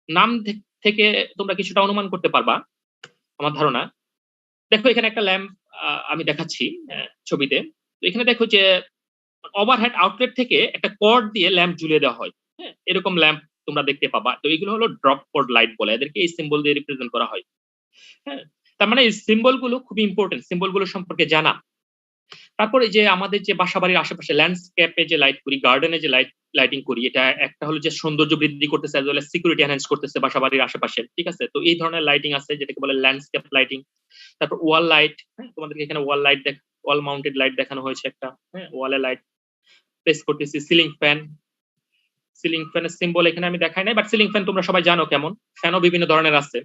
নাম থেকে তোমরা কিছুটা অনুমান করতে পারবা আমার ধারণা। দেখো এখানে একটা ল্যাম্প আমি দেখাচ্ছি ছবিতে। তো এখানে দেখো যে ওভারহেড আউটলেট থেকে একটা কর্ড দিয়ে ল্যাম্প ঝুলিয়ে দেওয়া হয়। হ্যাঁ, এরকম ল্যাম্প তোমরা দেখতে পাবা। তো এগুলো হলো ড্রপ কর্ড লাইট বলে, এদেরকে এই সিম্বল দিয়ে রিপ্রেজেন্ট করা হয়। হ্যাঁ, তার মানে এই সিম্বল গুলো খুবই ইম্পর্টেন্ট, সিম্বল গুলো সম্পর্কে জানা। তারপরে যে আমাদের যে বাসাবাড়ির আশেপাশে ল্যান্ডস্কেপে যে লাইট করি, গার্ডেনে যে লাইটিং করি, এটা একটা হলো যে সৌন্দর্য বৃদ্ধি করতেছে, as well as security enhance করতেছে বাসাবাড়ির আশেপাশে। ঠিক আছে, তো এই ধরনের লাইটিং আছে যেটাকে বলে ল্যান্ডস্কেপ লাইটিং। তারপর ওয়াল লাইট, হ্যাঁ, তোমাদেরকে এখানে ওয়াল মাউন্টেড লাইট দেখানো হয়েছে একটা। হ্যাঁ, ওয়ালে লাইট প্লেস করতেছি। সিলিং ফ্যানের সিম্বল এখানে আমি দেখাই নাই, বাট সিলিং ফ্যান তোমরা সবাই জানো কেমন। ফ্যানও বিভিন্ন ধরনের আছে।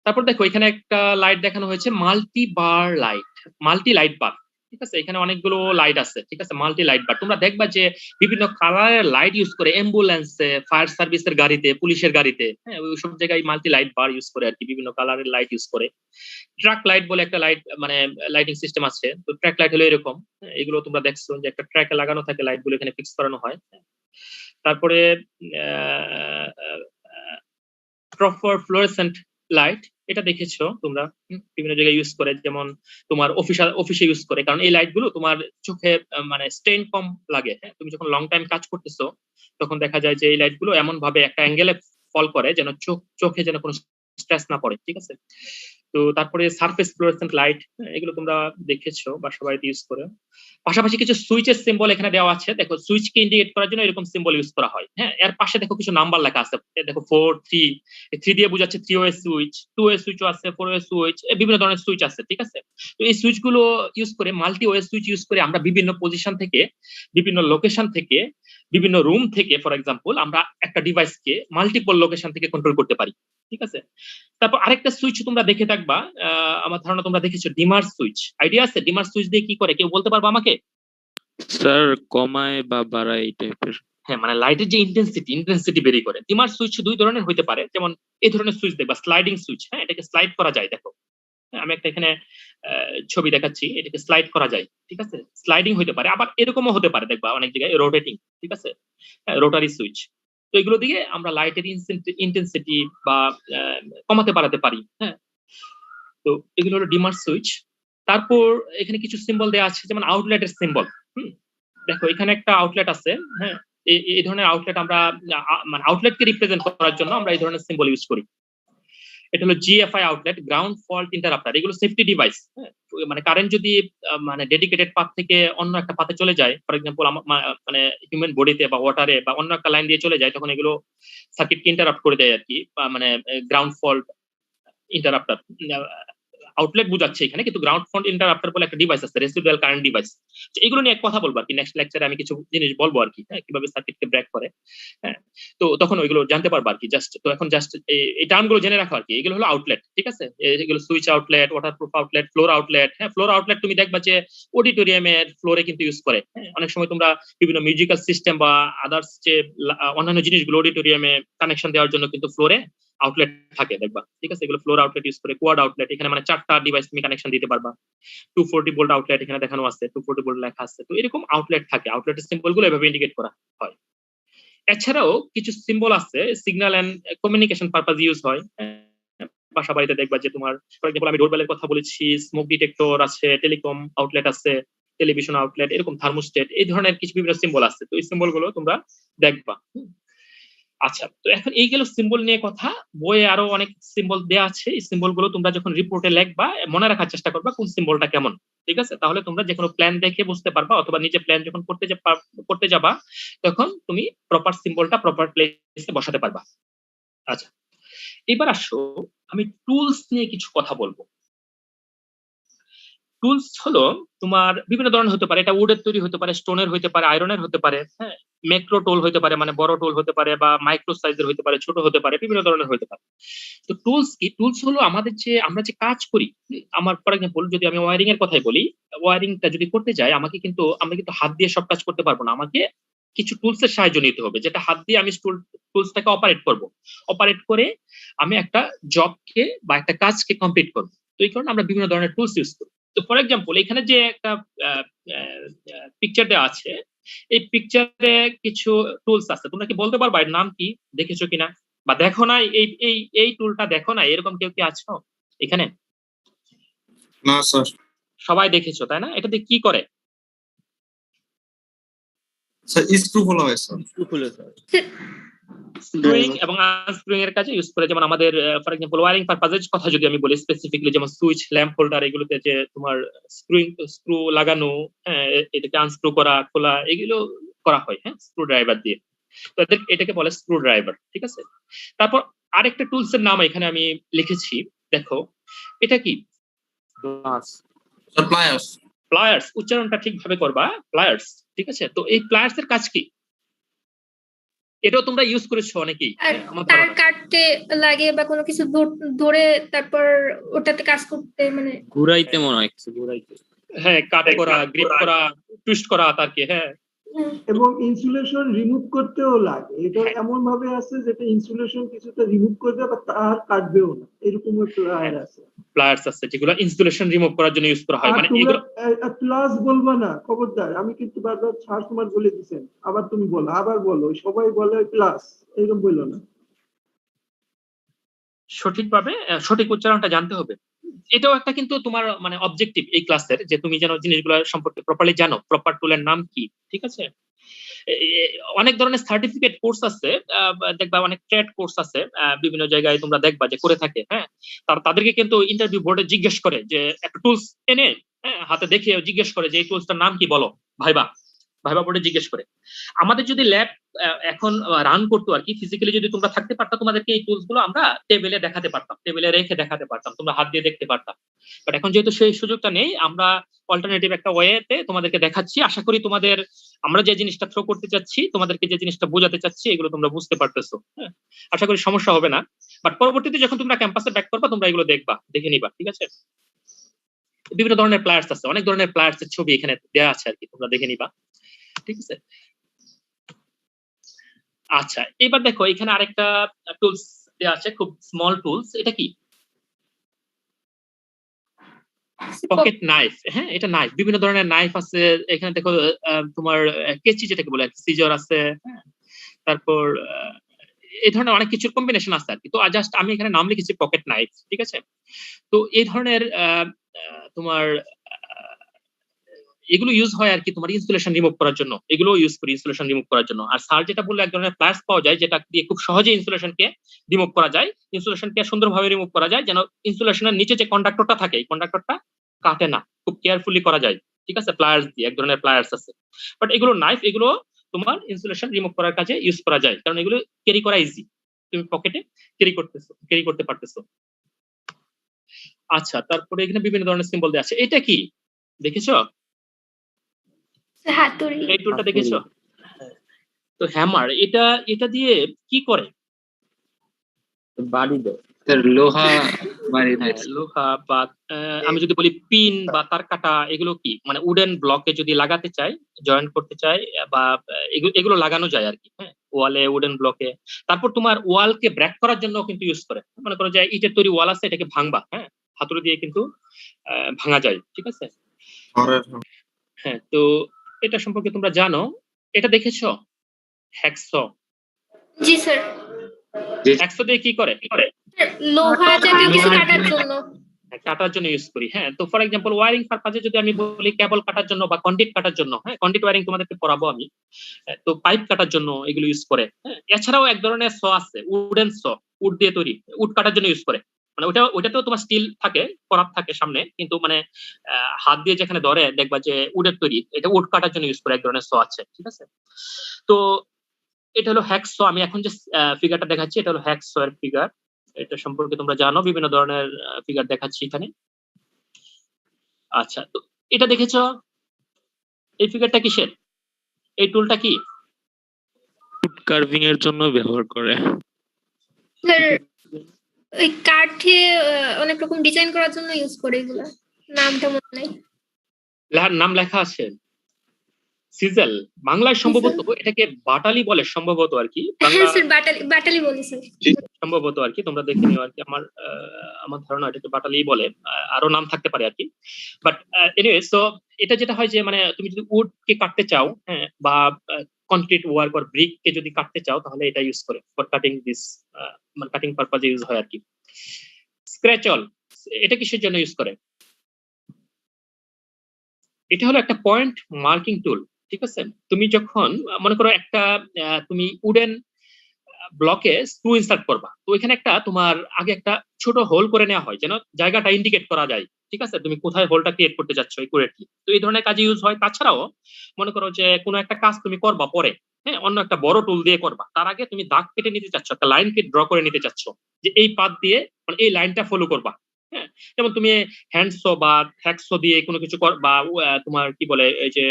তারপর দেখো এখানে একটা লাইট দেখানো হয়েছে, মাল্টি লাইট বার। ঠিক আছে, এখানে অনেকগুলো লাইট আছে। ঠিক আছে, মাল্টি লাইট বার। তোমরা দেখবা যে বিভিন্ন কালারের লাইট ইউজ করে অ্যাম্বুলেন্সে, ফায়ার সার্ভিসের গাড়িতে, পুলিশের গাড়িতে, হ্যাঁ, ওই সব জায়গায় মাল্টি লাইট বার ইউজ করে আর কি, বিভিন্ন কালারের লাইট ইউজ করে। ট্র্যাক লাইট বলে একটা লাইট, মানে লাইটিং সিস্টেম আছে। তো ট্র্যাক লাইট হলো এরকম। এগুলো তোমরা দেখছো যে একটা ট্র্যাকে লাগানো থাকে, লাইট গুলো এখানে ফিক্স করানো হয়। তারপরে প্রপার ফ্লোরেসেন্ট লাইট, এটা দেখেছো তোমরা বিভিন্ন জায়গায় ইউজ করে, যেমন তোমার অফিসে ইউজ করে, কারণ এই লাইট গুলো তোমার চোখে মানে স্ট্রেন কম লাগে। হ্যাঁ, তুমি যখন লং টাইম কাজ করতেছো তখন দেখা যায় যে এই লাইট গুলো এমন ভাবে একটা অ্যাঙ্গেলে ফল করে যেন চোখে যেন কোনো স্ট্রেস না পড়ে। ঠিক আছে, তো তারপরে সারফেস ফ্লোরেসেন্ট লাইট, এগুলো তোমরা দেখেছো বাসাবাড়িতে ইউজ করে। পাশাপাশি কিছু সুইচের সিম্বল এখানে দেওয়া আছে। দেখো সুইচকে ইন্ডিকেট করার জন্য এরকম সিম্বল ইউজ করা হয়। হ্যাঁ, এর পাশে দেখো কিছু নাম্বার লেখা আছে। দেখো 4 3, 3 দিয়ে বোঝাচ্ছে 3 সুইচ, 2 সুইচও আছে, 4 সুইচ, বিভিন্ন ধরনের সুইচ আছে। ঠিক আছে, তো এই সুইচ গুলো ইউজ করে, মাল্টি ওএস সুইচ ইউজ করে আমরা বিভিন্ন পজিশন থেকে, বিভিন্ন লোকেশন থেকে, বিভিন্ন রুম থেকে, ফর এক্সাম্পল আমরা একটা ডিভাইসকে মাল্টিপল লোকেশন থেকে কন্ট্রোল করতে পারি। ঠিক আছে, তারপর আরেকটা সুইচ তোমরা দেখে থাকবা, আমার ধারণা তোমরা দেখেছো, ডিমার সুইচ। আইডিয়া আছে ডিমার সুইচ দিয়ে কি করে, কেউ বলতে পারবে আমাকে? স্যার কমায় বা বাড়ায় এই টাইপের। হ্যাঁ, মানে লাইটের যে ইন্টেন্সিটি বেরি করে। ডিমার সুইচ দুই ধরনের হইতে পারে, যেমন এই ধরনের সুইচ দেখবা, স্লাইডিং সুইচ। হ্যাঁ, এটাকে স্লাইড করা যায়। দেখো, হ্যাঁ, আমি একটা এখানে ছবি দেখাচ্ছি, এটাকে স্লাইড করা যায়। ঠিক আছে, স্লাইডিং হইতে পারে, আবার এরকমও হতে পারে, দেখবা অনেক জায়গায় রোটেটিং। ঠিক আছে, রোটারি সুইচ। তো এগুলো দিয়ে আমরা লাইটের ইন্টেন্সিটি বা কমাতে বাড়াতে পারি। হ্যাঁ, তো এগুলো হলো ডিমার সুইচ। তারপর এখানে কিছু সিম্বল দেওয়া আছে, যেমন আউটলেটের সিম্বল। দেখো এখানে একটা আউটলেট আছে। হ্যাঁ, এই ধরনের আউটলেট আমরা মানে আউটলেটকে রিপ্রেজেন্ট করার জন্য আমরা এই ধরনের সিম্বল ইউজ করি। এটা হলো জিএফআই আউটলেট, গ্রাউন্ড ফল্ট ইন্টারাপ্টার। এগুলো সেফটি ডিভাইস। মানে কারেন্ট যদি মানে ডেডিকেটেড পাথ থেকে অন্য একটা পাথে চলে যায়, ফর এক্সাম্পল মানে হিউম্যান বডিতে বা ওয়াটারে বা অন্য একটা লাইন দিয়ে চলে যায়, তখন এগুলো সার্কিটকে ইন্টারাপ্ট করে দেয় আর কি। মানে গ্রাউন্ড ফল্ট ইন্টারাপ্টার আউটলেট বুঝাচ্ছে এখানে, কিন্তু গ্রাউন্ড ফল্ট ইন্টারাপ্টার বলে একটা ডিভাইস আছে, রেসিডুয়াল কারেন্ট ডিভাইস। এগুলো নিয়ে কথা বলবো আর কি, নেক্সট লেকচারে আমি কিছু জিনিস বলবো আর কি, হ্যাঁ, কিভাবে সার্কিটকে ব্রেক করে। হ্যাঁ, তো তখন ওইগুলো জানতে পারবো আর কি। জাস্ট তো এখন জাস্ট এই টার্মগুলো জেনে রাখো আর কি। এগুলো হলো আউটলেট। ঠিক আছে, এগুলো switch outlet, waterproof outlet, floor outlet. হ্যাঁ, ফ্লোর আউটলেট তুমি দেখবা যে অডিটোরিয়ামের ফ্লোরে কিন্তু ইউজ করে। হ্যাঁ, অনেক সময় তোমরা বিভিন্ন মিউজিক্যাল সিস্টেম বা আদার্স যে অন্যান্য জিনিসগুলো অডিটোরিয়ামে কানেকশন দেওয়ার জন্য কিন্তু ফ্লোরে আউটলেট থাকে দেখবা। ঠিক আছে, এগুলো ফ্লোর আউটলেট ইউজ করে। কোয়াড আউটলেট, এখানে মানে 4টা ডিভাইস তুমি কানেকশন দিতে পারবা। 240 ভোল্ট আউটলেট এখানে দেখানো আছে, 240 ভোল্ট লেখা আছে। তো এরকম আউটলেট থাকে, আউটলেটের সিম্বল গুলো এভাবে ইন্ডিকেট করা হয়। এছাড়াও কিছু সিম্বল আছে signal and communication purpose use হয়। বাসা বাড়িতে দেখবা যে তোমার, ফর এক্সাম্পল আমি ডোরবেলের কথা বলেছি, স্মোক ডিটেক্টর আছে, টেলিকম আউটলেট আছে, টেলিভিশন আউটলেট, এরকম থার্মোস্টেট, এই ধরনের কিছু বিভিন্ন সিম্বল আছে। তো এই সিম্বল গুলো তোমরা দেখবা। আচ্ছা, তো এখন এই গেল সিম্বল নিয়ে কথা। বইয়ে আরো অনেক সিম্বল দেওয়া আছে। এই সিম্বল গুলো তোমরা যখন রিপোর্টে লিখবা মনে রাখার চেষ্টা করবা কোন সিম্বলটা কেমন। ঠিক আছে, তাহলে তোমরা যে কোনো প্ল্যান দেখে বুঝতে পারবা, অথবা নিজে প্ল্যান যখন করতে যাবা তখন তুমি প্রপার সিম্বলটা প্রপার প্লেসে বসাতে পারবা। আচ্ছা, এবার আসো আমি টুলস নিয়ে কিছু কথা বলবো। টুলস হলো তোমার বিভিন্ন ধরনের হতে পারে, এটা উডের তৈরি হতে পারে, স্টোনের হতে পারে, আয়রনের হতে পারে। হ্যাঁ, ম্যাক্রো টুল হতে পারে, মানে বড় টুল হতে পারে, বা মাইক্রো সাইজের হতে পারে, ছোট হতে পারে, বিভিন্ন ধরনের হতে পারে। তো টুলস কি? টুলস হলো আমাদের যে আমরা যে কাজ করি। আমার ফর এক্সাম্পল যদি আমি ওয়ারিং এর কথাই বলি, ওয়ারিংটা যদি করতে যাই আমরা কিন্তু হাত দিয়ে সব কাজ করতে পারবো না। আমাকে কিছু টুলস এর সাহায্য নিতে হবে, যেটা হাত দিয়ে আমি টুলসটাকে অপারেট করব। অপারেট করে আমি একটা জবকে বা একটা কাজকে কমপ্লিট করব। তো এই কারণে আমরা বিভিন্ন ধরনের টুলস ইউজ করি। তো ফর এক্সাম্পল এখানে যে একটা পিকচার দেওয়া আছে, এই পিকচারে কিছু টুলস আছে। তোমরা কি বলতে পারবা এর নাম কি? দেখেছো কিনা, বা দেখো না এই টুলটা দেখো না, এরকম কেউ কি আছো এখানে? না স্যার। সবাই দেখেছো তাই না? এটা দিয়ে কি করে? স্যার স্ক্রু খোলা হয় স্যার। স্ক্রুইং এবং আনস্ক্রুইং এর কাজে ইউজ করে, যেমন আমাদের ফর এক্সাম্পল ওয়্যারিং পারপাজের কথা যদি আমি বলি স্পেসিফিকলি, যেমন সুইচ, ল্যাম্প হোল্ডার, এগুলোতে যে তোমার স্ক্রু লাগানো, হ্যাঁ, এটাকে আনস্ক্রু করা, খোলা, এগুলো করা হয়, হ্যাঁ, স্ক্রু ড্রাইভার দিয়ে। তো এটাকে বলে স্ক্রু ড্রাইভার, ঠিক আছে? তারপর আরেকটা টুলস এর নাম এখানে আমি লিখেছি, দেখো এটা কি? প্লায়ার্স, উচ্চারণটা ঠিকভাবে করবা, প্লায়ার্স, ঠিক আছে? তো এই প্লায়ার্স এর কাজ কি? এটাও তোমরা ইউজ করেছো অনেকেই, আর আমার তার ধারণা। কাটতে লাগে বা কোনো কিছু ধরে তারপর ওটাতে কাজ করতে, মানে ঘুরাইতে মনে হয় কিছু ঘুরাইতে। হ্যাঁ, কাট করা, গ্রিপ করা, টুইস্ট করা তারকে, হ্যাঁ। এবং ইনসুলেশন রিমুভ করতেও লাগে। এটা এমন ভাবে আছে যেটা ইনসুলেশন কিছুটা রিমুভ করবে বা তার কাটবেও না, এরকম প্লায়ার আছে। প্লায়ার্স আছে যেগুলো ইনস্টলেশন রিমুভ করার জন্য ইউজ করা হয়, আর মানে তোমরা এগুলো প্লাস বলবা না, খবরদার। আমি কিন্তু বারবার ছাড় তোমার বলে দিছেন, আবার তুমি বলো, আবার বলো, সবাই বলে প্লাস, এরকম বললো না। সঠিকভাবে সঠিক উচ্চারণটা জানতে হবে। এটাও একটা কিন্তু তোমার মানে অবজেক্টিভ এই ক্লাসের, যে তুমি যেন জিনিসগুলো সম্পর্কে প্রপারলি জানো, প্রপার টুলের নাম কি, ঠিক আছে? অনেক ধরনের সার্টিফিকেট কোর্স আছে, দেখবা অনেক ট্রেড কোর্স আছে, বিভিন্ন জায়গায় তোমরা দেখবা যে করে থাকে, হ্যাঁ। তাদেরকে কিন্তু ইন্টারভিউ বোর্ডে জিজ্ঞেস করে যে একটা টুলস এনে, হ্যাঁ, হাতে দেখে জিজ্ঞেস করে যে এই টুলসটার নাম কি বলো, ভাইবা বোর্ডে জিজ্ঞেস করে। আমাদের যদি ল্যাব এখন রান করতো আর কি, ফিজিক্যালি যদি তোমরা থাকতে পারতাম, তোমাদেরকে এই টুলস গুলো আমরা টেবিলে দেখাতে পারতাম, টেবিলে রেখে দেখাতে পারতাম, তোমরা হাত দিয়ে দেখতে পারতাম। বাট এখন যেহেতু সেই সুযোগটা নেই, আমরা অল্টারনেটিভ একটা ওয়েতে তোমাদেরকে দেখাচ্ছি। আশা করি তোমাদের আমরা যে জিনিসটা থ্রো করতে চাচ্ছি, তোমাদেরকে যে জিনিসটা বোঝাতে চাচ্ছি, এগুলো তোমরা বুঝতে পারতেছো, হ্যাঁ। আশা করি সমস্যা হবে না। বাট পরবর্তীতে যখন তোমরা ক্যাম্পাসে ব্যাক করবা, তোমরা এগুলো দেখবা, দেখে নিবা, ঠিক আছে? বিভিন্ন ধরনের প্লেয়ার্স আছে, অনেক ধরনের প্লেয়ার্স এর ছবি এখানে দেওয়া আছে আর কি, তোমরা দেখে নিবা, ঠিক আছে? আচ্ছা, এবার দেখো এখানে আরেকটা টুলস দেওয়া আছে, খুব স্মল টুলস। এটা কি? পকেট নাইফ, হ্যাঁ, এটা নাইফ। বিভিন্ন ধরনের নাইফ আছে এখানে, দেখো তোমার কেচি যেটাকে বলে, সিজার আছে, হ্যাঁ, তারপর এই ধরনের অনেক কিছুর কম্বিনেশন আছে আর কি। তো জাস্ট আমি এখানে নাম লিখেছি পকেট নাইফ, ঠিক আছে? তো এই ধরনের তোমার এগুলো ইউজ হয় আর কি তোমার ইনসুলেশন রিমুভ করার জন্য, এগুলো ইউজ করি ইনসুলেশন রিমুভ করার জন্য। আর স্যার যেটা বললো, এক ধরনের প্লাস পাওয়া যায় যেটা দিয়ে খুব সহজে ইনসুলেশনকে রিমুভ করা যায়, ইনসুলেশনকে সুন্দরভাবে রিমুভ করা যায়, যেন ইনসুলেশনের নিচে যে কন্ডাক্টরটা থাকে, এই কন্ডাক্টরটা কাটে না, খুব কেয়ারফুলি করা যায়, ঠিক আছে? প্লায়ার্স দিয়ে, এক ধরনের প্লায়ার্স আছে। বাট এগুলো নাইফ, এগুলো তোমার ইনসুলেশন রিমুভ করার কাজে ইউজ করা যায়, কারণ এগুলো ক্যারি করা ইজি, তুমি পকেটে ক্যারি করতে পারতেছো। আচ্ছা, তারপরে এখানে বিভিন্ন ধরনের সিম্বল দেওয়া আছে। এটা কি দেখেছো? হাতুড়ি। এই টুলটা দেখেছো? তো হ্যামার, এটা দিয়ে কি করে? বাড়ি দেয় স্যার লোহা বাড়ি হ্যাঁ, দেয়। লোহা বা আমি যদি বলি পিন বা তার কাটা, এগুলো কি মানে উডেন ব্লকে যদি লাগাতে চাই, জয়েন্ট করতে চাই, বা এগুলো লাগানো যায় আর কি, হ্যাঁ, ওয়ালে, উডেন ব্লকে। তারপর তোমার ওয়ালকে ব্রেক করার জন্য কিন্তু ইউজ করে। মনে করো যে ইটের তৈরি ওয়াল আছে, এটাকে ভাঙবা, হ্যাঁ, হাতুড়ি দিয়ে কিন্তু ভাঙা যায়, ঠিক আছে? হ্যাঁ, তো এটা সম্পর্কে তোমরা জানো। এটা দেখেছো? হ্যাকসো। জি স্যার। হ্যাকসো দিয়ে কি করে? লোহা জাতীয় কিছু কাটার জন্য। কাটার জন্য ইউজ করি, হ্যাঁ। তো ফর এক্সাম্পল ওয়ারিং পারপাজে যদি আমি বলি, কেবল কাটার জন্য বা কন্ডিট কাটার জন্য, হ্যাঁ, কন্ডিট ওয়ারিং তোমাদেরকে পড়াবো আমি। তো পাইপ কাটার জন্য এগুলো ইউজ করে, হ্যাঁ। এছাড়াও এক ধরনের স আছে, উডেন স, উড দিয়ে তৈরি, উড কাটার জন্য ইউজ করে। মানে ওটাতেও তোমার স্টিল থাকে, করাত থাকে সামনে, কিন্তু মানে হাত দিয়ে যেখানে ধরে দেখবা যে উডের তৈরি, এটা উড কাটার জন্য ইউজ করে, এক ধরনের স আছে, ঠিক আছে? তো এটা হলো হ্যাকসো। আমি এখন যে ফিগারটা দেখাচ্ছি, এটা হলো হ্যাকসো এর ফিগার। এটা সম্পর্কে তোমরা জানো, বিভিন্ন ধরনের ফিগার দেখাচ্ছি এখানে। আচ্ছা, তো এটা দেখেছো? এই ফিগারটা কিসের? এই টুলটা কি? ফুড কার্ভিং এর জন্য ব্যবহার করে। স্যার ওই কাঠে অনেক রকম ডিজাইন করার জন্য ইউজ করে এগুলা, নামটা মনে নাই। নাম লেখা আছে, সিজেল। বাংলায় সম্ভবত এটাকে বাটালি বলে, সম্ভবত আর কি, বাংলা স্যার বাটালি বলি স্যার, সম্ভবত আর কি, তোমরা দেখে নিও আর কি। আমার ধারণা এটাকে বাটালি বলে, আরো নাম থাকতে পারে আর কি। বাট এনিওয়ে, সো এটা যেটা হয় যে মানে তুমি যদি উড কে কাটতে চাও, হ্যাঁ, বা কনক্রিট ওয়ার্ক আর ব্রিক কে যদি কাটতে চাও, তাহলে এটা ইউজ করে ফর কাটিং দিস, মানে কাটিং পারপাজে ইউজ হয় আর কি। স্ক্র্যাচল, এটা কিসের জন্য ইউজ করে? এটা হলো একটা পয়েন্ট মার্কিং টুল, ঠিক আছে? তুমি যখন মনে করো একটা তুমি উডেন ব্লকে স্ক্রু ইনসার্ট করবা, তো এখানে একটা তোমার আগে একটা ছোট হোল করে নেওয়া হয় যেন জায়গাটা ইন্ডিকেট করা যায়, ঠিক আছে? তুমি কোথায় হোলটা ক্রিয়েট করতে চাচ্ছ একুরেটলি। তো এই ধরনের কাজে ইউজ হয়। তাছাড়াও মনে করো যে কোনো একটা কাজ তুমি করবা পরে, হ্যাঁ, অন্য একটা বড় টুল দিয়ে করবা, তার আগে তুমি দাগ কেটে নিতে চাচ্ছ, একটা লাইন কেটে ড্র করে নিতে চাচ্ছ যে এই পাথ দিয়ে মানে এই লাইনটা ফলো করবা। হ্যাঁ, যেমন তুমি হ্যান্ডসো বা থ্যাকসো দিয়ে কোনো কিছু বা তোমার কি বলে এই যে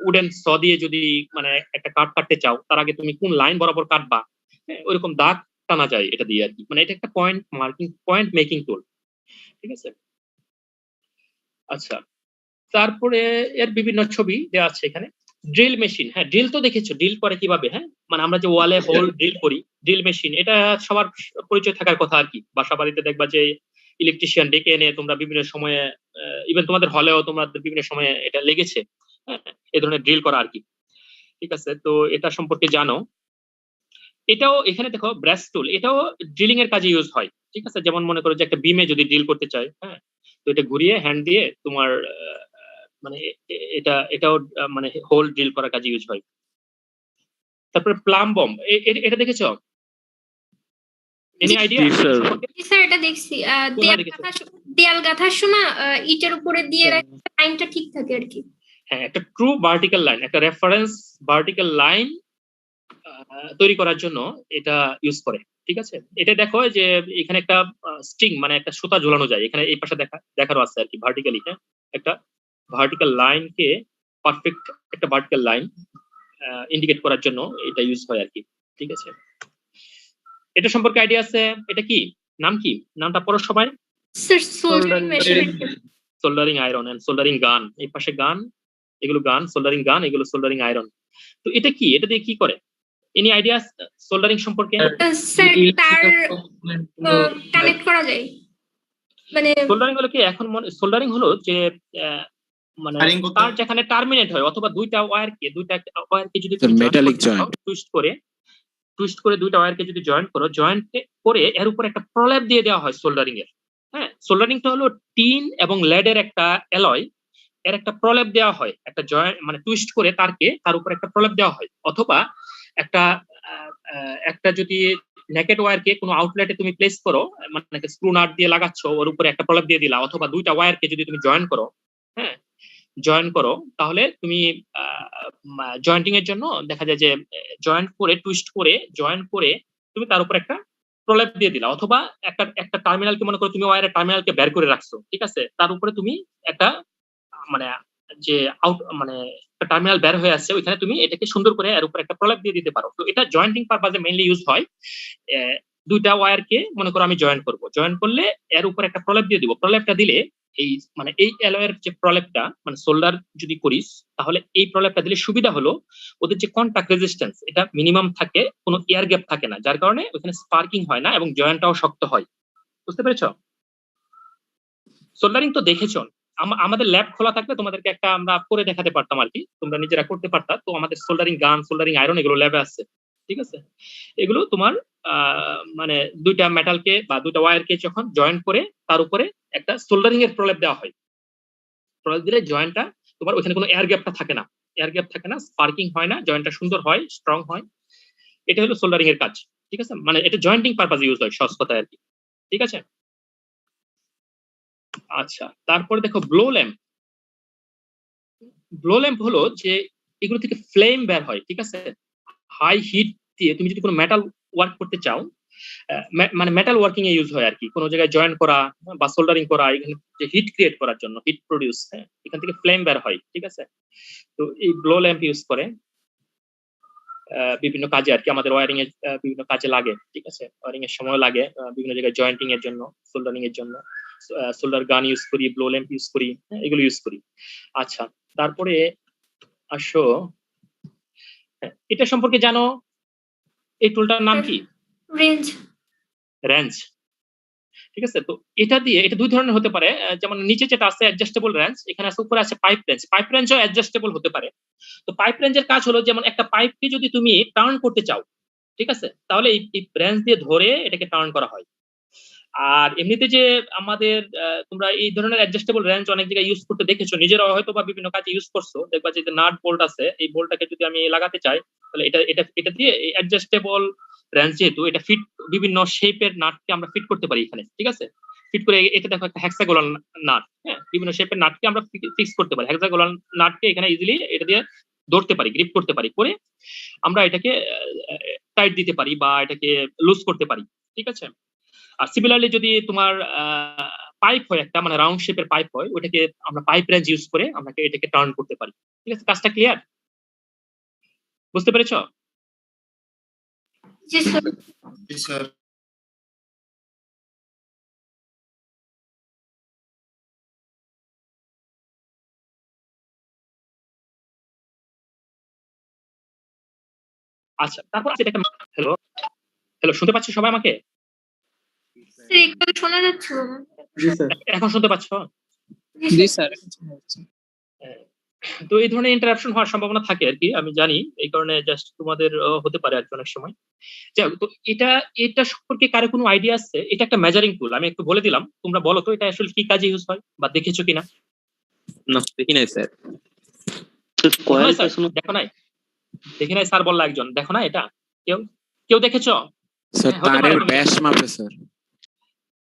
উডেন স দিয়ে যদি মানে একটা কাট কাটতে চাও, তার আগে তুমি কোন লাইন বরাবর কাটবা, হ্যাঁ, ওইরকম দাগ টানা যায় এটা দিয়ে আর কি। মানে এটা একটা পয়েন্ট মার্কিং, পয়েন্ট মেকিং টুল, ঠিক আছে? আচ্ছা, তারপরে এর বিভিন্ন ছবি দেওয়া আছে এখানে। ড্রিল মেশিন, হ্যাঁ ড্রিল তো দেখেছো, ড্রিল করে কিভাবে, হ্যাঁ মানে আমরা যে ওয়ালে হোল ড্রিল করি, ড্রিল মেশিন এটা সবার পরিচয় থাকার কথা আর কি। বাসা বাড়িতে দেখবা যে ইলেকট্রিশিয়ান ডেকে এনে তোমরা বিভিন্ন সময়ে, ইভেন তোমাদের হলেও তোমরা বিভিন্ন সময়ে এটা লেগেছে, হ্যাঁ এই ধরনের ড্রিল করা আর কি, ঠিক আছে? তো এটা সম্পর্কে জানো। এটাও এখানে দেখো ব্রাশ টুল, এটাও ড্রিলিং এর কাজে ইউজ হয়, ঠিক আছে? যেমন মনে করো যে একটা বিমে যদি ড্রিল করতে চাই, হ্যাঁ, তো এটা ঘুরিয়ে হ্যান্ড দিয়ে তোমার মানে এটাও মানে হোল ড্রিল করার কাজে ইউজ হয়। তারপরে প্লাম বম, এটা দেখেছো? Any idea? জি স্যার, এটা দেখছি। দেয়াল গাঁথার সময় ইটের উপরে দিয়ে রাখলে লাইনটা ঠিক থাকে আর কি। হ্যাঁ, একটা ট্রু ভার্টিক্যাল লাইন, একটা রেফারেন্স ভার্টিক্যাল লাইন তৈরি করার জন্য এটা ইউজ করে, ঠিক আছে? এটা দেখো যে এখানে একটা স্ট্রিং মানে একটা সুতা ঝোলানো যায়, এখানে এই পাশে দেখারও আছে আর কি ভার্টিক্যালি, হ্যাঁ একটা ভার্টিক্যাল লাইনকে পারফেক্ট একটা ভার্টিক্যাল লাইন ইন্ডিকেট করার জন্য এটা ইউজ হয় আর কি, ঠিক আছে? এটা সম্পর্কে আইডিয়া আছে? এটা কি নাম, কি নামটা পড়ো সবাই? Sir soldering machine, soldering iron and soldering gun, এই পাশে গান, এগুলো গান, সোল্ডারিং গান, এগুলো সোল্ডারিং আয়রন। তো এটা কি, এটা দিয়ে কি করে? এনি আইডিয়া সোল্ডারিং সম্পর্কে? স্যার তার কানেক্ট করা যায় মানে সোল্ডারিং হলো কি, এখন সোল্ডারিং হলো যে মানে তার যেখানে টার্মিনেট হয় অথবা দুইটা ওয়্যারকে যদি মেটালিক জয়েন্ট টুইস্ট করে দুইটা ওয়্যারকে যদি জয়েন্ট করো, জয়েন্ট করে এর উপর একটা প্রলেপ দিয়ে দেওয়া হয় সোল্ডারিং এর। হ্যাঁ, সোল্ডারিংটা হলো টিন এবং লেডের একটা অ্যালয়, এর একটা প্রলেপ দেওয়া হয়, একটা জয়েন্ট মানে টুইস্ট করে তার উপর একটা প্রলেপ দেওয়া হয়। অথবা একটা যদি নেকেড ওয়্যারকে কোনো আউটলেটে তুমি প্লেস করো, মানে স্ক্রু নাট দিয়ে লাগাচ্ছ, ওর উপরে একটা প্রলেপ দিয়ে দিলা। অথবা দুইটা ওয়্যারকে যদি তুমি জয়েন করো, হ্যাঁ জয়েন করো, তাহলে তুমি জয়েন্টিং এর জন্য দেখা যায় যে জয়েন্ট করে টুইস্ট করে জয়েন করে তুমি তার উপর একটা প্রলেপ দিয়ে দিলা। অথবা একটা টার্মিনালকে মনে করো তুমি ওয়্যারের টার্মিনালকে বের করে রাখছো, ঠিক আছে? তার উপরে তুমি একটা মানে যে মানে একটা টার্মিনাল বের হয়ে আসছে, ওইখানে তুমি এটাকে সুন্দর করে এর উপর একটা প্রলেপ দিয়ে দিতে পারো। তো এটা জয়েন্টিং পারপাজে মেইনলি ইউজ হয়। দুইটা ওয়্যারকে মনে করো আমি জয়েন করব, জয়েন করলে এর উপর একটা প্রলেপ দিয়ে দিব। প্রলেপটা দিলে এই মানে এই অ্যালয়ের যে প্রলেপটা মানে সোল্ডার যদি করিস, তাহলে এই প্রলেপটা দিলে সুবিধা হলো ওদের যে কন্টাক্ট রেজিস্ট্যান্স এটা মিনিমাম থাকে, কোনো এয়ার গ্যাপ থাকে না, যার কারণে ওখানে স্পার্কিং হয় না এবং জয়েন্টটাও শক্ত হয়। বুঝতে পেরেছো? সোল্ডারিং তো দেখেছো, আমাদের ল্যাব খোলা থাকলে তোমাদেরকে একটা আমরা করে দেখাতে পারতাম আর কি, তোমরা নিজেরা করতে পারতা। তো আমাদের সোল্ডারিং গান, সোল্ডারিং আয়রন এগুলো ল্যাবে আছে, ঠিক আছে? এগুলো তোমার মানে দুইটা মেটালকে বা দুইটা ওয়্যারকে যখন জয়েন করে তার উপরে একটা সোল্ডারিং এর প্রলেপ দেওয়া হয়। প্রলেপ দিলে জয়েন্টটা তোমার ওখানে কোনো এয়ার গ্যাপটা থাকে না, এয়ার গ্যাপ থাকে না, স্পার্কিং হয় না, জয়েন্টটা সুন্দর হয়, স্ট্রং হয়। এটা হলো সোল্ডারিং এর কাজ, ঠিক আছে? মানে এটা জয়েন্টিং পারপাজে ইউজ হয় সহজ কথায় আর কি, ঠিক আছে? আচ্ছা, তারপরে দেখো ব্লো ল্যাম্প। ব্লো ল্যাম্প হলো যে এগুলো থেকে ফ্লেম বের হয়, ঠিক আছে? হাই হিট দিয়ে তুমি যদি কোনো মেটাল ওয়ার্ক করতে চাও, মানে মেটাল ওয়ার্কিং এ ইউজ হয় আর কি, কোনো জায়গায় জয়েন করা বা সোল্ডারিং করা, এখানে যে হিট ক্রিয়েট করার জন্য, হিট প্রডিউস, হ্যাঁ এখান থেকে ফ্লেম বের হয়, ঠিক আছে? তো এই ব্লো ল্যাম্প ইউজ করে বিভিন্ন কাজে আর কি, আমাদের ওয়্যারিং এর বিভিন্ন কাজে লাগে, ঠিক আছে? ওয়্যারিং এর সময় লাগে, বিভিন্ন জায়গায় জয়েন্টিং এর জন্য, সোল্ডারিং এর জন্য সোল্ডার গান ইউজ করি, ব্লো ল্যাম্প ইউজ করি, এগুলো ইউজ করি। আচ্ছা, তারপরে আসো এটা সম্পর্কে জানো, এই টুলটার নাম কি? রেঞ্জ, ঠিক আছে? তো এটা দিয়ে এটা দুই ধরনের হতে পারে, যেমন নিচে যেটা আছে অ্যাডজাস্টেবল রেঞ্জ, এখানে আছে উপরে আছে পাইপ রেঞ্জ। পাইপ রেঞ্জও অ্যাডজাস্টেবল হতে পারে। তো পাইপ রেঞ্জের কাজ হলো যেমন একটা পাইপকে যদি তুমি টার্ন করতে চাও, ঠিক আছে, তাহলে এই রেঞ্জ দিয়ে ধরে এটাকে টার্ন করা হয়। আর এমনিতে যে আমাদের তোমরা এই ধরনের অ্যাডজাস্টেবল রেঞ্জ অনেক জায়গায় ইউজ করতে দেখেছো, নিজেরাও হয়তো বা বিভিন্ন কাজে ইউজ করছো, দেখবা যে নাট বোল্ট আছে, এই বোল্টটাকে যদি আমি লাগাতে চাই তাহলে এটা দিয়ে অ্যাডজাস্টেবল রেঞ্জ, যেহেতু এটা ফিট বিভিন্ন শেপের নাটকে আমরা ফিট করতে পারি এখানে, ঠিক আছে? ফিট করে এটা দেখো একটা হেক্সাগোনাল নাট, হ্যাঁ, বিভিন্ন শেপের নাটকে আমরা ফিক্স করতে পারি। হেক্সাগোনাল নাটকে এখানে ইজিলি এটা দিয়ে ধরতে পারি, গ্রিপ করতে পারি, করে আমরা এটাকে টাইট দিতে পারি বা এটাকে লুজ করতে পারি, ঠিক আছে? আর সিমিলারলি যদি তোমার পাইপ হয় একটা, মানে রাউন্ড শেপের পাইপ হয়, ওটাকে আমরা পাইপ রেঞ্জ ইউজ করে আমরা এটাকে টার্ন করতে পারি, ঠিক আছে? কাজটা ক্লিয়ার? বুঝতে পেরেছো? জি স্যার। স্যার আচ্ছা, তারপর এটা একটা হ্যালো হ্যালো, শুনতে পাচ্ছ সবাই আমাকে? স্যার একটু শোনা যাচ্ছে না। জি স্যার। এখন শুনতে পাচ্ছ? জি স্যার। তো এই ধরনের ইন্টারাপশন হওয়ার সম্ভাবনা থাকে আর কি, আমি জানি, এই কারণে জাস্ট তোমাদের হতে পারে আর কি অনেক সময়। যাই হোক, তো এটা সম্পর্কে কারো কোনো আইডিয়া আছে? এটা একটা মেজারিং টুল, আমি একটু বলে দিলাম, তোমরা বলো তো এটা আসলে কি কাজে ইউজ হয় বা দেখেছো কিনা? না, দেখি নাই স্যার। দেখো নাই? দেখি নাই স্যার বললো একজন, দেখো না এটা? কেউ কেউ দেখেছো? স্যার হতে পারে তারের তুমি। ব্যাস মাপে স্যার।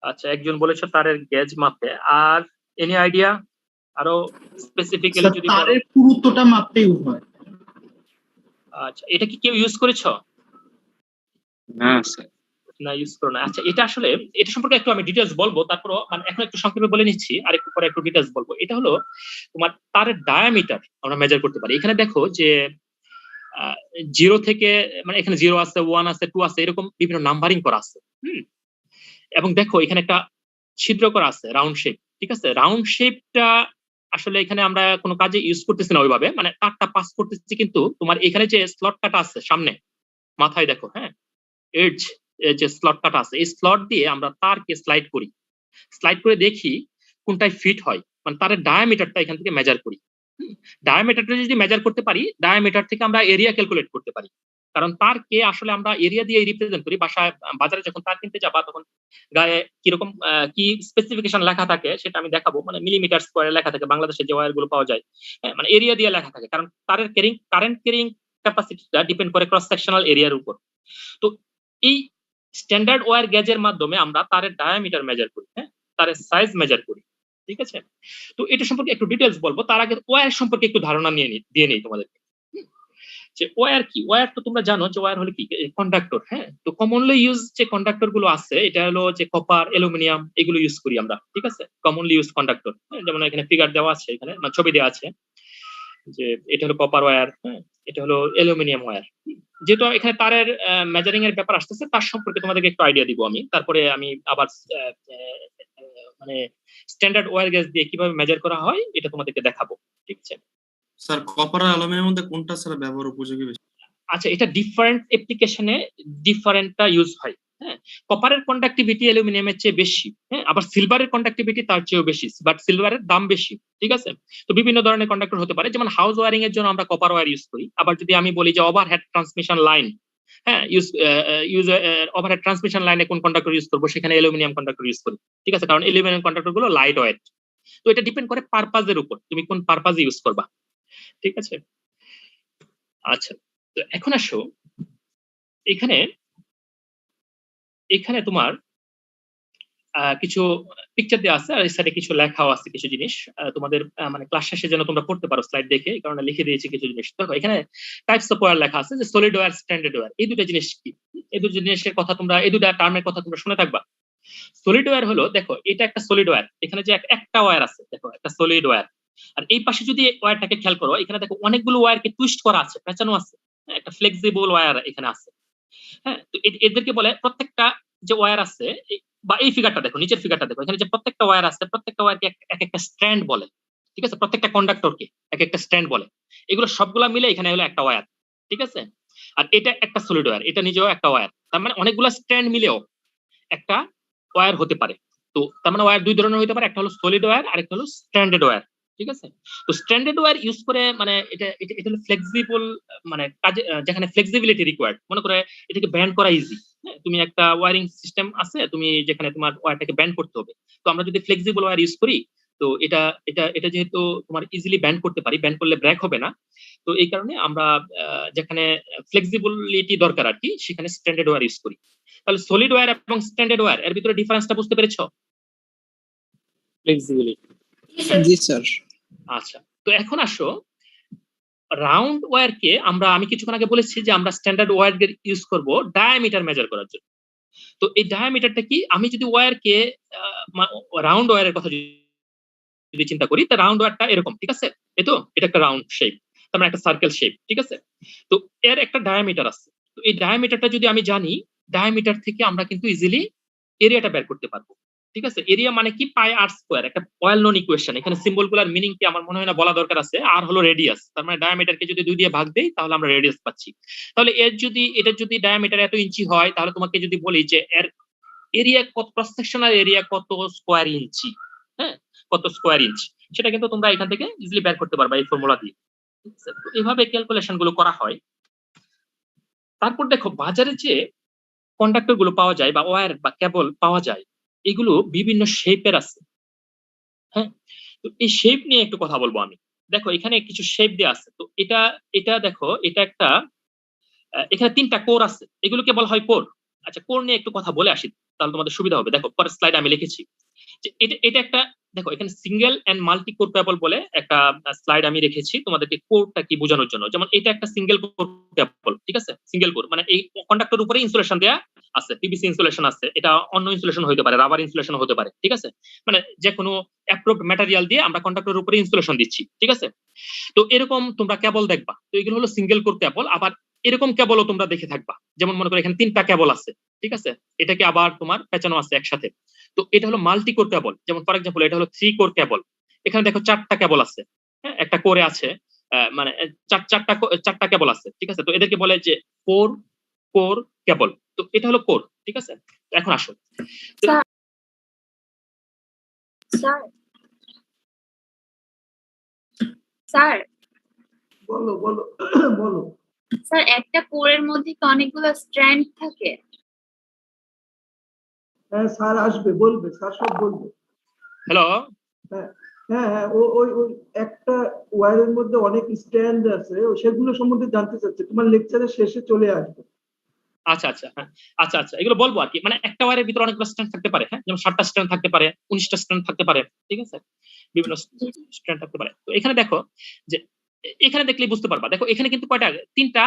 আচ্ছা, একজন বলেছো তারের গেজ মাপে, আর এনি আইডিয়া আরো স্পেসিফিক্যালি যদি বলো? তারের পুরুত্বটা মাপতে ইউজ হয়। আচ্ছা, এটা কি কেউ ইউজ করেছো? না স্যার। না, ইউজ করো না। আচ্ছা, এটা আসলে এটা সম্পর্কে একটু আমি ডিটেইলস বলবো, তারপরও মানে এখন একটু সংক্ষেপে বলে নিচ্ছি, আর একটু পরে একটু ডিটেইলস বলবো। এটা হলো তোমার তারের ডায়ামিটার আমরা মেজার করতে পারি। এখানে দেখো যে 0 থেকে, মানে এখানে 0 আছে, 1 আছে, 2 আছে, এরকম বিভিন্ন নাম্বারিং করা আছে। এবং দেখো এখানে একটা ছিদ্র করা আছে, রাউন্ড শেপ, ঠিক আছে? রাউন্ড শেপটা আসলে এখানে আমরা কোনো কাজে ইউজ করতেছি না ওইভাবে, মানে তারটা পাস করতেছি, কিন্তু তোমার এখানে যে স্লট কাটা আছে সামনে মাথায়, দেখো, হ্যাঁ, এডজ যে স্লট কাটা আছে, এই স্লট দিয়ে আমরা তারকে স্লাইড করে দেখি কোনটায় ফিট হয়, মানে তারের ডায়ামিটারটা এখান থেকে মেজার করি। ডায়ামিটারটা যদি মেজার করতে পারি, ডায়ামিটার থেকে আমরা এরিয়া ক্যালকুলেট করতে পারি, কারণ তারকে আসলে আমরা এরিয়া দিয়ে রিপ্রেজেন্ট করি। বাজারে যখন তার কিনতে যাবা তখন গায়ে কিরকম কি স্পেসিফিকেশন লেখা থাকে সেটা আমি দেখাবো, মানে মিলিমিটার স্কোয়ারে লেখা থাকে, বাংলাদেশে যে ওয়্যার গুলো পাওয়া যায়, মানে এরিয়া দিয়ে লেখা থাকে, কারণ তারের কারেন্ট ক্যারিং ক্যাপাসিটিটা ডিপেন্ড করে ক্রস সেকশনাল এরিয়ার উপর। তো এই স্ট্যান্ডার্ড ওয়্যার গেজের মাধ্যমে আমরা তারের ডায়ামিটার মেজার করি, হ্যাঁ, তারের সাইজ মেজার করি, ঠিক আছে? তো এটা সম্পর্কে একটু ডিটেলস বলবো, তার আগে ওয়্যার সম্পর্কে একটু ধারণা দিয়ে নেই তোমাদেরকে। যে ওয়্যার কি, ওয়্যার তো তোমরা জানো যে ওয়্যার হলো কি, কন্ডাক্টর। হ্যাঁ, তো কমনলি ইউজ যে কন্ডাক্টর গুলো আছে, এটা হলো যে কপার, অ্যালুমিনিয়াম, এগুলো ইউজ করি আমরা, ঠিক আছে? কমনলি ইউজ কন্ডাক্টর, যেমন এখানে ফিগার দেওয়া আছে, এখানে ছবি দেওয়া আছে যে এটা হলো কপার ওয়্যার, হ্যাঁ, এটা হলো অ্যালুমিনিয়াম ওয়্যার। যেহেতু এখানে তারের মেজারিং এর ব্যাপার আসতেছে, তার সম্পর্কে তোমাদেরকে একটু আইডিয়া দিব আমি, তারপরে আমি আবার মানে স্ট্যান্ডার্ড ওয়্যার গেজ দিয়ে কিভাবে মেজার করা হয় এটা তোমাদেরকে দেখাবো, ঠিক আছে? স্যার কপার আর অ্যালুমিনিয়ামের মধ্যে কোনটা স্যার ব্যবহার উপযোগী বেশি? আচ্ছা, এটা ডিফারেন্ট অ্যাপ্লিকেশনে ডিফারেন্টটা ইউজ হয়। হ্যাঁ, কপারের কন্ডাক্টিভিটি অ্যালুমিনিয়ামের চেয়ে বেশি, হ্যাঁ, আবার সিলভারের কন্ডাক্টিভিটি তার চেয়েও বেশি, বাট সিলভারের দাম বেশি, ঠিক আছে? তো বিভিন্ন ধরনের কন্ডাক্টর হতে পারে, যেমন হাউস ওয়ারিং এর জন্য আমরা কপার ওয়্যার ইউজ করি। আবার যদি আমি বলি যে ওভারহেড ট্রান্সমিশন লাইন, হ্যাঁ, ওভারহেড ট্রান্সমিশন লাইনে কোন কন্ডাক্টর ইউজ করবো, সেখানে অ্যালুমিনিয়াম কন্ডাক্টর ইউজ করি, ঠিক আছে? কারণ অ্যালুমিনিয়াম কন্ডাক্টর গুলো লাইট ওয়েট। তো এটা ডিপেন্ড করে পারপাজের উপর, তুমি কোন পারপাজে ইউজ করবা, ঠিক আছে? আচ্ছা, তো এখন আসো, এখানে তোমার কিছু পিকচার দেওয়া আছে, আর এই সাইডে কিছু লেখাও আছে, কিছু জিনিস তোমাদের মানে ক্লাস শেষে যেন তোমরা পড়তে পারো স্লাইড দেখে, এই কারণে লিখে দিয়েছি কিছু জিনিস। দেখো এখানে টাইপস অফ ওয়্যার লেখা আছে, যে সলিড ওয়্যার, স্ট্যান্ডার্ড ওয়্যার। এই দুটো জিনিস কি, এই দুটো জিনিসের কথা তোমরা, এই দুটো টার্মের কথা তোমরা শুনে থাকবা। সলিড ওয়্যার হলো, দেখো এটা একটা সলিড ওয়্যার, এখানে যে একটা ওয়্যার আছে, দেখো একটা সলিড ওয়্যার। আর এই পাশে যদি ওয়্যারটাকে খেয়াল করো, এখানে দেখো অনেকগুলো ওয়্যারকে টুইস্ট করা আছে, পেঁচানো আছে, একটা ফ্লেক্সিবল ওয়্যার এখানে আছে। হ্যাঁ, তো এদেরকে বলে, প্রত্যেকটা যে ওয়্যার আছে, বা এই ফিগারটা দেখো, নিচের ফিগারটা দেখো, এখানে যে প্রত্যেকটা ওয়্যার আছে, প্রত্যেকটা ওয়্যারকে এক একটা স্ট্র্যান্ড বলে, ঠিক আছে? প্রত্যেকটা কন্ডাক্টরকে এক একটা স্ট্র্যান্ড বলে। এগুলো সবগুলা মিলে এখানে হলো একটা ওয়্যার, ঠিক আছে? আর এটা একটা সলিড ওয়্যার, এটা নিজেও একটা ওয়্যার, তার মানে অনেকগুলো স্ট্র্যান্ড মিলেও একটা ওয়্যার হতে পারে। তো তার মানে ওয়্যার দুই ধরনের হতে পারে, একটা হলো সলিড ওয়্যার আর একটা হলো স্ট্যান্ডার্ড ওয়্যার। ঠিক আছে? তো স্ট্যান্ডার্ড ওয়্যার ইউজ করে মানে এটা হলো ফ্লেক্সিবল, মানে কাজে যেখানে ফ্লেক্সিবিলিটি রিকোয়ার্ড, মনে করে এটাকে ব্যান্ড করা ইজি। হ্যাঁ, তুমি একটা ওয়্যারিং সিস্টেম আছে, তুমি যেখানে তোমার ওয়্যারটাকে ব্যান্ড করতে হবে, তো আমরা যদি ফ্লেক্সিবল ওয়্যার ইউজ করি, তো এটা যেহেতু তোমার ইজিলি ব্যান্ড করতে পারি, ব্যান্ড করলে ব্রেক হবে না, তো এই কারণে আমরা যেখানে ফ্লেক্সিবিলিটি দরকার আর কি, সেখানে স্ট্যান্ডার্ড ওয়্যার ইউজ করি। তাহলে সলিড ওয়্যার এবং স্ট্যান্ডার্ড ওয়্যার এর ভিতরে ডিফারেন্সটা বুঝতে পেরেছো? ফ্লেক্সিবিলিটি। জি স্যার। আচ্ছা, তো এখন আসো রাউন্ড ওয়্যারকে আমি কিছুক্ষণ আগে বলেছি যে আমরা স্ট্যান্ডার্ড ওয়্যার ইউজ করব ডায়ামিটার মেজার করার জন্য। তো এই ডায়ামিটারটা কি, আমি যদি ওয়্যারকে রাউন্ড ওয়্যারের কথা যদি চিন্তা করি, তা রাউন্ড ওয়্যারটা এরকম, ঠিক আছে? এটা একটা রাউন্ড শেপ, তার মানে একটা সার্কেল শেপ, ঠিক আছে? তো এর একটা ডায়ামিটার আছে। তো এই ডায়ামিটারটা যদি আমি জানি, ডায়ামিটার থেকে আমরা কিন্তু ইজিলি এরিয়াটা বের করতে পারবো, ঠিক আছে? এরিয়া মানে কি, পাই আর স্কয়ার, একটা ওয়েল নোন ইকুয়েশন। এখানে সিম্বলগুলোর মিনিং কি আমার মনে হয় না বলা দরকার আছে। আর হলো রেডিয়াস, তার মানে ডায়ামিটারকে যদি 2 দিয়ে ভাগ দেই তাহলে আমরা রেডিয়াস পাচ্ছি। তাহলে এটা যদি ডায়ামিটার এত ইঞ্চি হয়, তাহলে তোমাকে যদি বলি যে এর এরিয়া কত, ক্রস সেকশনাল এরিয়া কত স্কয়ার ইঞ্চি, হ্যাঁ, কত স্কয়ার ইঞ্চ, সেটা কিন্তু তোমরা এখান থেকে ইজিলি বের করতে পারবা এই ফর্মুলা দিয়ে। এইভাবে ক্যালকুলেশন গুলো করা হয়। তারপর দেখো বাজারে যে কন্ডাক্টর গুলো পাওয়া যায় বা ওয়্যার বা কেবল পাওয়া যায়, এগুলো বিভিন্ন শেপের আছে। হ্যাঁ, তো এই শেপ নিয়ে একটু কথা বলবো আমি। দেখো এখানে কিছু শেপ দেওয়া আছে। তো এটা দেখো, এটা একটা এখানে 3টা কোর আছে, এগুলোকে বলা হয় কোর। আচ্ছা, কোর নিয়ে একটু কথা বলে আসি, তাহলে তোমাদের সুবিধা হবে। দেখো পরের স্লাইডে আমি লিখেছি যে এটা একটা, দেখো এখানে সিঙ্গেল এন্ড মাল্টি কোর কেবল বলে একটা স্লাইড আমি রেখেছি তোমাদেরকে কোরটা কি বোঝানোর জন্য। যেমন এটা একটা সিঙ্গেল কোর কেবল, ঠিক আছে? সিঙ্গেল কোর মানে এই কন্ডাক্টর উপরে ইনসুলেশন দেয়া আছে, পিভিসি ইনসুলেশন আছে, এটা অন্য ইনসুলেশন হতে পারে, রাবার ইনসুলেশন হতে পারে, ঠিক আছে? মানে যে কোনো অ্যাপ্রুভড ম্যাটেরিয়াল দিয়ে আমরা কন্ডাক্টর উপরে ইনসুলেশন দিচ্ছি, ঠিক আছে? তো এরকম তোমরা কেবল দেখবা। তো এগুলো হলো সিঙ্গেল কোর কেবল। আবার এরকম কেবলও তোমরা দেখে থাকবা, যেমন মনে করো এখানে 3টা কেবল আছে, ঠিক আছে? এটাকে আবার তোমার পেঁচানো আছে একসাথে। তো এটা হলো মাল্টি কোর কেবল। যেমন ফর এক্সাম্পল এটা হলো 3 কোর কেবল। এখানে দেখো 4টা কেবল আছে, হ্যাঁ, একটা কোরে আছে, মানে চারটা কেবল আছে, ঠিক আছে? তো এদেরকে বলে যে 4 কোর কেবল। তো এটা হলো কোর, ঠিক আছে? এখন আসো, স্যার বলো বলো বলো। স্যার একটা কোরের মধ্যে কি অনেকগুলো স্ট্র্যান্ড থাকে? হ্যাঁ স্যার আসবে, বলবে, স্যার সব বলবে। হ্যালো, হ্যাঁ হ্যাঁ হ্যাঁ, ওই একটা ওয়্যারের মধ্যে অনেক স্ট্যান্ড আছে, সেগুলো সম্বন্ধে জানতে চাচ্ছে, তোমার লেকচারের শেষে চলে আসবে। আচ্ছা আচ্ছা, হ্যাঁ, আচ্ছা আচ্ছা, এগুলো বলবো আর কি। মানে একটা ওয়্যারের ভিতরে অনেকগুলো স্ট্যান্ড থাকতে পারে, হ্যাঁ, যেমন 7টা স্ট্যান্ড থাকতে পারে, 19টা স্ট্যান্ড থাকতে পারে, ঠিক আছে? বিভিন্ন স্ট্যান্ড থাকতে পারে। তো এখানে দেখো যে এখানে দেখলেই বুঝতে পারবা। দেখো এখানে কিন্তু কয়টা, 3টা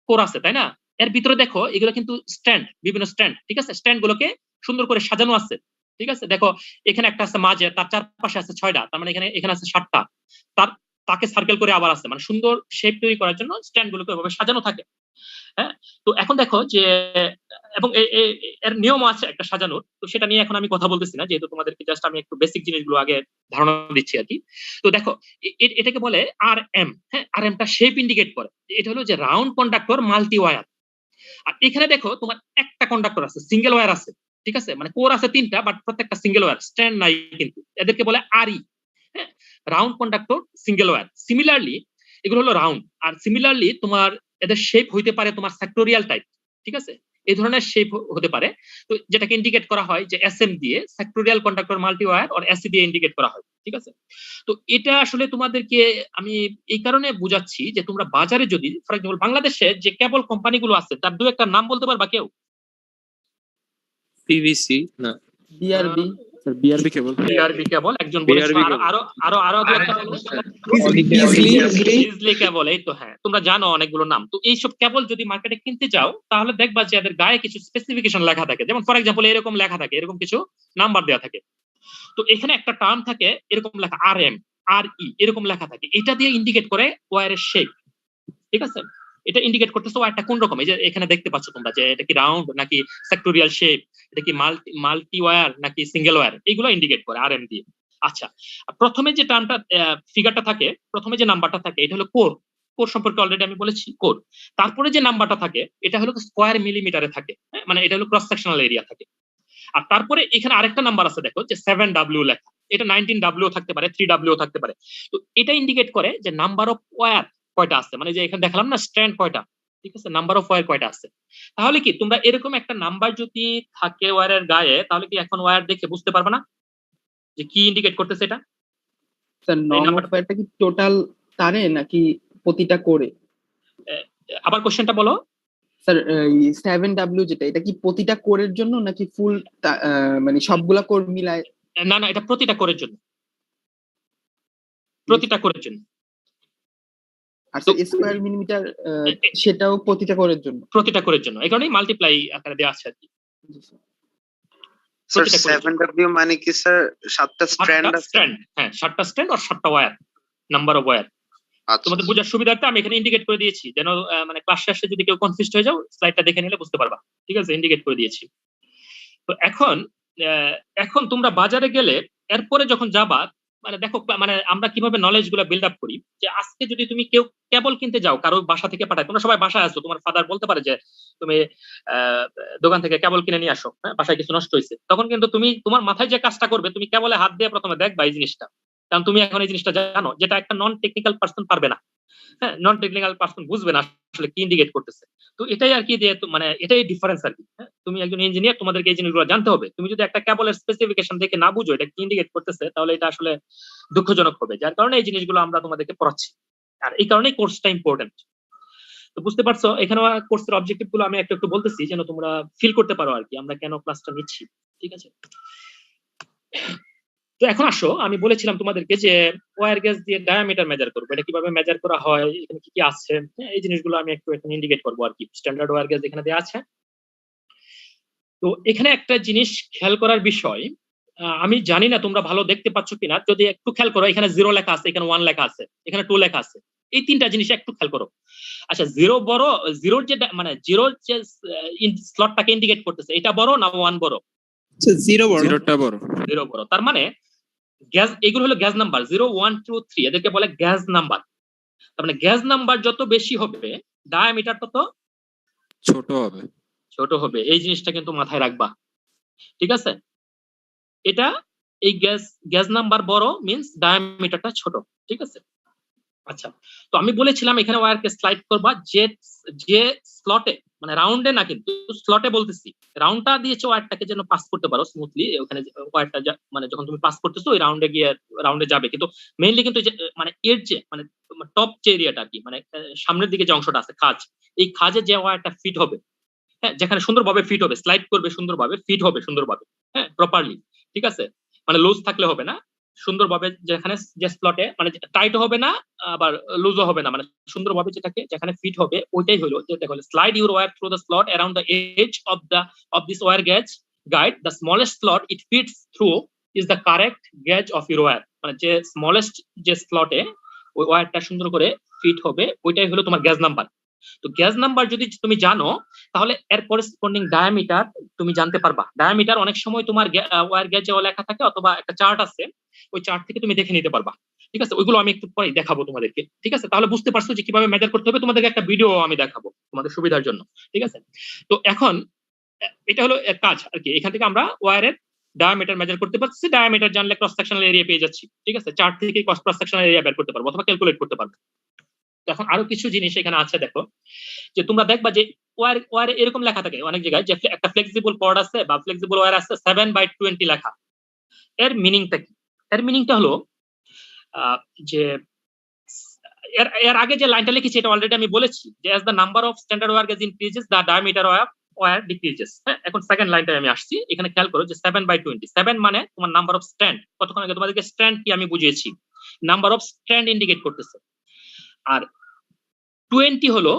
কোর আছে, তাই না? এর ভিতরে দেখো এগুলো কিন্তু স্ট্যান্ড, বিভিন্ন স্ট্যান্ড, ঠিক আছে? স্ট্যান্ড গুলোকে সুন্দর করে সাজানো আছে, ঠিক আছে? দেখো এখানে একটা আছে মাঝে, তার চারপাশে আছে 6টা, তার মানে এখানে আছে 7টা, তাকে সার্কেল করে আবার আছে, মানে সুন্দর শেপ তৈরি করার জন্য স্ট্যান্ড গুলোকে এভাবে সাজানো থাকে। হ্যাঁ, তো এখন দেখো যে, এবং এর নিয়ম আছে একটা সাজানোর, তো সেটা নিয়ে এখন আমি কথা বলতেছি না, যেহেতু তোমাদেরকে জাস্ট আমি একটু বেসিক জিনিসগুলো আগে ধারণা দিচ্ছি আর কি। তো দেখো এটাকে বলে আর এম। হ্যাঁ, আর এমটা শেপ ইন্ডিকেট করে। এটা হলো যে রাউন্ড কন্ডাক্টর মাল্টি ওয়্যার। আর এখানে দেখো তোমার একটা কন্ডাক্টর আছে, সিঙ্গেল ওয়্যার আছে, ঠিক আছে? মানে কোর আছে 3টা, বাট প্রত্যেকটা সিঙ্গেল ওয়্যার, স্ট্যান্ড নাই কিন্তু। এদেরকে বলে আরই। হ্যাঁ, round conductor single wire. Similarly এগুলো হলো রাউন্ড। আর সিমিলারলি তোমার এদের শেপ হইতে পারে তোমার সেক্টোরিয়াল টাইপ, ঠিক আছে? এই ধরনের শেপ হতে পারে। তো যেটাকে ইন্ডিকেট করা হয় যে এসএম দিয়ে, সেক্টোরিয়াল কন্ডাক্টর মাল্টি ওয়্যার, আর এসি দিয়ে ইন্ডিকেট করা হয়, ঠিক আছে? তো এটা আসলে তোমাদেরকে আমি এই কারণে বুঝাচ্ছি যে তোমরা বাজারে যদি ফর এক্সাম্পল বাংলাদেশে যে কেবল কোম্পানিগুলো আছে তার 2-একটা নাম বলতে পারবা কেউ? পিভিসি না, বিআরবি স্যার, বিআরবি কেবল। বিআরবি কেবল একজন বলেছে, আরো 2-একটা বিজলি কেবল, এই তো। হ্যাঁ, তোমরা জানো অনেকগুলো নাম। তো এইসব কেবল যদি মার্কেটে কিনতে যাও, তাহলে দেখবা যে এদের গায়ে কিছু স্পেসিফিকেশন লেখা থাকে। যেমন ফর এক্সাম্পল এরকম লেখা থাকে, এরকম কিছু নাম্বার দেওয়া থাকে। তো এখানে একটা টার্ম থাকে এরকম লেখা, আর এম, আর ই, এরকম লেখা থাকে। এটা দিয়ে ইন্ডিকেট করে ওয়্যারের শেপ, ঠিক আছে? এটা ইন্ডিকেট করতেছে ওয়্যারটা কোন রকম। এই যে এখানে দেখতে পাচ্ছ তোমরা যে এটা কি রাউন্ড নাকি সেক্টোরিয়াল শেপ, এটা কি মাল্টি ওয়্যার নাকি সিঙ্গেল ওয়্যার, এগুলো ইন্ডিকেট করে আর এম দিয়ে। আচ্ছা, প্রথমে যে টার্মটা ফিগারটা থাকে, প্রথমে যে নাম্বারটা থাকে, এটা হলো কোর। কোর সম্পর্কে অলরেডি আমি বলেছি, কোর। তারপরে যে নাম্বারটা থাকে এটা হলো স্কয়ার মিলিমিটারে থাকে, মানে এটা হলো ক্রস সেকশনাল এরিয়া থাকে। আর তারপরে এখানে আরেকটা নাম্বার আছে দেখো যে 7W লেখা, এটা 19W থাকতে পারে, 3W থাকতে পারে। তো এটা ইন্ডিকেট করে যে নাম্বার অফ ওয়্যার কয়টা আছে, মানে যে এখানে দেখালাম না স্ট্র্যান্ড কয়টা, ঠিক আছে, নাম্বার অফ ওয়্যার কয়টা আছে। তাহলে কি তোমরা এরকম একটা নাম্বার যদি থাকে ওয়্যারের গায়ে, তাহলে কি এখন ওয়্যার দেখে বুঝতে পারবে না যে কি ইন্ডিকেট করতেছে এটা? স্যার নং অফ ওয়্যারটা কি টোটাল তারে নাকি প্রতিটা করে? আবার কোশ্চেনটা বলো। স্যার 7W যেটা, এটা কি প্রতিটা কোরের জন্য নাকি ফুল মানে সবগুলা কোর মিলায়? না না, এটা প্রতিটা কোরের জন্য, প্রতিটা কোরের জন্য। আর স্কয়ার মিলিমিটার সেটাও প্রতিটা কোরের জন্য, প্রতিটা কোরের জন্য, এই কারণেই মাল্টিপ্লাই আকারে দেওয়া আছে আর কি। স্যার 7W মানে কি স্যার 7টা স্ট্র্যান্ড আছে? হ্যাঁ 7টা স্ট্র্যান্ড আর 7টা ওয়্যার, নাম্বার অফ ওয়্যার। তোমাদের বোঝার সুবিধার্থে আমি এখানে ইন্ডিকেট করে দিয়েছি, যেন মানে ক্লাস শেষে যদি কেউ কনফিউজড হয়ে যাও স্লাইডটা দেখে নিলে বুঝতে পারবা, ঠিক আছে, ইন্ডিকেট করে দিয়েছি। তো এখন তোমরা বাজারে গেলে এরপরে যখন যাবা, মানে দেখো মানে আমরা কিভাবে নলেজ গুলা বিল্ড আপ করি, যে আজকে যদি তুমি কেউ কেবল কিনতে যাও কারো বাসা থেকে পাঠায়, তোমরা সবাই বাসায় আসো, তোমার ফাদার বলতে পারে যে তুমি দোকান থেকে কেবল কিনে নিয়ে আসো, হ্যাঁ বাসায় কিছু নষ্ট হয়েছে, তখন কিন্তু তুমি তোমার মাথায় যে কাজটা করবে, তুমি কেবলে হাত দিয়ে প্রথমে দেখবা এই জিনিসটা, কারণ তুমি এখন এই জিনিসটা জানো, যেটা একটা নন টেকনিক্যাল পার্সন পারবে না। হ্যাঁ, নন টেকনিক্যাল পার্সন বুঝবে না আসলে কি ইন্ডিকেট করতেছে। তো এটাই আর কি, যে মানে এটাই ডিফারেন্স আর কি। হ্যাঁ, তুমি একজন ইঞ্জিনিয়ার, তোমাদেরকে এই জিনিসগুলো জানতে হবে। তুমি যদি একটা কেবলের স্পেসিফিকেশন দেখে না বুঝো এটা কি ইন্ডিকেট করতেছে, তাহলে এটা আসলে দুঃখজনক হবে। যার কারণে এই জিনিসগুলো আমরা তোমাদেরকে পড়াচ্ছি, আর এই কারণেই কোর্সটা ইম্পর্টেন্ট। তো বুঝতে পারছো, এখানে কোর্সের অবজেক্টিভ গুলো আমি একটু বলতেছি, যেন তোমরা ফিল করতে পারো আর কি আমরা কেন ক্লাসটা নিচ্ছি, ঠিক আছে। তো এখন আসো, আমি বলেছিলাম তোমাদেরকে যে ওয়্যার গেজ দিয়ে ডায়ামিটার মেজার করবো, এটা কিভাবে মেজার করা হয়, এখানে কি কি আছে, এই জিনিসগুলো আমি একটু এখানে ইন্ডিকেট করবো আর কি। স্ট্যান্ডার্ড ওয়্যার গেজ এখানে দেওয়া আছে। তো এখানে একটা জিনিস খেয়াল করার বিষয়, আমি জানি না তোমরা ভালো দেখতে পাচ্ছ কিনা, যদি একটু খেয়াল করো, এখানে 0 লেখা আছে, এখানে 1 লেখা আছে, এখানে 2 লেখা আছে, এই তিনটা জিনিস একটু খেয়াল করো। আচ্ছা, জিরো বড়, জিরোর যে মানে জিরোর যে স্লটটাকে ইন্ডিকেট করতেছে, এটা বড় না 1 বড়? জিরো বড়। জিরোটা বড়। জিরো বড়, তার মানে গ্যাস, এগুলো হলো গ্যাস নাম্বার 0 1 2 3, এদেরকে বলে গ্যাস নাম্বার। তার মানে গ্যাস নাম্বার যত বেশি হবে ডায়ামিটার তত ছোট হবে। ছোট হবে, এই জিনিসটা কিন্তু মাথায় রাখবা, ঠিক আছে। এটা এই গ্যাস নাম্বার বড় মিন্স ডায়ামিটারটা ছোট, ঠিক আছে। আচ্ছা, তো আমি বলেছিলাম এখানে ওয়্যারকে স্লাইড করবা যে স্লটে, মানে রাউন্ডে না, কিন্তু স্লটে বলতেছি, রাউন্ডটা দিয়েছে ওয়্যারটাকে যেন পাস করতে পারো স্মুথলি। ওখানে ওয়্যারটা মানে যখন তুমি পাস করতেছো ওই রাউন্ডে গিয়ে রাউন্ডে যাবে, কিন্তু মেইনলি কিন্তু মানে এর যে মানে টপ যে এরিয়াটা কি, মানে সামনের দিকে যে অংশটা আছে খাজ, এই খাজে যে ওয়্যারটা ফিট হবে, হ্যাঁ, যেখানে সুন্দরভাবে ফিট হবে, স্লাইড করবে সুন্দরভাবে, ফিট হবে সুন্দরভাবে, হ্যাঁ প্রপারলি, ঠিক আছে, মানে লুজ থাকলে হবে না, সুন্দরভাবে যেখানে যে স্লটে মানে টাইট হবে না আবার লুজও হবে না, মানে সুন্দরভাবে যেখানে ফিট হবে ওইটাই হলো যে দেখো, slide your wire through the slot around the edge of this wire gauge guide, the smallest slot it fits through is the correct gauge of your wire, মানে যে স্মলেস্ট যে স্লটে ওই ওয়্যারটা সুন্দর করে ফিট হবে ওইটাই হলো তোমার গ্যাস নাম্বার। তো গ্যাস নাম্বার যদি তুমি জানো, তাহলে এর করেসপন্ডিং ডায়ামিটার তুমি জানতে পারবা। ডায়ামিটার অনেক সময় তোমার ওয়্যার গেজে লেখা থাকে, অথবা একটা চার্ট আছে, ওই চার্ট থেকে তুমি দেখে নিতে পারবা, ঠিক আছে। ওইগুলো আমি একটু পরে দেখাবো তোমাদেরকে, ঠিক আছে। তাহলে বুঝতে পারছো যে কিভাবে মেজার করতে হবে, তোমাদেরকে একটা ভিডিও আমি দেখাবো তোমাদের সুবিধার জন্য, ঠিক আছে। তো এখন এটা হলো এক কাজ আর কি, এখান থেকে আমরা ওয়্যারের ডায়ামিটার মেজার করতে পারছি, ডায়ামিটার জানলে ক্রস সেকশনাল এরিয়া পেয়ে যাচ্ছি, ঠিক আছে। চার্ট থেকে ক্রস সেকশনাল এরিয়া বের করতে পারবো অথবা ক্যালকুলেট করতে পারবো। এখন আরো কিছু জিনিস এখানে আছে, দেখো যে তোমরা দেখবা যে ওয়্যারে এরকম লেখা থাকে অনেক জায়গায়, যে একটা ফ্লেক্সিবল কর্ড আছে বা ফ্লেক্সিবল ওয়্যার আছে 7/20 লেখা। এর মিনিংটা কি? এর মিনিংটা হলো যে এর আগে যে লাইনটা লিখেছি এটা অলরেডি আমি বলেছি, যে as the number of standard wire gauge increases the diameter of wire decreases। হ্যাঁ, এখন সেকেন্ড লাইনটায় আমি আসছি, এখানে খেয়াল করো যে 7/20, 7 মানে তোমার নাম্বার অফ স্ট্র্যান্ড। কতক্ষণ আগে তোমাদেরকে স্ট্র্যান্ড কি আমি বুঝিয়েছি, নাম্বার অফ স্ট্র্যান্ড ইন্ডিকেট করতেছে। আর 20 হলো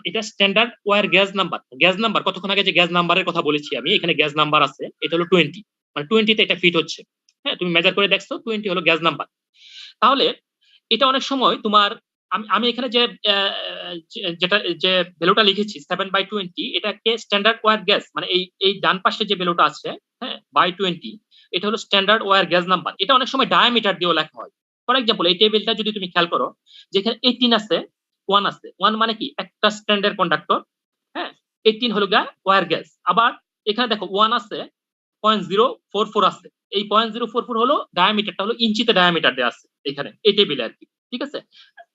এটা standard wire gas number. Gas number কতক্ষণ আগে যে গ্যাস নাম্বারের কথা বলেছি আমি, এখানে গ্যাস নাম্বার আছে, এটা হলো 20, মানে 20 তে এটা ফিট হচ্ছে। হ্যাঁ, তুমি মেজার করে দেখছো 20 হলো গ্যাস নাম্বার। তাহলে এটা অনেক সময় তোমার আমি এখানে যেটা যে ভ্যালুটা লিখেছি 7/20, এটাকে স্ট্যান্ডার্ড ওয়্যার গ্যাস, মানে এই ডান পাশে যে ভ্যালুটা আছে, হ্যাঁ /20, এটা হলো স্ট্যান্ডার্ড ওয়্যার গ্যাস নাম্বার। এটা অনেক সময় ডায়ামিটার দিয়েও লেখা হয়। ফর এক্সাম্পল, এই টেবিলটা যদি তুমি খেয়াল করো, যেখানে 18 আছে, 1 আছে, 1 মানে কি একটা স্ট্যান্ডার্ড কন্ডাক্টর, হ্যাঁ, 18 হলো ওয়্যার গ্যাস। আবার এখানে দেখো 1 আছে, 0.044 আছে। এই 0.044 হলো ডায়ামিটারটা হলো ইঞ্চিতে ডায়ামিটার দেওয়া আছে এখানে এই টেবিলে আর কি, ঠিক আছে?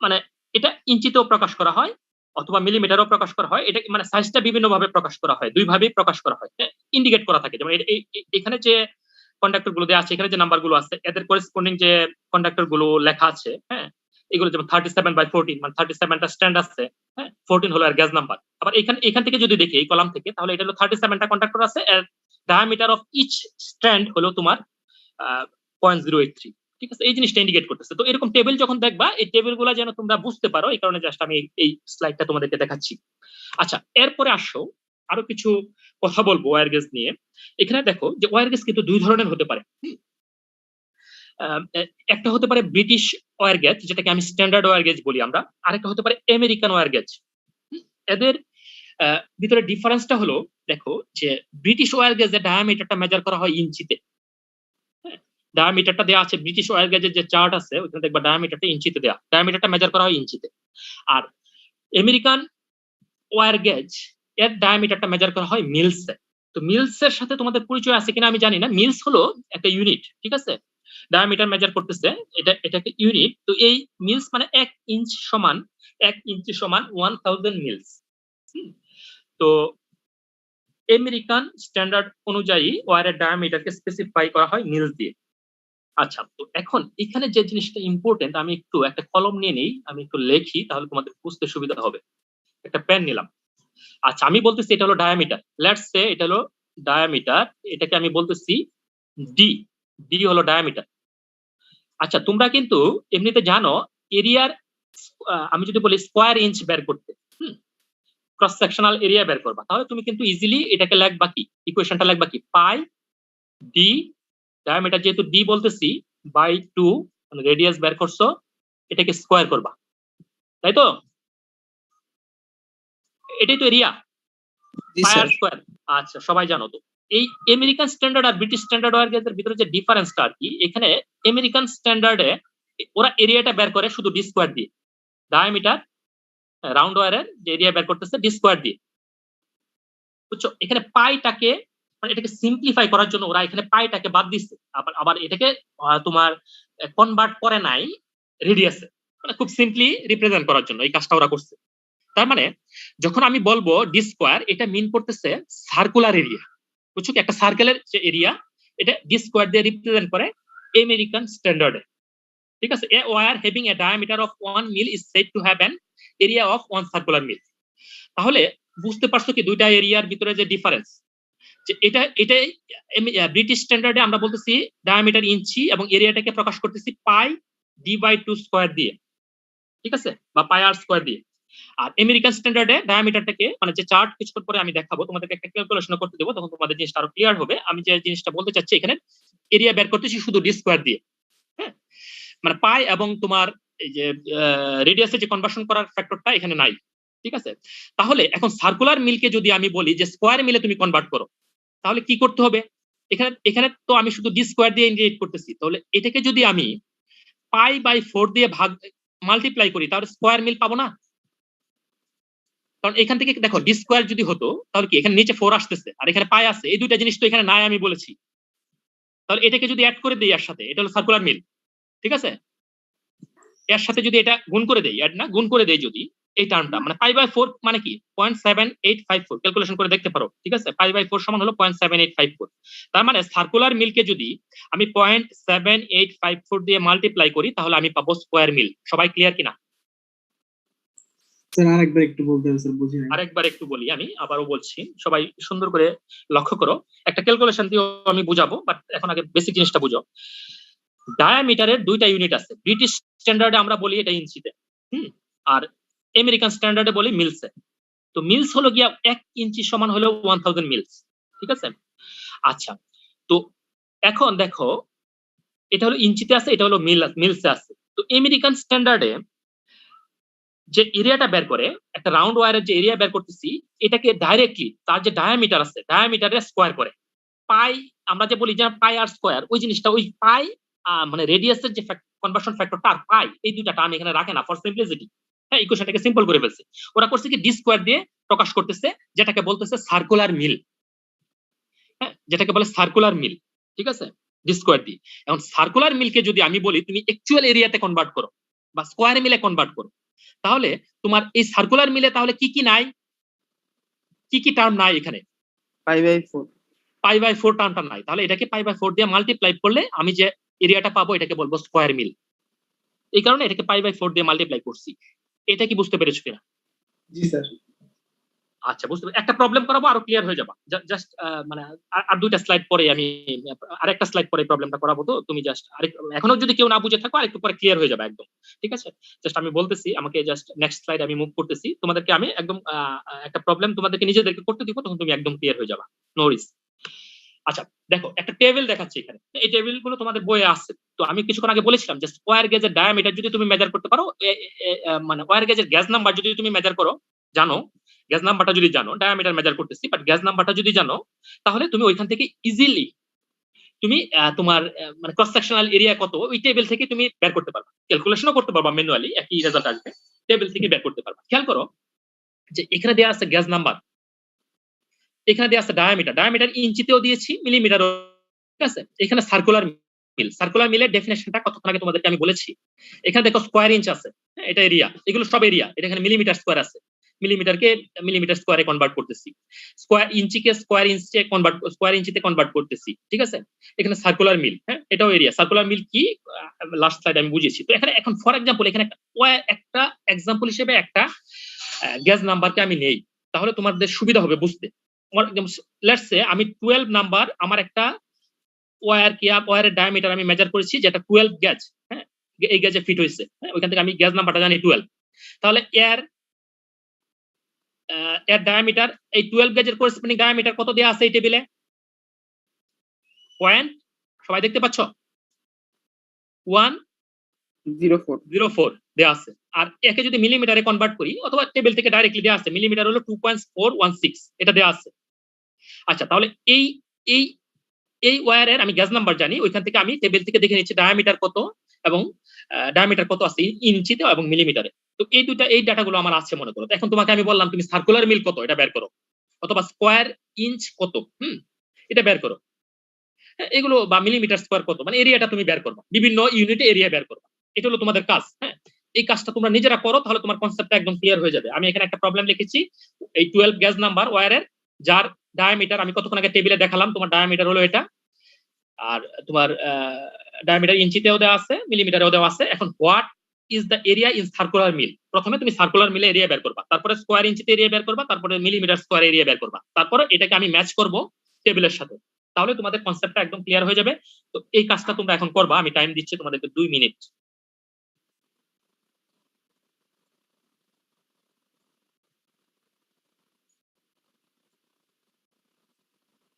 মানে এটা ইঞ্চিতেও প্রকাশ করা হয় অথবা মিলিমিটারও প্রকাশ করা হয়, এটা মানে সাইজটা বিভিন্ন ভাবে প্রকাশ করা হয়, দুই ভাবেই প্রকাশ করা হয়, ইন্ডিকেট করা থাকে। যেমন এখানে যে কন্ডাক্টর গুলো দেওয়া আছে, এখানে যে নাম্বার গুলো আছে, এদের করেসপন্ডিং যে কন্ডাক্টর গুলো লেখা আছে, হ্যাঁ, এগুলো যেমন 37/14, মানে 37টা স্ট্যান্ড আছে, হ্যাঁ, 14 হলো এর গ্যাস নাম্বার। আবার এখান থেকে যদি দেখি এই কলাম থেকে, তাহলে এটা হলো 37টা কন্ডাক্টর আছে, এর ডায়ামিটার অফ ইচ স্ট্র্যান্ড হলো তোমার 0.083, ঠিক আছে? এই জিনিসটা ইন্ডিকেট করতেছে। তো এরকম টেবিল যখন দেখবা, এই টেবিল গুলা যেন তোমরা বুঝতে পারো, এই কারণে জাস্ট আমি এই স্লাইডটা তোমাদেরকে দেখাচ্ছি। আচ্ছা, এরপরে আসো আরো কিছু কথা বলবো ওয়্যার গেজ নিয়ে। এখানে দেখো যে ওয়্যার গেজ কিন্তু দুই ধরনের হতে পারে। একটা হতে পারে ব্রিটিশ ওয়্যার গেজ, যেটাকে আমি স্ট্যান্ডার্ড ওয়্যার গেজ বলি আমরা, আরেকটা হতে পারে আমেরিকান ওয়্যার গেজ। এদের ভিতরে ডিফারেন্সটা হলো, দেখো যে ব্রিটিশ ওয়্যার গেজের ডায়ামিটারটা মেজার করা হয় ইঞ্চিতে, ডায়ামিটারটা দেওয়া আছে ব্রিটিশ ওয়্যার গেজের যে চার্ট আছে ওখানে দেখবা ডায়ামিটারটা ইঞ্চিতে দেওয়া, ডায়ামিটারটা মেজার করা হয় ইঞ্চিতে। আর আমেরিকান ওয়্যার গেজ এর ডায়ামিটারটা মেজার করা হয় মিলসে। তো মিলসের সাথে তোমাদের পরিচয় আছে কিনা আমি জানি না। মিলস হলো একটা ইউনিট, ঠিক আছে? ডায়ামিটার মেজার করতেছে, এটা একটা ইউনিট। তো এই মিলস মানে 1 ইঞ্চি সমান 1000 মিলস। তো আমেরিকান স্ট্যান্ডার্ড অনুযায়ী ওয়্যারের ডায়ামিটারকে স্পেসিফাই করা হয় মিলস দিয়ে। আচ্ছা, তো এখন এখানে যে জিনিসটা ইম্পর্টেন্ট, আমি একটু একটা কলম নিয়ে নিই, আমি একটু লেখি, তাহলে তোমাদের বুঝতে সুবিধা হবে। একটা পেন নিলাম। আচ্ছা, আমি বলতেছি এটা হলো ডায়ামিটার, লেটস সে এটা হলো ডায়ামিটার, এটাকে আমি বলতেছি ডি, ডি হলো ডায়ামিটার। আচ্ছা, তোমরা কিন্তু এমনিতে জানো এরিয়ার, আমি যদি বলি স্কয়ার ইঞ্চ বের করতে, ক্রস সেকশনাল এরিয়া বের করবা, তাহলে তুমি কিন্তু ইজিলি এটাকে লিখবা কি, ইকুয়েশনটা লিখবা কি, পাই ডি, ডায়ামিটার যেহেতু ডি বলতেছি, বাই 2, মানে রেডিয়াস বের করছো, এটাকে স্কয়ার করবা, তাই তো? এটাই তো এরিয়া, পাই আর স্কয়ার। আচ্ছা, সবাই জানো তো। এই আমেরিকান স্ট্যান্ডার্ড আর ব্রিটিশ স্ট্যান্ডার্ড ওয়্যার গেজের ভিতরে যে ডিফারেন্সটা আর কি, এখানে আমেরিকান স্ট্যান্ডার্ডে ওরা এরিয়াটা বের করে শুধু ডি স্কয়ার দিয়ে, ডায়ামিটার রাউন্ড ওয়্যারের যে এরিয়া বের করতেছে ডি স্কয়ার দিয়ে, বুঝছো? এখানে পাইটাকে, মানে এটাকে সিম্পলিফাই করার জন্য ওরা এখানে পাইটাকে বাদ দিচ্ছে, আবার এটাকে তোমার কনভার্ট করে নাই রেডিয়াসে, মানে খুব সিম্পলি রিপ্রেজেন্ট করার জন্য এই কাজটা ওরা করছে। তার মানে যখন আমি বলবো ডি স্কয়ার, এটা মিন করতেছে সার্কুলার এরিয়া, বুঝছো কি? একটা সার্কেলের যে এরিয়া, এটা ডি স্কয়ার দিয়ে রিপ্রেজেন্ট করে আমেরিকান স্ট্যান্ডার্ডে, ঠিক আছে? A wire having a diameter of 1 mil is said to have an area of 1 circular mil. তাহলে বুঝতে পারছো কি দুইটা এরিয়ার ভিতরে যে ডিফারেন্স, যে এটাই ব্রিটিশ স্ট্যান্ডার্ডে আমরা বলতেছি ডায়ামিটার ইঞ্চি এবং এরিয়াটাকে প্রকাশ করতেছি পাই d/2 স্কয়ার দিয়ে, ঠিক আছে, বা পাই আর স্কয়ার দিয়ে। আর আমেরিকান স্ট্যান্ডার্ডে ডায়ামিটারটাকে, মানে যে চার্ট কিছুক্ষণ পরে আমি দেখাবো তোমাদেরকে, একটা ক্যালকুলেশন করতে দেবো, তখন তোমাদের জিনিসটা আরো ক্লিয়ার হবে। আমি যে জিনিসটা বলতে চাচ্ছি, এখানে এরিয়া বের করতেছি শুধু ডি স্কয়ার দিয়ে, হ্যাঁ, মানে পাই এবং তোমার এই যে রেডিয়াসে যে কনভার্সন করার ফ্যাক্টরটা এখানে নাই, ঠিক আছে? তাহলে এখন সার্কুলার মিলকে যদি আমি বলি যে স্কয়ার মিলে তুমি কনভার্ট করো, তাহলে কি করতে হবে? এখানে তো আমি শুধু ডি স্কয়ার দিয়ে ইন্ডিকেট করতেছি, তাহলে এটাকে যদি আমি পাই/4 দিয়ে মাল্টিপ্লাই করি, তাহলে স্কয়ার মিল পাবো না? কারণ এখান থেকে দেখো ডি স্কয়ার যদি হতো, তাহলে কি এখানে নিচে 4 আসতেছে আর এখানে পাই আছে, এই দুইটা জিনিস তো এখানে নাই আমি বলেছি। তাহলে এটাকে যদি অ্যাড করে দেই এর সাথে, এটা হলো সার্কুলার মিল, ঠিক আছে? এর সাথে যদি এটা গুণ করে দেই, অ্যাড না গুণ করে দেই যদি এই টার্মটা, মানে পাই/4 মানে কি 0.7854, ক্যালকুলেশন করে দেখতে পারো, ঠিক আছে? পাই/4 সমান হলো 0.7854। তার মানে সার্কুলার মিলকে যদি আমি 0.7854 দিয়ে মাল্টিপ্লাই করি, তাহলে আমি পাবো স্কয়ার মিল। সবাই ক্লিয়ার কিনা? স্যার আরেকবার একটু বলতে হবে স্যার, বুঝি নাই। আরেকবার একটু বলি, আমি আবারও বলছি, সবাই সুন্দর করে লক্ষ্য করো। একটা ক্যালকুলেশন দিয়ে আমি বুঝাবো, বাট এখন আগে বেসিক জিনিসটা বুঝো। ডায়ামিটারের দুইটা ইউনিট আছে, ব্রিটিশ স্ট্যান্ডার্ডে আমরা বলি এটা ইঞ্চিতে, আর আমেরিকান স্ট্যান্ডার্ডে বলি মিলসে। তো মিলস হলো গিয়া 1 ইঞ্চি সমান হলো 1000 মিলস, ঠিক আছে? আচ্ছা, তো এখন দেখো এটা হলো ইঞ্চিতে আছে, এটা হলো মিলসে আছে। তো আমেরিকান স্ট্যান্ডার্ডে যে এরিয়াটা বের করে, একটা রাউন্ড ওয়্যারের যে এরিয়া বের করতেছি, এটাকে ডাইরেক্টলি তার যে ডায়ামিটার আছে ডায়ামিটারে স্কয়ার করে। পাই আমরা যে বলি যে পাই আর স্কয়ার, ওই জিনিসটা ওই পাই মানে রেডিয়াসের যে কনভার্সন ফ্যাক্টরটা আর পাই, এই দুইটা টার্ম এখানে রাখে না ফর সিম্পলিসিটি, হ্যাঁ, ইকুয়েশনটাকে সিম্পল করে ফেলছে। ওরা করছে কি ডি স্কয়ার দিয়ে প্রকাশ করতেছে, যেটাকে বলতেছে সার্কুলার মিল। হ্যাঁ, যেটাকে বলে সার্কুলার মিল, ঠিক আছে, ডি স্কোয়ার ডি। এখন সার্কুলার মিলকে যদি আমি বলি তুমি অ্যাকচুয়াল এরিয়াতে কনভার্ট করো বা স্কোয়ার মিলে কনভার্ট করো, তাহলে তোমার এই সার্কুলার মিলে তাহলে কি কি নাই, কি কি টার্ম নাই এখানে? π/4 π/4 টার্মটা নাই, তাহলে এটাকে π/4 দিয়ে মাল্টিপ্লাই করলে আমি যে এরিয়াটা পাবো এটাকে বলবো স্কোয়ার মিল। এই কারণে এটাকে π/4 দিয়ে মাল্টিপ্লাই করছি। এটা কি বুঝতে পেরেছো কিনা? জি স্যার। আচ্ছা, বুঝতে পেরেছি। একটা প্রবলেম করাবো, আরো ক্লিয়ার হয়ে যাবে। জাস্ট মানে আর দুইটা স্লাইড পরে আমি আরেকটা স্লাইড পরে প্রবলেমটা করাবো, তো তুমি জাস্ট এখনো যদি কেউ না বুঝে থাকো আরেকটু পরে ক্লিয়ার হয়ে যাবে একদম, ঠিক আছে? জাস্ট আমি বলতেছি, আমাকে জাস্ট নেক্সট স্লাইড আমি মুভ করতেছি, তোমাদেরকে আমি একদম একটা প্রবলেম তোমাদেরকে নিজেদেরকে করতে দিব, তখন তুমি একদম ক্লিয়ার হয়ে যাবে, নো ওয়ারিস। আচ্ছা দেখো, একটা টেবিল দেখাচ্ছি এখানে, এই টেবিলগুলো তোমাদের বইয়ে আছে। তো আমি কিছুক্ষণ আগে বলেছিলাম যে ওয়্যার গেজের ডায়ামিটার যদি তুমি মেজার করতে পারো, মানে ওয়্যার গেজের গ্যাস নাম্বার যদি তুমি মেজার করো, জানো গ্যাস নাম্বারটা যদি জানো, ডায়ামিটার মেজার করতেছি বাট গ্যাস নাম্বারটা যদি জানো, তাহলে তুমি ওইখান থেকে ইজিলি তুমি তোমার মানে ক্রস সেকশনাল এরিয়া কত ওই টেবিল থেকে তুমি বের করতে পারবা, ক্যালকুলেশনও করতে পারবা, ম্যানুয়ালি একই রেজাল্ট আসবে, টেবিল থেকে বের করতে পারবা। খেয়াল করো যে এখানে দেওয়া আছে গ্যাস নাম্বার, এখানে দেওয়া আছে ডায়ামিটার, ডায়ামিটার ইঞ্চিতেও দিয়েছি, মিলিমিটারও, ঠিক আছে? এখানে সার্কুলার মিল, সার্কুলার মিলের ডেফিনেশনটা কতক্ষণ আগে তোমাদেরকে আমি বলেছি। এখানে দেখো স্কোয়ার ইঞ্চ আছে, এটা এরিয়া, এগুলো সব এরিয়া। এটা এখানে মিলিমিটার স্কোয়ার আছে, মিলিমিটারকে মিলিমিটার স্কোয়ারে কনভার্ট করতেছি, স্কোয়ার ইঞ্চিকে স্কোয়ার ইঞ্চে কনভার্ট, স্কোয়ার ইঞ্চিতে কনভার্ট করতেছি, ঠিক আছে? এখানে সার্কুলার মিল, হ্যাঁ, এটাও এরিয়া। সার্কুলার মিল কি লাস্ট স্লাইড আমি বুঝিয়েছি। তো এখানে এখন ফর এক্সাম্পল এখানে একটা এক্সাম্পল হিসেবে একটা গ্যাস নাম্বারকে আমি নেই, তাহলে তোমাদের সুবিধা হবে বুঝতে। লেটস সে আমি 12 নাম্বার আমার একটা ওয়্যার কি ওয়্যারের ডায়ামিটার আমি মেজার করেছি, যেটা 12 গেজ, হ্যাঁ, এই গেজে ফিট হয়েছে, হ্যাঁ, ওইখান থেকে আমি গ্যাস নাম্বারটা জানি 12। তাহলে এর ডায়ামিটার, এই 12 গেজের করেসপন্ডিং ডায়ামিটার কত দেয়া আছে এই টেবিলে? পয়েন্ট, সবাই দেখতে পাচ্ছ? 104 দেয়া আছে। আর একে যদি মিলিমিটারে কনভার্ট করি, অথবা টেবিল থেকে ডাইরেক্টলি দেয়া আছে, মিলিমিটার হলো 2.416, এটা দেয়া আছে। আচ্ছা, তাহলে এই এই এই ওয়্যারের আমি গ্যাস নাম্বার জানি, ওইখান থেকে আমি টেবিল থেকে দেখে নিচ্ছি ডায়ামিটার কত এবং ডায়ামিটার কত আছে ইঞ্চিতে এবং মিলিমিটারে। তো এই ডাটাগুলো আমার আছে মনে করো। এখন তোমাকে আমি বললাম তুমি সার্কুলার মিল কত এটা বের করো, অথবা স্কোয়ার ইঞ্চ কত, এটা বের করো, এগুলো, বা মিলিমিটার স্কোয়ার কত, মানে এরিয়াটা তুমি বের করবা, বিভিন্ন ইউনিটে এরিয়া বের করবা। এটা হলো তোমাদের কাজ, হ্যাঁ। এই কাজটা তোমরা নিজেরা করো, তাহলে তোমার কনসেপ্টটা একদম ক্লিয়ার হয়ে যাবে। আমি এখানে একটা প্রবলেম লিখেছি, এই 12 গ্যাস নাম্বার ওয়্যারের, যার ডায়ামিটার আমি কতক্ষণ আগে টেবিলে দেখালাম, তোমার ডায়ামিটার হলো এটা, আর তোমার ডায়ামিটার ইঞ্চিতেও দেওয়া আছে, মিলিমিটারেও দেওয়া আছে। এখন what is the area in circular mil? প্রথমে তুমি সার্কুলার মিলে এরিয়া বের করবা, তারপরে স্কোয়ার ইঞ্চিতে এরিয়া বের করবা, তারপরে মিলিমিটার স্কোয়ার এরিয়া বের করবা, তারপরে এটাকে আমি ম্যাচ করব টেবিলের সাথে, তাহলে তোমাদের কনসেপ্টটা একদম ক্লিয়ার হয়ে যাবে। তো এই কাজটা তোমরা এখন করবা, আমি টাইম দিচ্ছি তোমাদেরকে 2 মিনিট।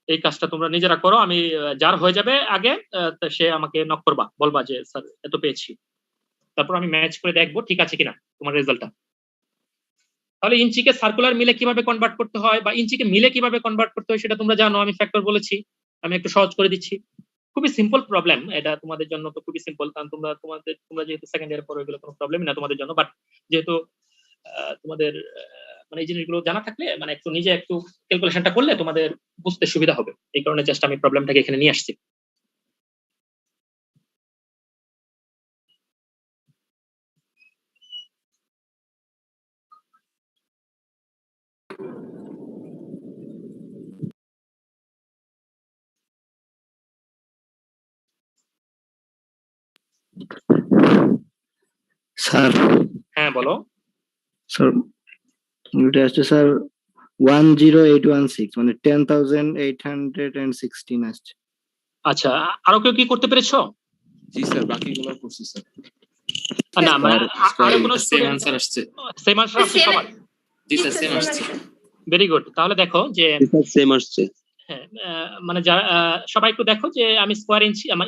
এই কাজটা তোমরা নিজেরা করো, আমি যার হয়ে যাবে আগে সে আমাকে নক করবা, বলবা যে স্যার এত পেয়েছি, তারপর আমি ম্যাচ করে দেখবো ঠিক আছে কিনা তোমার রেজাল্টটা। তাহলে ইঞ্চিকে সার্কুলার মিলে কিভাবে কনভার্ট করতে হয়, বা ইঞ্চিকে মিলে কিভাবে কনভার্ট করতে হয় সেটা তোমরা জানো, আমি ফ্যাক্টর বলেছি, আমি একটু সহজ করে দিচ্ছি। খুবই সিম্পল প্রবলেম এটা, তোমাদের জন্য তো খুবই সিম্পল, কারণ তোমরা যেহেতু সেকেন্ড ইয়ার পড়ো, এগুলো কোনো প্রবলেম না তোমাদের জন্য। বাট যেহেতু তোমাদের মানে এই জিনিসগুলো জানা থাকলে, মানে একটু নিজে একটু ক্যালকুলেশনটা করলে তোমাদের বুঝতে সুবিধা হবে, এই কারণে জাস্ট আমি প্রবলেমটাকে এখানে নিয়ে আসছি। স্যার, হ্যাঁ বলো। স্যার এটা আসছে স্যার 10816, মানে 10,816 আসছে। আচ্ছা, আরো কেউ কি করতে পেরেছো? জি স্যার, বাকিগুলো করছি স্যার। না মানে আরো কোনো সেম আনসার আসছে। সেম আনসার আসছে সবার? জি স্যার, সেম আসছে। Very good. তাহলে দেখো যে সেম আসছে। হ্যাঁ, মানে যারা সবাই একটু দেখো যে আমি স্কোয়ার ইঞ্চি, আমার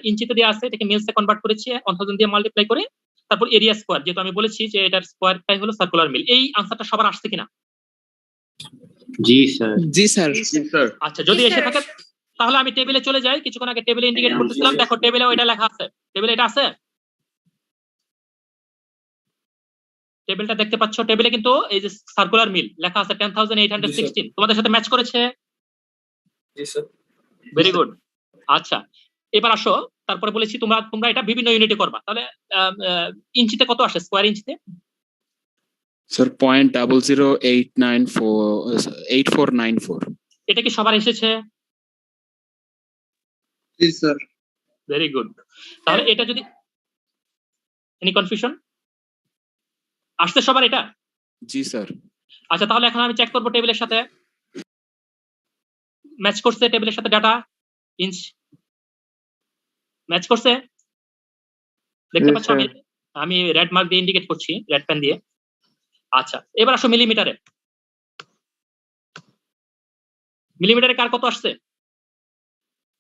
ইঞ্চিতে দেওয়া আছে, এটাকে মিলসে কনভার্ট করেছি 1000 দিয়ে মাল্টিপ্লাই করে, তারপর এরিয়া স্কোয়ার, যেহেতু আমি বলেছি যে এটার স্কোয়ারটাই হলো সার্কুলার মিল। এই আনসারটা সবার আসছে কিনা? জি স্যার। জি স্যার। আচ্ছা, যদি এসে থাকে তাহলে আমি টেবিলে চলে যাই। কিছুক্ষণ আগে টেবিলে ইন্ডিকেট করতেছিলাম, দেখো টেবিলেও এটা লেখা আছে, টেবিলে এটা আছে, টেবিলটা দেখতে পাচ্ছ? টেবিলে কিন্তু এই যে সার্কুলার মিল লেখা আছে 10,816, তোমাদের সাথে ম্যাচ করেছে? জি স্যার ভেরি গুড। আচ্ছা, এবার আসো, তারপরে বলেছি তোমরা এটা বিভিন্ন ইউনিটে করবা। তাহলে ইঞ্চিতে কত আসে, স্কোয়ার ইঞ্চিতে? স্যার 0.008984 এটা কি সবার এসেছে? জি স্যার। Very good. তাহলে এটা যদি এনি কনফিউশন আসছে সবার এটা? জি স্যার। আচ্ছা, তাহলে এখন আমি চেক করবো টেবিলের সাথে ম্যাচ করছে, টেবিলের সাথে ডাটা ইঞ্চ ম্যাচ করছে, দেখতে পাচ্ছ? আমি রেড মার্ক দিয়ে ইন্ডিকেট করছি, রেড পেন দিয়ে। আচ্ছা, এবার আসো মিলিমিটারে। মিলিমিটারে কার কত আসছে?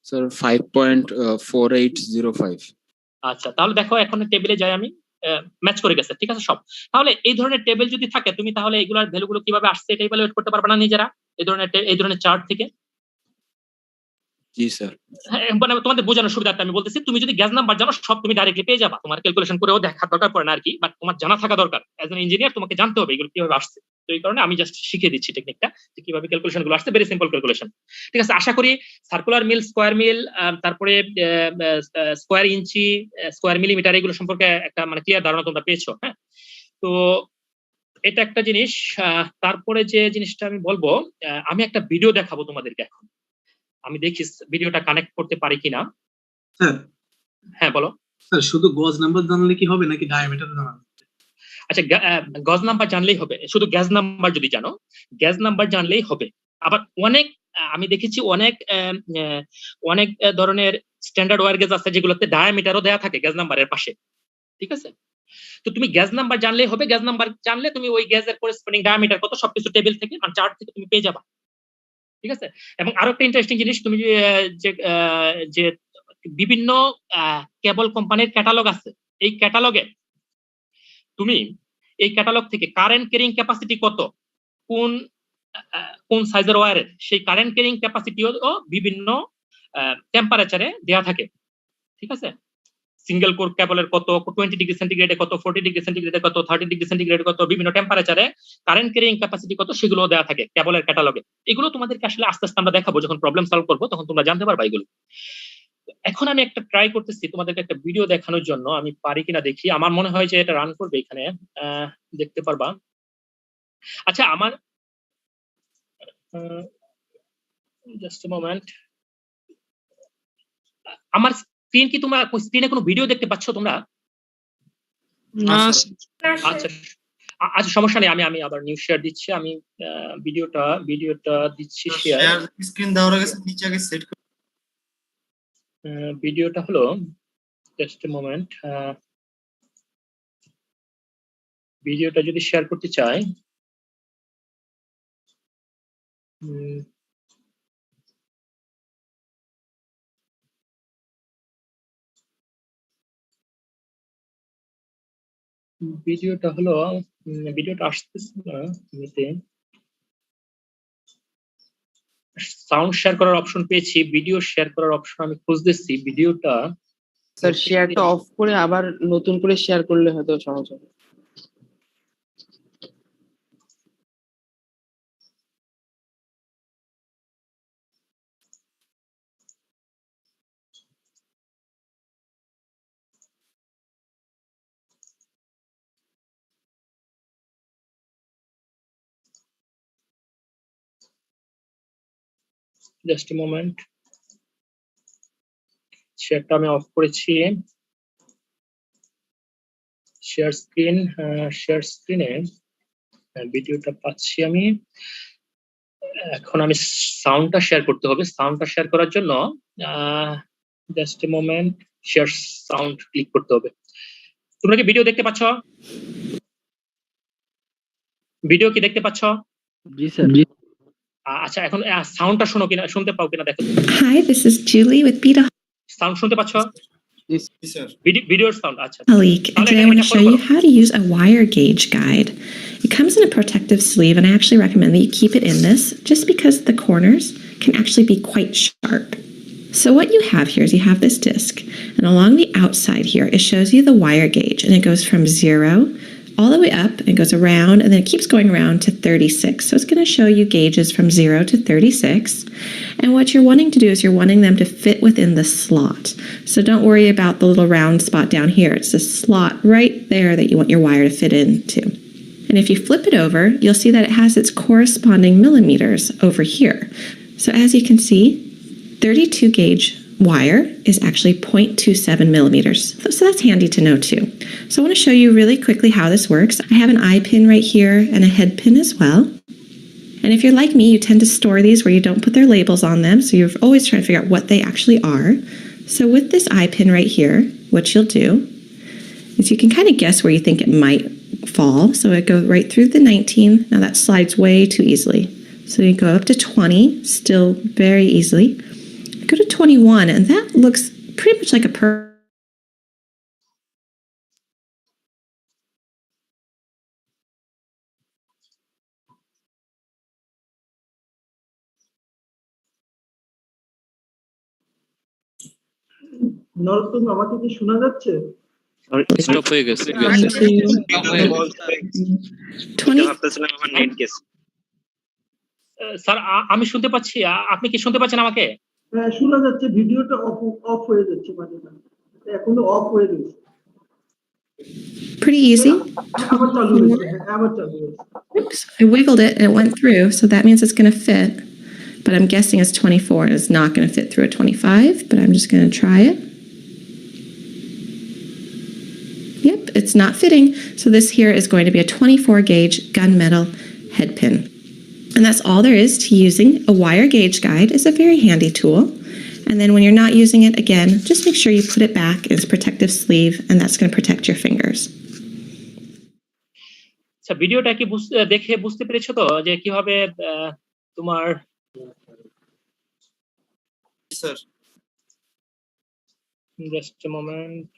স্যার 5.4805। আচ্ছা, তাহলে দেখো এখন টেবিলে যাই আমি, ম্যাচ করে গেছে, ঠিক আছে সব। তাহলে এই ধরনের টেবিল যদি থাকে, তুমি তাহলে এগুলার ভ্যালুগুলো কিভাবে আসছে এটা ইভালুয়েট করতে পারবে না নিজেরা এই ধরনের চার্ট থেকে? জি স্যার। মানে তোমাদের বোঝানোর সুবিধার্থে আমি বলতেছি, তুমি যদি গ্যাস নাম্বার জানো সব তুমি ডাইরেক্টলি পেয়ে যাবা, তোমার ক্যালকুলেশন করেও দেখা দরকার পড়ে না আর কি, বাট তোমার জানা থাকা দরকার। অ্যাজ এন ইঞ্জিনিয়ার তোমাকে জানতে হবে এগুলো কিভাবে আসছে। তো এই কারণে আমি জাস্ট শিখিয়ে দিচ্ছি টেকনিকটা যে কিভাবে ক্যালকুলেশন গুলো আসছে, ভেরি সিম্পল ক্যালকুলেশন। ঠিক আছে, আশা করি সার্কুলার মিল, স্কোয়ার মিল, তারপরে স্কোয়ার ইঞ্চি, স্কোয়ার মিলিমিটার, এগুলো সম্পর্কে একটা মানে ক্লিয়ার ধারণা তোমরা পেয়েছো। হ্যাঁ, তো এটা একটা জিনিস। তারপরে যে জিনিসটা আমি বলবো, আমি একটা ভিডিও দেখাবো তোমাদেরকে এখন। আমি দেখি ভিডিওটা কানেক্ট করতে পারি কিনা। স্যার। হ্যাঁ বলো। স্যার, শুধু গজ নাম্বার জানলে কি হবে নাকি ডায়ামিটার জানা? আচ্ছা, গজ নাম্বার জানলেই হবে, শুধু গ্যাস নাম্বার যদি জানো, গ্যাস নাম্বার জানলেই হবে। আবার অনেক আমি দেখেছি অনেক ধরনের স্ট্যান্ডার্ড ওয়্যার গেজ আছে যেগুলোতে ডায়ামিটারও দেয়া থাকে গ্যাস নাম্বারের পাশে। ঠিক আছে, তো তুমি গ্যাস নাম্বার জানলেই হবে। গ্যাস নাম্বার জানলে তুমি ওই গ্যাসের করেসপন্ডিং ডায়ামিটার কত সবকিছু টেবিল থেকে মানে চার্ট থেকে তুমি পেয়ে যাবা। ঠিক আছে, এবং আরো একটা ইন্টারেস্টিং জিনিস, তুমি যে বিভিন্ন কেবল কোম্পানির ক্যাটালগ আছে, এই ক্যাটালগে তুমি এই ক্যাটালগ থেকে কারেন্ট ক্যারিং ক্যাপাসিটি কত, কোন সাইজের ওয়্যারের, সেই কারেন্ট ক্যারিং ক্যাপাসিটিও বিভিন্ন টেম্পারেচারে দেওয়া থাকে। ঠিক আছে, সিঙ্গেল কোর কেবলের কত, 20 ডিগ্রি সেন্টিগ্রেডে কত, 40 ডিগ্রি সেন্টিগ্রেডে কত, 30 ডিগ্রি সেন্টিগ্রেডে কত, বিভিন্ন টেম্পারেচারে কারেন্ট ক্যারিং ক্যাপাসিটি কত, সেগুলো দেওয়া থাকে কেবলের ক্যাটালগে। এগুলো তোমাদেরকে আসলে আস্তে আস্তে আমরা দেখাবো, যখন প্রবলেম সলভ করবো তখন তোমরা জানতে পারবা এগুলো। এখন আমি একটা ট্রাই করতেছি তোমাদেরকে একটা ভিডিও দেখানোর জন্য, আমি পারি কিনা দেখি। আমার মনে হয় যে এটা রান করবে এখানে, দেখতে পারবা। আচ্ছা, আমার জাস্ট এ মোমেন্ট, আমার স্ক্রিন কি তোমরা স্ক্রিনে কোনো ভিডিও দেখতে পাচ্ছ তোমরা? আচ্ছা আচ্ছা, সমস্যা নেই, আমি আবার নিউ শেয়ার দিচ্ছি। আমি ভিডিওটা দিচ্ছি শেয়ার। স্ক্রিন দেওয়ার আগে নিচে আগে সেট করুন। ভিডিওটা হলো, জাস্ট এ মোমেন্ট, ভিডিওটা যদি শেয়ার করতে চাই, ভিডিওটা হলো, ভিডিওটা আসতেছে না এমনিতে। সাউন্ড শেয়ার করার অপশন পেয়েছি, ভিডিও শেয়ার করার অপশন আমি খুঁজতেছি। ভিডিওটা স্যার শেয়ারটা অফ করে আবার নতুন করে শেয়ার করলে হয়তো সহজ হবে। জাস্ট এ মোমেন্ট, শেয়ারটা আমি অফ করেছি। শেয়ার স্ক্রিনে ভিডিওটা পাচ্ছি আমি। এখন আমি সাউন্ডটা শেয়ার করতে হবে। সাউন্ডটা শেয়ার করার জন্য just a moment, share sound click করতে হবে। তোমরা কি ভিডিও দেখতে পাচ্ছ? ভিডিও কি দেখতে পাচ্ছ? জি স্যার। আচ্ছা, এখন সাউন্ডটা শোনো কিনা, শুনতে পাও কিনা দেখো। Hi, this is Julie with Beta sound শুনতে পাচ্ছ? জি স্যার। ভিডিওর সাউন্ড। আচ্ছা, and today I want to show you how to use a wire gauge guide. It comes in a protective sleeve, and I actually recommend that you keep it in this just because the corners can actually be quite sharp. So what you have here is you have this disc, and along the outside here, it shows you the wire gauge, and it goes from 0 all the way up and it goes around and then it keeps going around to 36. So it's going to show you gauges from 0 to 36. And what you're wanting to do is you're wanting them to fit within the slot. So don't worry about the little round spot down here. It's the slot right there that you want your wire to fit into. And if you flip it over, you'll see that it has its corresponding millimeters over here. So as you can see, 32 gauge wire is actually 0.27 millimeters. So that's handy to know too. So I want to show you really quickly how this works. I have an eye pin right here and a head pin as well. And if you're like me, you tend to store these where you don't put their labels on them. So you're always trying to figure out what they actually are. So with this eye pin right here, what you'll do is you can kind of guess where you think it might fall. So it goes right through the 19. Now that slides way too easily. So you go up to 20, still very easily. Go to 21, and that looks pretty much like a নরোত্তম, আমাকে কি শোনা যাচ্ছে? স্টপ হয়ে গেছে। 20 স্যার আমি শুনতে পাচ্ছি, আপনি কি শুনতে পাচ্ছেন আমাকে? হ্যাঁ শোনা যাচ্ছে, ভিডিওটা অফ হয়ে যাচ্ছে মাঝে মাঝে, এখনো অফ হয়ে গেছে। Pretty easy. আবার চালু হয়েছে, আবার চালু হয়েছে। Oops, I wiggled it and it went through, so that means it's going to fit. But I'm guessing it's 24 and it's not going to fit through a 25, but I'm just going to try it. Yep, it's not fitting. So this here is going to be a 24 gauge gunmetal head pin. And that's all there is to using a wire gauge guide. It's a very handy tool. And then when you're not using it, again, just make sure you put it back in its protective sleeve, and that's going to protect your fingers. আচ্ছা, ভিডিওটা কি দেখে বুঝতে পেরেছো তো যে কিভাবে তোমার স্যার জাস্ট এ মোমেন্ট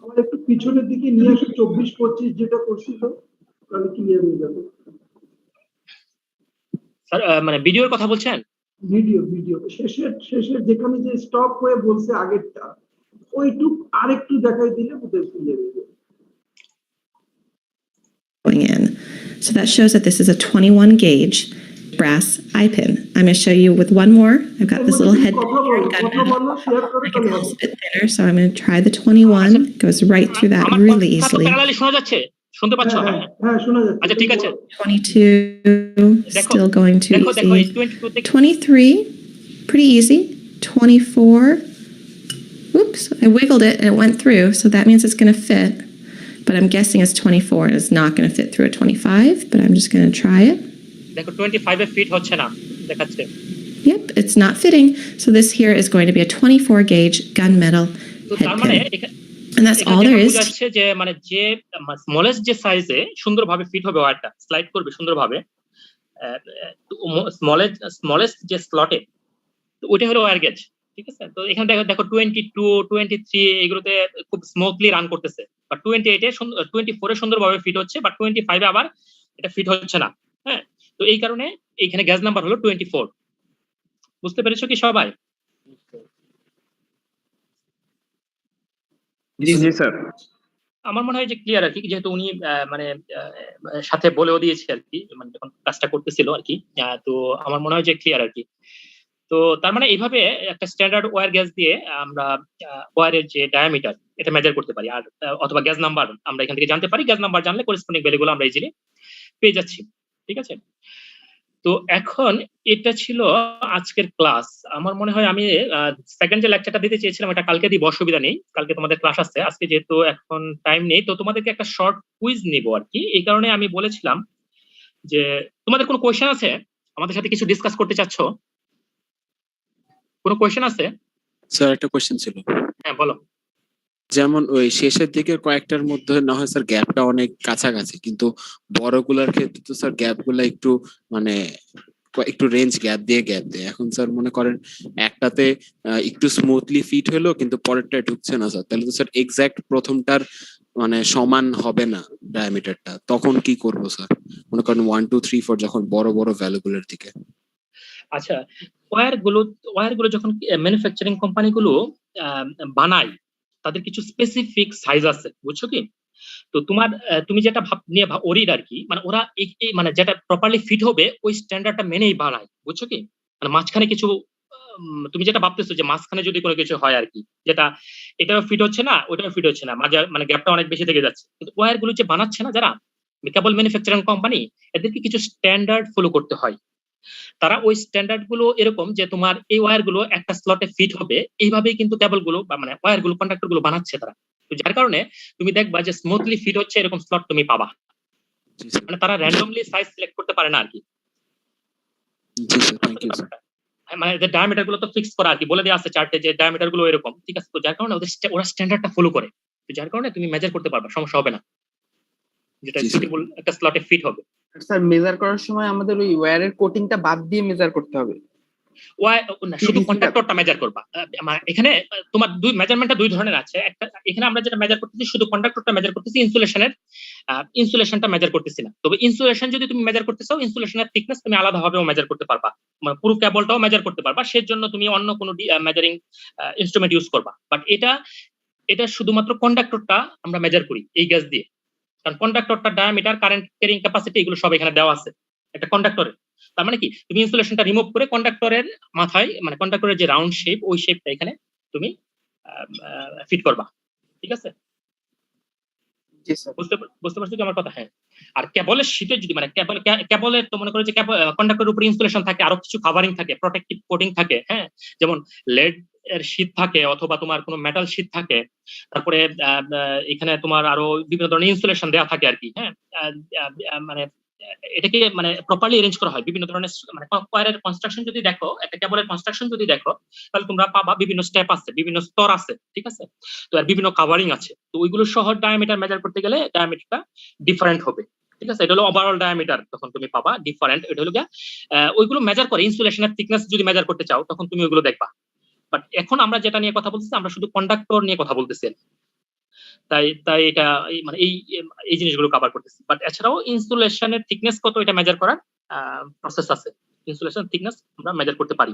আমার একটু পিছনের দিকে নিয়ে আসো, 24-25 যেটা করছিল তাহলে ক্লিয়ার হয়ে যাবে। স্যার মানে ভিডিওর কথা বলছেন? ভিডিও শেষে যেখানে যে স্টপ হয়ে বলছে আগেরটা, ওইটুক আরেকটু দেখাই দিলে বোধহয় ক্লিয়ার হয়ে যাবে। Going in. So that shows that this is a 21 gauge brass eye pin. I'm going to show you with one more. I've got this little head pin here, I can also a bit thinner, so I'm going to try the 21. It goes right through that really easily. শোনা যাচ্ছে? শুনতে পাচ্ছো? হ্যাঁ শোনা যাচ্ছে। আচ্ছা ঠিক আছে। 22 still going too easy. 23 pretty easy. 24. Oops, I wiggled it and it went through, so that means it's going to fit. But I'm guessing it's 24 and it's not going to fit through a 25, but I'm just going to try it. দেখো 25 এ ফিট হচ্ছে না দেখাচ্ছে। Yep, it's not fitting. So this here is going to be a 24 gauge gunmetal head pin. And that's all there is. বুঝাচ্ছে যে মানে যে স্মলেস্ট যে সাইজে সুন্দরভাবে ফিট হবে ওয়্যারটা, স্লাইড করবে সুন্দরভাবে, স্মলেস্ট যে স্লটে, তো ওইটা হলো ওয়্যার গেজ। ঠিক আছে, তো এখানে দেখো 22, 23 এগুলোতে খুব স্মুথলি রান করতেছে, বা 28 এ 24 এ সুন্দরভাবে ফিট হচ্ছে, বা 25 এ আবার এটা ফিট হচ্ছে না। হ্যাঁ, তো এই কারণে এইখানে গ্যাস নাম্বার হলো 24। বুঝতে পেরেছো কি সবাই? জি জি স্যার। আমার মনে হয় যে ক্লিয়ার আর কি, যেহেতু উনি মানে সাথে বলেও দিয়েছে আর কি, মানে যখন কাজটা করতেছিল আর কি, তো আমার মনে হয় যে ক্লিয়ার আর কি। তো তার মানে এইভাবে একটা স্ট্যান্ডার্ড ওয়্যার গ্যাস দিয়ে আমরা ওয়্যারের যে ডায়ামিটার এটা মেজার করতে পারি, আর অথবা গ্যাস নাম্বার আমরা এখান থেকে জানতে পারি। গ্যাস নাম্বার জানলে করেসপন্ডিং ভ্যালুগুলো আমরা ইজিলি পেয়ে যাচ্ছি। ঠিক আছে, তো এখন এটা ছিল আজকের ক্লাস। আমার মনে হয় আমি সেকেন্ড যে লেকচারটা দিতে চেয়েছিলাম এটা কালকে দিব, অসুবিধা নেই, কালকে তোমাদের ক্লাস আছে। আজকে যেহেতু এখন টাইম নেই, তো তোমাদেরকে একটা শর্ট কুইজ নিব আর কি। এই কারণে আমি বলেছিলাম যে তোমাদের কোনো কোয়েশ্চেন আছে, আমাদের সাথে কিছু ডিসকাস করতে চাচ্ছ? কোনো কোয়েশ্চেন আছে? স্যার একটা কোয়েশ্চেন ছিল। হ্যাঁ বলো। যেমন ওই শেষের দিকের কয়েকটার মধ্যে না হয় স্যার গ্যাপটা অনেক কাছাকাছি, কিন্তু বড়গুলার ক্ষেত্রে তো স্যার গ্যাপগুলো একটু মানে একটু রেঞ্জ গ্যাপ দিয়ে এখন স্যার মনে করেন একটাতে একটু স্মুথলি ফিট হলো কিন্তু পরেরটা ঢুকছে না স্যার, তাহলে তো স্যার এক্সাক্ট প্রথমটার মানে সমান হবে না ডায়ামিটারটা, তখন কি করব স্যার? মনে করেন 1 2 3 4 যখন বড় বড় ভ্যালুগুলোর দিকে। আচ্ছা, ওয়্যারগুলো যখন ম্যানুফ্যাকচারিং কোম্পানিগুলো বানায়, তাদের কিছু স্পেসিফিক সাইজ আছে, বুঝছো কি? তো তোমার তুমি যেটা নিয়ে ওরিড আর কি, মানে ওরা মানে যেটা প্রপারলি ফিট হবে ওই স্ট্যান্ডার্ডটা মেনেই বানায়, বুঝছো কি? মানে মাঝখানে কিছু তুমি যেটা ভাবতেছো যে মাঝখানে যদি কোনো কিছু হয় আর কি, যেটা এটাও ফিট হচ্ছে না ওটাও ফিট হচ্ছে না, মাঝে মানে গ্যাপটা অনেক বেশি থেকে যাচ্ছে, কিন্তু ওয়্যার গুলো যে বানাচ্ছে না যারা কেবল ম্যানুফ্যাকচারিং কোম্পানি, এদেরকে কিছু স্ট্যান্ডার্ড ফলো করতে হয়। তারা ওই স্ট্যান্ডার্ড গুলো এরকম যে তোমার এই ওয়্যার গুলো একটা স্লটে ফিট হবে, এইভাবেই কিন্তু কেবল গুলো বা মানে ওয়্যার গুলো কন্ডাক্টর গুলো বানাচ্ছে তারা। তো যার কারণে তুমি দেখবা যে স্মুথলি ফিট হচ্ছে এরকম স্লট তুমি পাবা, মানে তারা র্যান্ডমলি সাইজ সিলেক্ট করতে পারে না আর কি। জি স্যার, থ্যাংক ইউ স্যার। মানে যে ডায়ামিটার গুলো তো ফিক্স করা আর কি, বলে দেওয়া আছে চার্টে যে ডায়ামিটার গুলো এরকম, ঠিক আছে? তো যার কারণে ওরা স্ট্যান্ডার্ডটা ফলো করে, তো যার কারণে তুমি মেজার করতে পারবা, সমস্যা হবে না, যেটা সুটেবল একটা স্লটে ফিট হবে। স্যার মেজার করার সময় আমাদের ওই ওয়্যারের কোটিংটা বাদ দিয়ে মেজার করতে হবে? শুধু কন্ডাক্টরটা মেজার করবা। এখানে তোমার মেজারমেন্টটা দুই ধরনের আছে। একটা এখানে আমরা যেটা মেজার করতেছি শুধু কন্ডাক্টরটা মেজার করতেছি, ইনসুলেশনটা মেজার করতেছি না। তবে ইনসুলেশন যদি তুমি মেজার করতে চাও, ইনসুলেশনের থিকনেস তুমি আলাদাভাবেও মেজার করতে পারবা, মানে পুরো কেবলটাও মেজার করতে পারবা, সেজন্য তুমি অন্য কোনো মেজারিং ইনস্ট্রুমেন্ট ইউজ করবা। বাট এটা শুধুমাত্র কন্ডাক্টরটা আমরা মেজার করি এই গ্যাস দিয়ে, কারণ কন্ডাক্টরটা ডায়ামিটার, কারেন্ট ক্যারিং ক্যাপাসিটি এগুলো সব এখানে দেওয়া আছে একটা কন্ডাক্টরের। তার মানে কি তুমি ইনসুলেশনটা রিমুভ করে কন্ডাক্টরের মাথায়, মানে কন্ডাক্টরের যে রাউন্ড শেপ ওই শেপটা এখানে তুমি ফিট করবা, ঠিক আছে? বুঝতে পারছো কি আমার কথা? হ্যাঁ। আর কেবলের শীটে যদি মানে কেবলের তো মনে করো যে কন্ডাক্টরের উপরে ইনসুলেশন থাকে, আরো কিছু কাভারিং থাকে, প্রোটেক্টিভ কোটিং থাকে, হ্যাঁ, যেমন লেড এর শীট থাকে অথবা তোমার কোনো মেটাল শীট থাকে, তারপরে এখানে তোমার আরো বিভিন্ন ধরনের ইনসুলেশন দেওয়া থাকে আর কি, হ্যাঁ। মানে এটাকে মানে প্রপারলি অ্যারেঞ্জ করা হয় বিভিন্ন ধরনের, মানে ওয়্যারের কনস্ট্রাকশন যদি দেখো, একটা কেবলের কনস্ট্রাকশন যদি দেখো, তাহলে তোমরা পাবা বিভিন্ন স্টেপ আছে, বিভিন্ন স্তর আছে, ঠিক আছে? তো আর বিভিন্ন কাভারিং আছে, তো ওইগুলো সহ ডায়ামিটার মেজার করতে গেলে ডায়ামিটারটা ডিফারেন্ট হবে, ঠিক আছে? এটা হলো ওভারঅল ডায়ামিটার, তখন তুমি পাবা ডিফারেন্ট। এটা হলো ওইগুলো মেজার করে ইনসুলেশনের থিকনেস যদি মেজার করতে চাও তখন তুমি ওইগুলো দেখবা। বাট এখন আমরা যেটা নিয়ে কথা বলতেছি, আমরা শুধু কন্ডাক্টর নিয়ে কথা বলতেছি, তাই এটা মানে এই জিনিসগুলো কভার করতেছি। বাট এছাড়াও ইনসুলেশনের থিকনেস কত এটা মেজার করার প্রসেস আছে, ইনসুলেশন থিকনেস আমরা মেজার করতে পারি,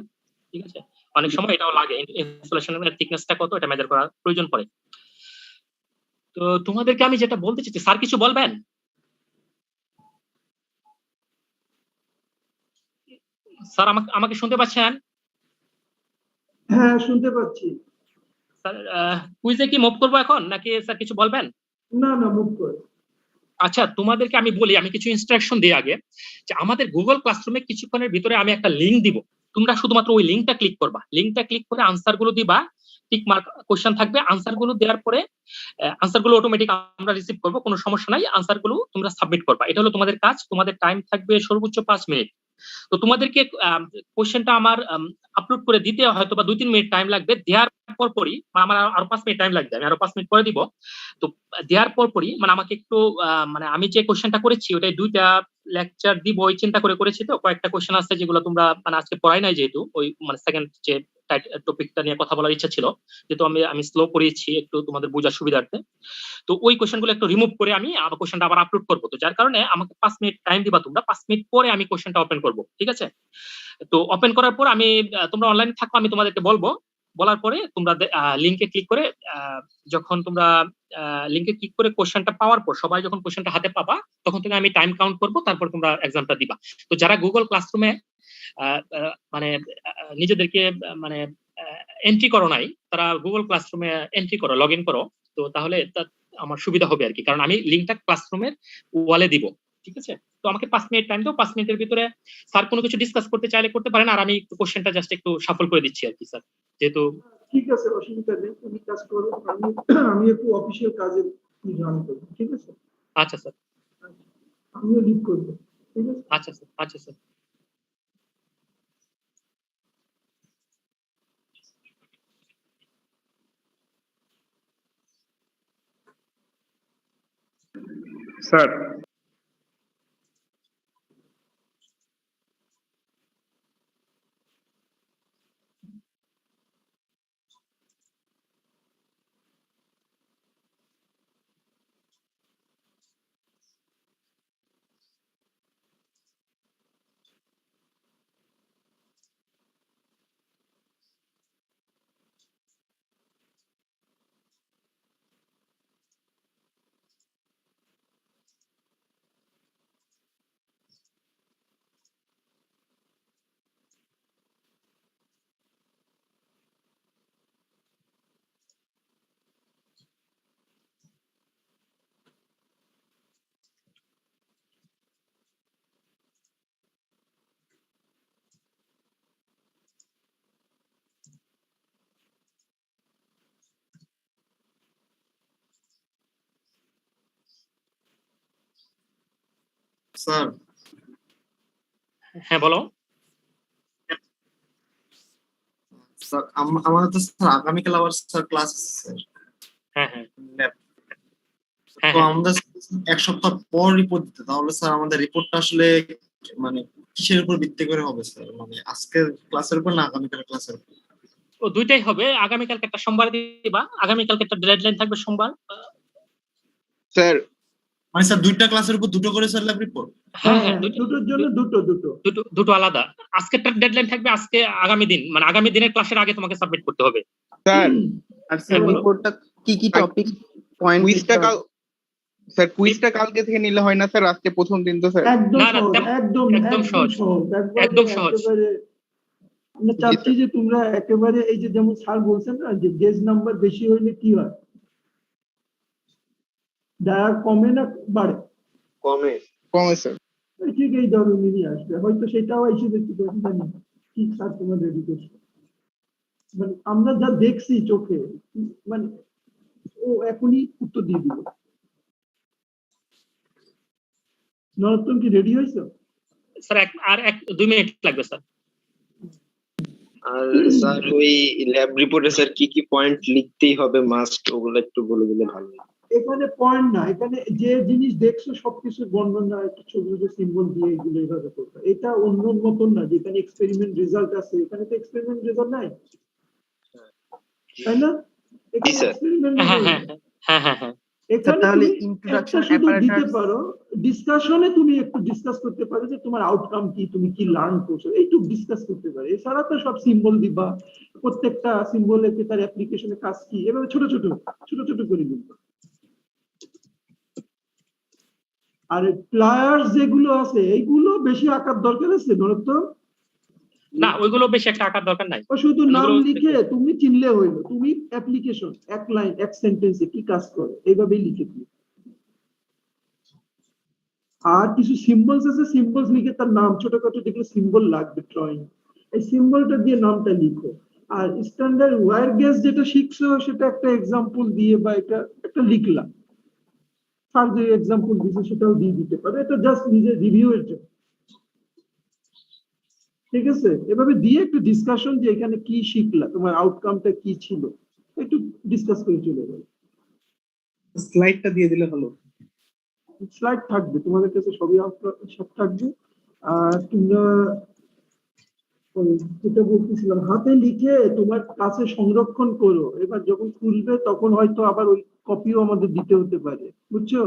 ঠিক আছে? অনেক সময় এটাও লাগে, ইনসুলেশনের থিকনেসটা কত এটা মেজার করার প্রয়োজন পড়ে। তো তোমাদেরকে আমি যেটা বলতে চাচ্ছি, স্যার কিছু বলবেন? স্যার আমাকে শুনতে পাচ্ছেন? হ্যাঁ, শুনতে পাচ্ছি। স্যার কুইজে কি মুভ করবো এখন নাকি স্যার কিছু বলবেন? না না, মুভ কর। আচ্ছা, তোমাদেরকে আমি বলি, আমি কিছু ইনস্ট্রাকশন দিই আগে, যে আমাদের গুগল ক্লাসরুমে কিছুক্ষণের ভিতরে আমি একটা লিংক দিব, তোমরা শুধুমাত্র ওই লিংকটা ক্লিক করবা, লিংকটা ক্লিক করে আনসার গুলো দিবা, টিক মার্ক কোশ্চেন থাকবে, আনসার গুলো দেওয়ার পরে আনসার গুলো অটোমেটিক আমরা রিসিভ করবো, কোনো সমস্যা নাই, আনসার গুলো তোমরা সাবমিট করবা। এটা হলো তোমাদের কাজ, তোমাদের টাইম থাকবে সর্বোচ্চ 5 মিনিট। তো তোমাদেরকে কোশ্চেনটা আমার আপলোড করে দিতে হয়তো বা 2-3 মিনিট টাইম লাগবে, দেওয়ার পরপরই আমার আরো 5 মিনিট টাইম লাগবে, আমি আরো 5 মিনিট পরে দিব। তো দেওয়ার পরপরই মানে আমাকে একটু মানে আমি যে কোশ্চেনটা করেছি ওটাই 2টা লেকচার দিব ওই চিন্তা করে করেছি, তো কয়েকটা কোশ্চেন আছে যেগুলো তোমরা মানে আজকে পড়াই নাই, যেহেতু ওই মানে সেকেন্ড যে টপিকটা নিয়ে কথা বলার ইচ্ছা ছিল, যেহেতু আমি স্লো করেছি একটু তোমাদের বোঝার সুবিধার্থে, তো ওই কোশ্চেনগুলো একটু রিমুভ করে আমি আবার কোশ্চেনটা আবার আপলোড করবো। তো যার কারণে আমাকে 5 মিনিট টাইম দিবা তোমরা, 5 মিনিট পরে আমি কোশ্চেনটা ওপেন করবো, ঠিক আছে? তো ওপেন করার পর আমি তোমরা অনলাইনে থাকো, আমি তোমাদেরকে বলবো, বলার পরে তোমরা লিংকে ক্লিক করে যখন তোমরা লিংকে ক্লিক করে কোশ্চেনটা পাওয়ার পর, সবাই যখন কোশ্চেনটা হাতে পাবা তখন থেকে আমি টাইম কাউন্ট করবো, তারপর তোমরা এক্সামটা দিবা। তো যারা গুগল ক্লাসরুমে মানে নিজেদেরকে মানে এন্ট্রি করো নাই, তারা গুগল ক্লাসরুমে এন্ট্রি করো, লগ ইন করো, তো তাহলে আমার সুবিধা হবে আর কি, কারণ আমি লিংকটা ক্লাসরুমের ওয়ালে দিব, ঠিক আছে? তো আমাকে 5 মিনিট টাইম দাও, 5 মিনিটের ভিতরে স্যার কোনো কিছু ডিসকাস করতে চাইলে করতে পারেন, আর আমি কোশ্চেনটা জাস্ট একটু সাফল করে দিচ্ছি আর কি স্যার, যেহেতু। ঠিক আছে, অসুবিধা নেই, তুমি কাজ করো, আমি একটু অফিসিয়াল কাজে জয়েন করবো, ঠিক আছে? আচ্ছা স্যার, আমিও লিড করবো, ঠিক আছে? আচ্ছা স্যার, আচ্ছা স্যার। স্যার স্যার হ্যাঁ বলো। স্যার আমাদের তো স্যার আগামীকাল আবার স্যার ক্লাস আছে স্যার। হ্যাঁ হ্যাঁ তো আমাদের এক সপ্তাহ পর রিপোর্ট দিতে, তাহলে স্যার আমাদের রিপোর্টটা আসলে মানে কিসের উপর ভিত্তি করে হবে স্যার, মানে আজকের ক্লাসের উপর না আগামীকাল ক্লাসের উপর? ও দুইটাই হবে, আগামীকালকে একটা সোমবার দিবা, আগামীকালকে একটা ডেডলাইন থাকবে সোমবার। স্যার মানে স্যার দুইটা ক্লাসের উপর দুটো করে স্যার ল্যাব রিপোর্ট? হ্যাঁ হ্যাঁ দুটোর জন্য দুটো আলাদা। আজকেরটা ডেডলাইন থাকবে আজকে, আগামী দিন মানে আগামী দিনের ক্লাসের আগে তোমাকে সাবমিট করতে হবে। স্যার আর স্যার রিপোর্টটা কি টপিক পয়েন্ট কুইজটা কাল স্যার কুইজটা কালকে থেকে নিলে হয় না স্যার? আজকে প্রথম দিন তো স্যার। একদম সহজ, একদম সহজ। আমরা চাচ্ছি যে তোমরা একেবারে এই যে যেমন স্যার বলছেন না যে গেজ নাম্বার বেশি হইলে কি হয়, ডায়ার কমে না বাড়ে? কমে স্যার। ঠিক এই ধরনেরই আসবে, হয়তো সেটাও এসে দেখতে পারি, জানি না কি স্যার তোমরা রেডি করছো। মানে আমরা যা দেখছি চোখে, মানে ও এখনই উত্তর দিয়ে দিল। নরোত্তম কি রেডি হয়েছো? স্যার আর 2 মিনিট লাগবে স্যার। আর স্যার ওই ল্যাব রিপোর্টে স্যার কি কি পয়েন্ট লিখতেই হবে মাস্ট, ওগুলো একটু বলে দিলে ভালো হয়। এখানে পয়েন্ট না, এখানে যে জিনিস দেখছো সবকিছু বর্ণনা একটু ছোট ছোট সিম্বল দিয়ে এগুলো এইভাবে করবে। এটা অন্য মতন না যেখানে এক্সপেরিমেন্ট রেজাল্ট আছে, এখানে তো এক্সপেরিমেন্ট রেজাল্ট নাই, তাই না? এখানে এক্সপেরিমেন্ট এখানে তুমি একটা শুধু দিতে পারো, ডিসকাশনে তুমি একটু ডিসকাস করতে পারো যে তোমার আউটকাম কি, তুমি কি লার্ন করছো, এইটুকু ডিসকাস করতে পারো। এছাড়া তো সব সিম্বল দিবা, প্রত্যেকটা সিম্বলে তার অ্যাপ্লিকেশনে কাজ কি, এভাবে ছোট ছোট করে দিবা। আর প্লায়ার্স যেগুলো আছে এইগুলো বেশি আকার দরকার আছে নরোত্তম? না, ওইগুলো বেশি একটা আকার দরকার নাই। ও শুধু নাম লিখে তুমি চিনলে হইলো, তুমি অ্যাপ্লিকেশন এক লাইন এক সেন্টেন্সে কি কাজ করে এইভাবেই লিখে দিও। আর কিছু সিম্বলস আছে, সিম্বলস লিখে তার নাম, ছোটখাটো যেগুলো সিম্বল লাগবে ড্রয়িং, এই সিম্বলটা দিয়ে নামটা লিখো। আর স্ট্যান্ডার্ড ওয়্যার গেজ যেটা শিখছো সেটা একটা এক্সাম্পল দিয়ে বা এটা একটা লিখলাম, আর যে এক্সাম্পল দিছে সেটাও দিয়ে দিতে পারে, এটা জাস্ট নিজের রিভিউ এর জন্য। ঠিক আছে, এভাবে দিয়ে একটু ডিসকাশন যে এখানে কি শিখলা, তোমার আউটকামটা কি ছিল, একটু ডিসকাস করে চলে যাবে। স্লাইডটা দিয়ে দিলে ভালো। স্লাইড থাকবে তোমাদের কাছে, সবই সব থাকবে। আর তোমরা যেটা বলতেছিলাম, হাতে লিখে তোমার কাছে সংরক্ষণ করো, এবার যখন খুলবে তখন হয়তো আবার ওই কপিও আমাদের দিতে হতে পারে, বুঝছো?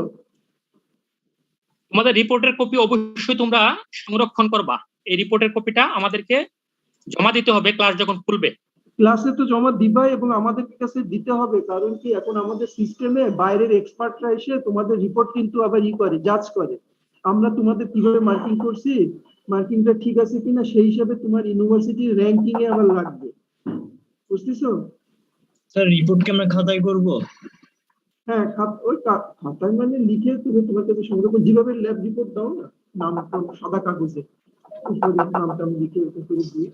তোমাদের রিপোর্টের কপি অবশ্যই তোমরা সংরক্ষণ করবা। এই রিপোর্টের কপিটা আমাদেরকে জমা দিতে হবে ক্লাস যখন খুলবে। ক্লাসে তো জমা দিবাই এবং আমাদের কাছে দিতে হবে, কারণ কি এখন আমাদের সিস্টেমে বাইরের এক্সপার্টরা এসে তোমাদের রিপোর্ট কিন্তু আবার করে, জাজ করে। আমরা তোমাদের কিভাবে মার্কিং করছি, মার্কিংটা ঠিক আছে কিনা সেই হিসাবে তোমার ইউনিভার্সিটির র্যাঙ্কিং এ আবার লাগবে, বুঝতেছো? স্যার রিপোর্ট কি আমরা খাতায় করব? হ্যাঁ, ওই খাতায় মানে লিখে তুমি তোমার কাছে সংরক্ষণ, যেভাবে ল্যাব রিপোর্ট দাও না, নাম সাদা কাগজে নামটা লিখে করে দিয়ে।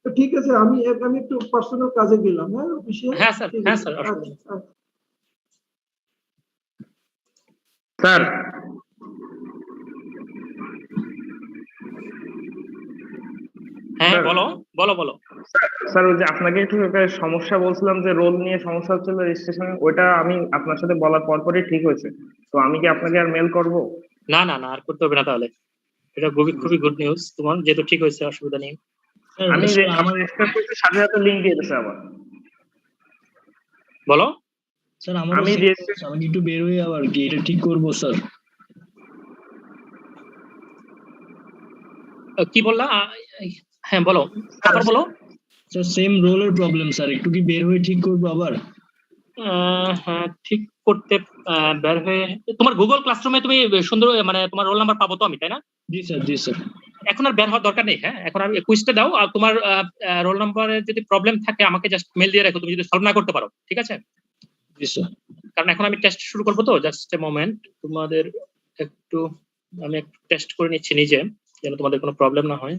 তো ঠিক আছে, আমি একটু পার্সোনাল কাজে গেলাম। হ্যাঁ অফিসে। হ্যাঁ স্যার, হ্যাঁ স্যার। স্যার হ্যাঁ বলো বলো বলো। স্যার ওই যে আপনাকে একটু একটা সমস্যা বলছিলাম যে রোল নিয়ে সমস্যা হচ্ছিল রেজিস্ট্রেশনে, ওইটা আমি আপনার সাথে বলার পরপরই ঠিক হয়েছে। তো আমি কি আপনাকে আর মেল করব? না না না, আর করতে হবে না। তাহলে এটা খুবই গুড নিউজ তোমার, যেহেতু ঠিক হয়েছে, অসুবিধা নেই। আমি আমার রেজিস্টার করতে সাথে সাথে লিংক দিয়ে দিয়েছে আবার। বলো। স্যার আমি একটু বের হয়ে আবার কি এটা ঠিক করব স্যার? কি বললা? হ্যাঁ বলো, আবার বলো। স্যার সেম রোলের প্রবলেম স্যার, একটু কি বের হয়ে ঠিক করব আবার? হ্যাঁ ঠিক করতে বের হয়ে তোমার গুগল ক্লাসরুমে তুমি সুন্দর মানে তোমার রোল নাম্বার পাবো তো আমি, তাই না? জি স্যার, জি স্যার। এখন আর বের হওয়ার দরকার নেই। হ্যাঁ, এখন আর কুইজটা দাও, আর তোমার রোল নাম্বারের যদি প্রবলেম থাকে আমাকে জাস্ট মেল দিয়ে রাখো, তুমি যদি সলভ না করতে পারো। ঠিক আছে? জি স্যার। কারণ এখন আমি টেস্ট শুরু করবো, তো জাস্ট এ মোমেন্ট, তোমাদের একটু আমি একটু টেস্ট করে নিচ্ছি নিজে, যেন তোমাদের কোনো প্রবলেম না হয়।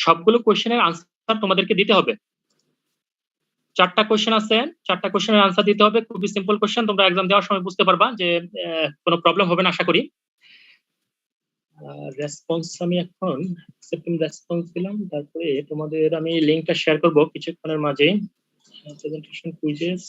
সবগুলো কোশ্চেনের আনসার তোমাদেরকে দিতে হবে। 4টা কোশ্চেন আছে, 4টা কোশ্চেনের আনসার দিতে হবে। খুবই সিম্পল কোশ্চেন, তোমরা এক্সাম দেওয়ার সময় বুঝতে পারবা যে কোনো প্রবলেম হবে না আশা করি। রেসপন্স আমি এখন অ্যাকসেপ্টিং রেসপন্স দিলাম, তারপরে তোমাদের আমি লিংকটা শেয়ার করব কিছুক্ষণের মাঝে। প্রেজেন্টেশন কুইজেস,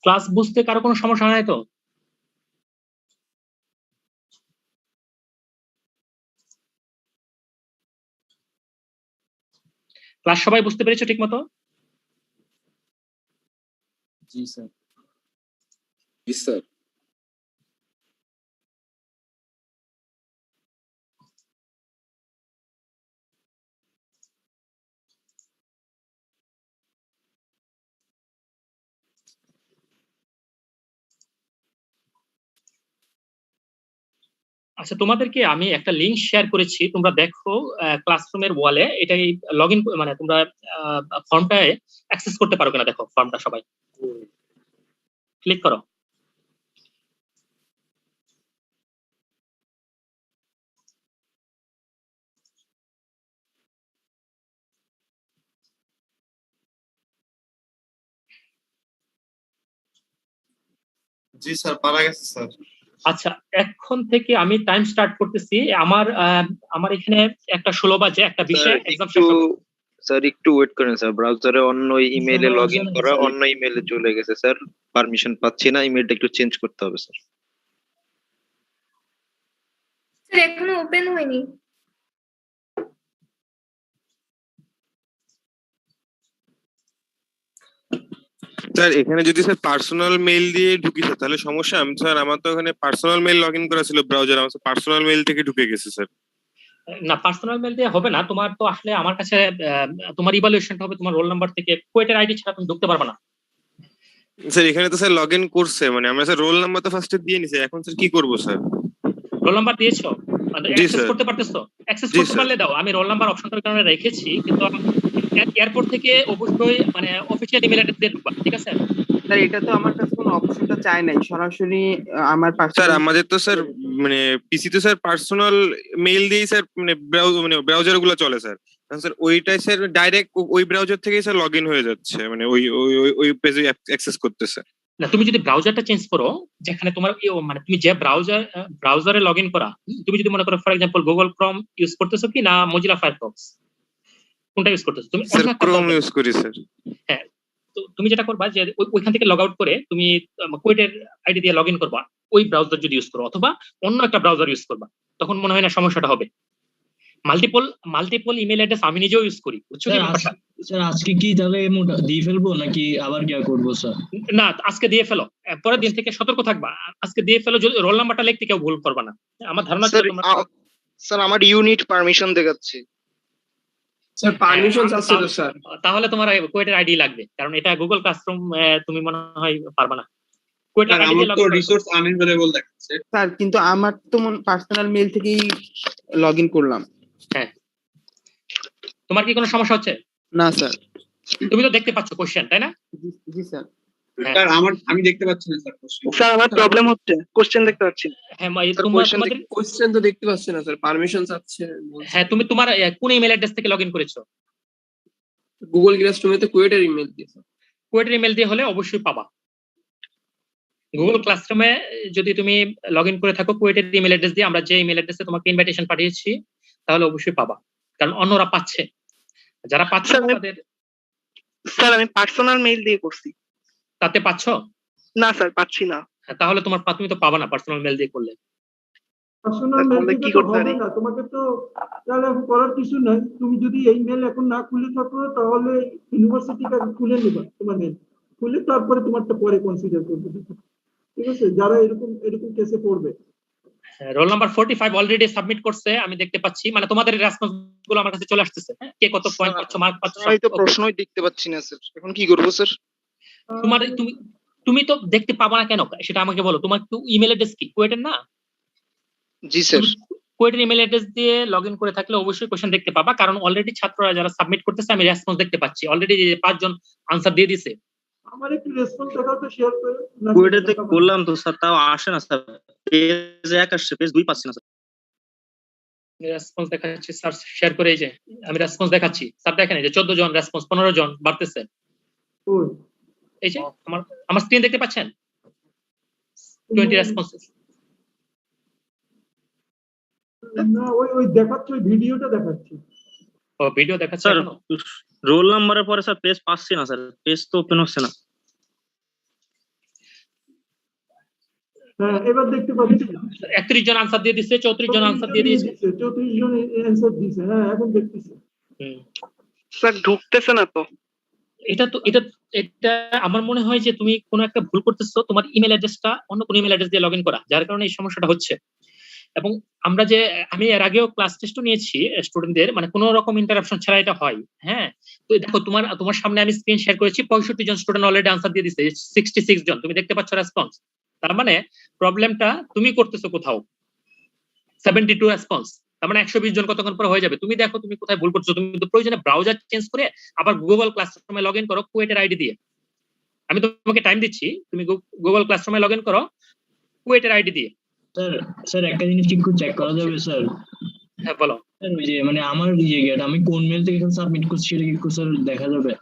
ক্লাস বুঝতে কারো কোনো সমস্যা নাই তো? ক্লাস সবাই বুঝতে পেরেছো ঠিক মতো? জি স্যার। জি স্যার। আচ্ছা, তোমাদেরকে আমি একটা লিংক শেয়ার করেছি, তোমরা দেখো ক্লাসরুমের ওয়ালে। এটাই লগ ইন, মানে তোমরা ফর্মটায় অ্যাক্সেস করতে পারো কিনা দেখো, ফর্মটা সবাই ক্লিক করো। জি স্যার, পারা গেছে স্যার। আচ্ছা, এখন থেকে আমি টাইম স্টার্ট করতেছি। আমার এখানে একটা 16 বাজে একটা বিষয় এক্সাম শেষ হবে। স্যার একটু ওয়েট করেন স্যার, ব্রাউজারে অন্য ইমেইলে লগইন করা, অন্য ইমেইলে চলে গেছে স্যার। পারমিশন পাচ্ছি না, ইমেইলটা একটু চেঞ্জ করতে হবে স্যার। স্যার এখনো ওপেন হয়নি। স্যার এখানে যদি স্যার পার্সোনাল মেইল দিয়ে ঢুকি স্যার তাহলে সমস্যা। আমি স্যার আমার তো এখানে পার্সোনাল মেইল লগ ইন করা ছিল ব্রাউজার, আমার পার্সোনাল মেইল থেকে ঢুকে গেছে স্যার। না, পার্সোনাল মেল দিয়ে হবে না। তোমার তো আসলে আমার কাছে তোমার ইভালুয়েশনটা হবে তোমার রোল নাম্বার থেকে। কোয়েটের আইডি ছাড়া তুমি ঢুকতে পারবে না। স্যার এখানে তো স্যার লগ ইন করছে, মানে আমরা স্যার রোল নাম্বার তো ফার্স্টে দিয়ে নিছি, এখন স্যার কি করব স্যার? রোল নাম্বার দিয়েছো? জি অ্যাক্সেস স্যার। করতে পারতেছো? অ্যাক্সেস জি করতে স্যার। পারলে দাও। আমি রোল নাম্বার অপশনটার কারণে রেখেছি, কিন্তু এরপর থেকে অবশ্যই মানে অফিশিয়াল ইমেল অ্যাড্রেস দিয়ে ঢুকবা, ঠিক আছে? স্যার এটা তো আমার কাছে কোনো অপশনটা চায় নাই, সরাসরি আমার স্যার পার্সোনাল। আমাদের তো স্যার মানে পিসি তো স্যার পার্সোনাল মেইল দিয়েই স্যার মানে ব্রাউজার গুলো চলে স্যার। স্যার ওইটাই স্যার ডাইরেক্ট ওই ব্রাউজার থেকেই স্যার লগ ইন হয়ে যাচ্ছে, মানে ওই পেজে অ্যাক্সেস করতেছে। না, তুমি যদি ব্রাউজারটা চেঞ্জ করো, যেখানে তোমার মানে তুমি যে ব্রাউজারে লগ ইন করা, তুমি যদি মনে করো for example Google Chrome use করতেছো কি না মজিলা ফায়ারফক্স, কোনটা ইউজ করতেছো তুমি? স্যার ক্রোম ইউজ করি স্যার। হ্যাঁ, তো তুমি যেটা করবা যে ওইখান থেকে লগ আউট করে তুমি কোয়েটের আইডি দিয়ে লগ ইন করবা, ওই ব্রাউজার যদি ইউজ করো, অথবা অন্য একটা ব্রাউজার ইউজ করবা, তখন মনে হয় না সমস্যাটা হবে। মাল্টিপল ইমেল অ্যাড্রেস আমি নিজেও ইউজ করি, বুঝছো কি ব্যাপারটা? স্যার আজকে কি তাহলে দিয়ে ফেলবো নাকি আবার কি করবো স্যার? না, আজকে দিয়ে ফেলো, পরের দিন থেকে সতর্ক থাকবা। আজকে দিয়ে ফেলো, যদি রোল নাম্বারটা লিখতে কেউ ভুল করবা না। আমার ধারণা ছিল তোমরা। স্যার আমার ইউনিট পারমিশন দেখাচ্ছে স্যার। পারমিশন চাচ্ছে তো স্যার। তাহলে তোমার কোয়েটের আইডি লাগবে, কারণ এটা গুগল ক্লাসরুম, তুমি মনে হয় পারবা না। কোয়েটের আইডি দিয়ে লগ ইন রিসোর্স আনএভেলেবল দেখাচ্ছে স্যার, কিন্তু আমার তো পার্সোনাল মেইল থেকেই লগ ইন করলাম। হ্যাঁ, তোমার কি কোনো সমস্যা হচ্ছে? না স্যার। তুমি তো দেখতে পাচ্ছ কোশ্চেন, তাই না? জি স্যার। স্যার আমি দেখতে পাচ্ছি না স্যার কোশ্চেন। স্যার আমার প্রবলেম হচ্ছে, কোশ্চেন দেখতে পাচ্ছি না। হ্যাঁ, তোমাদের কোশ্চেন তো দেখতে পাচ্ছি না স্যার, পারমিশন চাচ্ছে। হ্যাঁ, তুমি তোমার কোন ইমেল অ্যাড্রেস থেকে লগইন করেছো? গুগল ক্লাসরুমে তো কুয়েটের ইমেল দিয়েছে। কুয়েটের ইমেল দিয়ে হলে অবশ্যই পাবা। গুগল ক্লাসরুমে যদি তুমি লগইন করে থাকো কুয়েটের ইমেল অ্যাড্রেস দিয়ে, আমরা যে ইমেল অ্যাড্রেসে তোমাকে ইনভাইটেশন পাঠিয়েছি, তাহলে অবশ্যই পাবা, কারণ অন্যরা পাচ্ছে। যারা পাচ্ছে তাদের। স্যার আমি পার্সোনাল মেইল দিয়ে করছি। তাতে পাচ্ছো? না স্যার পাচ্ছি না। তাহলে তুমি তো পাবা না পার্সোনাল মেইল দিয়ে করলে। পার্সোনাল মেল থেকে তো হবে না, তোমাকে তো তাহলে এখন করার কিছু নাই। তুমি যদি এই মেল এখন না খুলে থাকো তাহলে ইউনিভার্সিটিটা খুলে নিবা, তোমার মেল খুলে তারপরে তোমারটা পরে কনসিডার করবে, ঠিক আছে? যারা এরকম এরকম কেসে পড়বে। রোল নাম্বার 45 অলরেডি সাবমিট করছে, আমি দেখতে পাচ্ছি, মানে তোমাদের রেসপন্স গুলো আমার কাছে চলে আসতেছে। হ্যাঁ, কে কত পয়েন্ট পাচ্ছ, মার্ক পাচ্ছ, আমি তো প্রশ্নই দেখতে পাচ্ছি না স্যার, এখন কি করবো স্যার? তোমার তুমি তো দেখতে পাবা না কেন সেটা আমাকে বলো। তোমার তো ইমেল অ্যাড্রেস কি কুয়েটের না? জি স্যার। কুয়েটের ইমেল অ্যাড্রেস দিয়ে লগইন করে থাকলে অবশ্যই কোশ্চেন দেখতে পাবা, কারণ অলরেডি ছাত্ররা যারা সাবমিট করতেছে আমি রেসপন্স দেখতে পাচ্ছি। অলরেডি 5 জন আনসার দিয়ে দিয়েছে। আমার একটু রেসপন্স দেখাও তো, শেয়ার করে। কুয়েটেতে করলাম তো স্যার, তাও আসে না স্যার, পেজ 1 আসছে, পেজ 2 পাচ্ছি না স্যার। রেসপন্স দেখাচ্ছি স্যার, শেয়ার করে। এই যে আমি রেসপন্স দেখাচ্ছি স্যার, দেখেন এই যে 14 জন রেসপন্স, 15 জন বাড়তেছে। এই যে আমার স্ক্রিন দেখতে পাচ্ছেন 20 রেসপন্সেস। না ওই দেখাচ্ছে, ওই ভিডিওটা দেখাচ্ছে। ও ভিডিও দেখাচ্ছে স্যার। রোল নাম্বারের পরে স্যার পেজ পাচ্ছি না স্যার, পেজ তো ওপেন হচ্ছে না। হ্যাঁ এবার দেখতে পাচ্ছি 31 জন আনসার দিয়ে দিয়েছে, 34 জন আনসার দিয়ে দিয়েছে, 34 জন অ্যানসার দিয়েছে। হ্যাঁ এখন দেখতেছি। স্যার ঢুকতেছে না তো। এটা আমার মনে হয় যে তুমি কোনো একটা ভুল করতেছো, তোমার ইমেল অ্যাড্রেসটা অন্য কোনো ইমেল অ্যাড্রেস দিয়ে লগইন করা, যার কারণে এই সমস্যাটা হচ্ছে। এবং আমি এর আগেও ক্লাস টেস্টও নিয়েছি স্টুডেন্টদের, মানে কোনো রকম ইন্টারাপশন ছাড়া এটা হয়। হ্যাঁ, তো দেখো তোমার সামনে আমি স্ক্রিন শেয়ার করেছি, 65 জন স্টুডেন্ট অলরেডি আনসার দিয়ে দিচ্ছে, 66 জন তুমি দেখতে পাচ্ছ রেসপন্স। তার মানে প্রবলেমটা তুমি করতেছো কোথাও। 72 রেসপন্স, তার মানে 120 জন কতক্ষণ পরে হয়ে যাবে। তুমি দেখো তুমি কোথায় ভুল করছো। তুমি তো প্রয়োজনে ব্রাউজার চেঞ্জ করে আবার গুগল ক্লাসরুমে লগইন করো কুয়েটের আইডি দিয়ে। আমি তোমাকে টাইম দিচ্ছি, তুমি গুগল ক্লাসরুমে লগইন করো কুয়েটের আইডি দিয়ে। স্যার একটা জিনিস কি একটু চেক করা যাবে স্যার? হ্যাঁ বলো। স্যার ওই যে মানে আমার আমি কোন মেল থেকে সাবমিট করছি সেটা কি স্যার দেখা যাবে?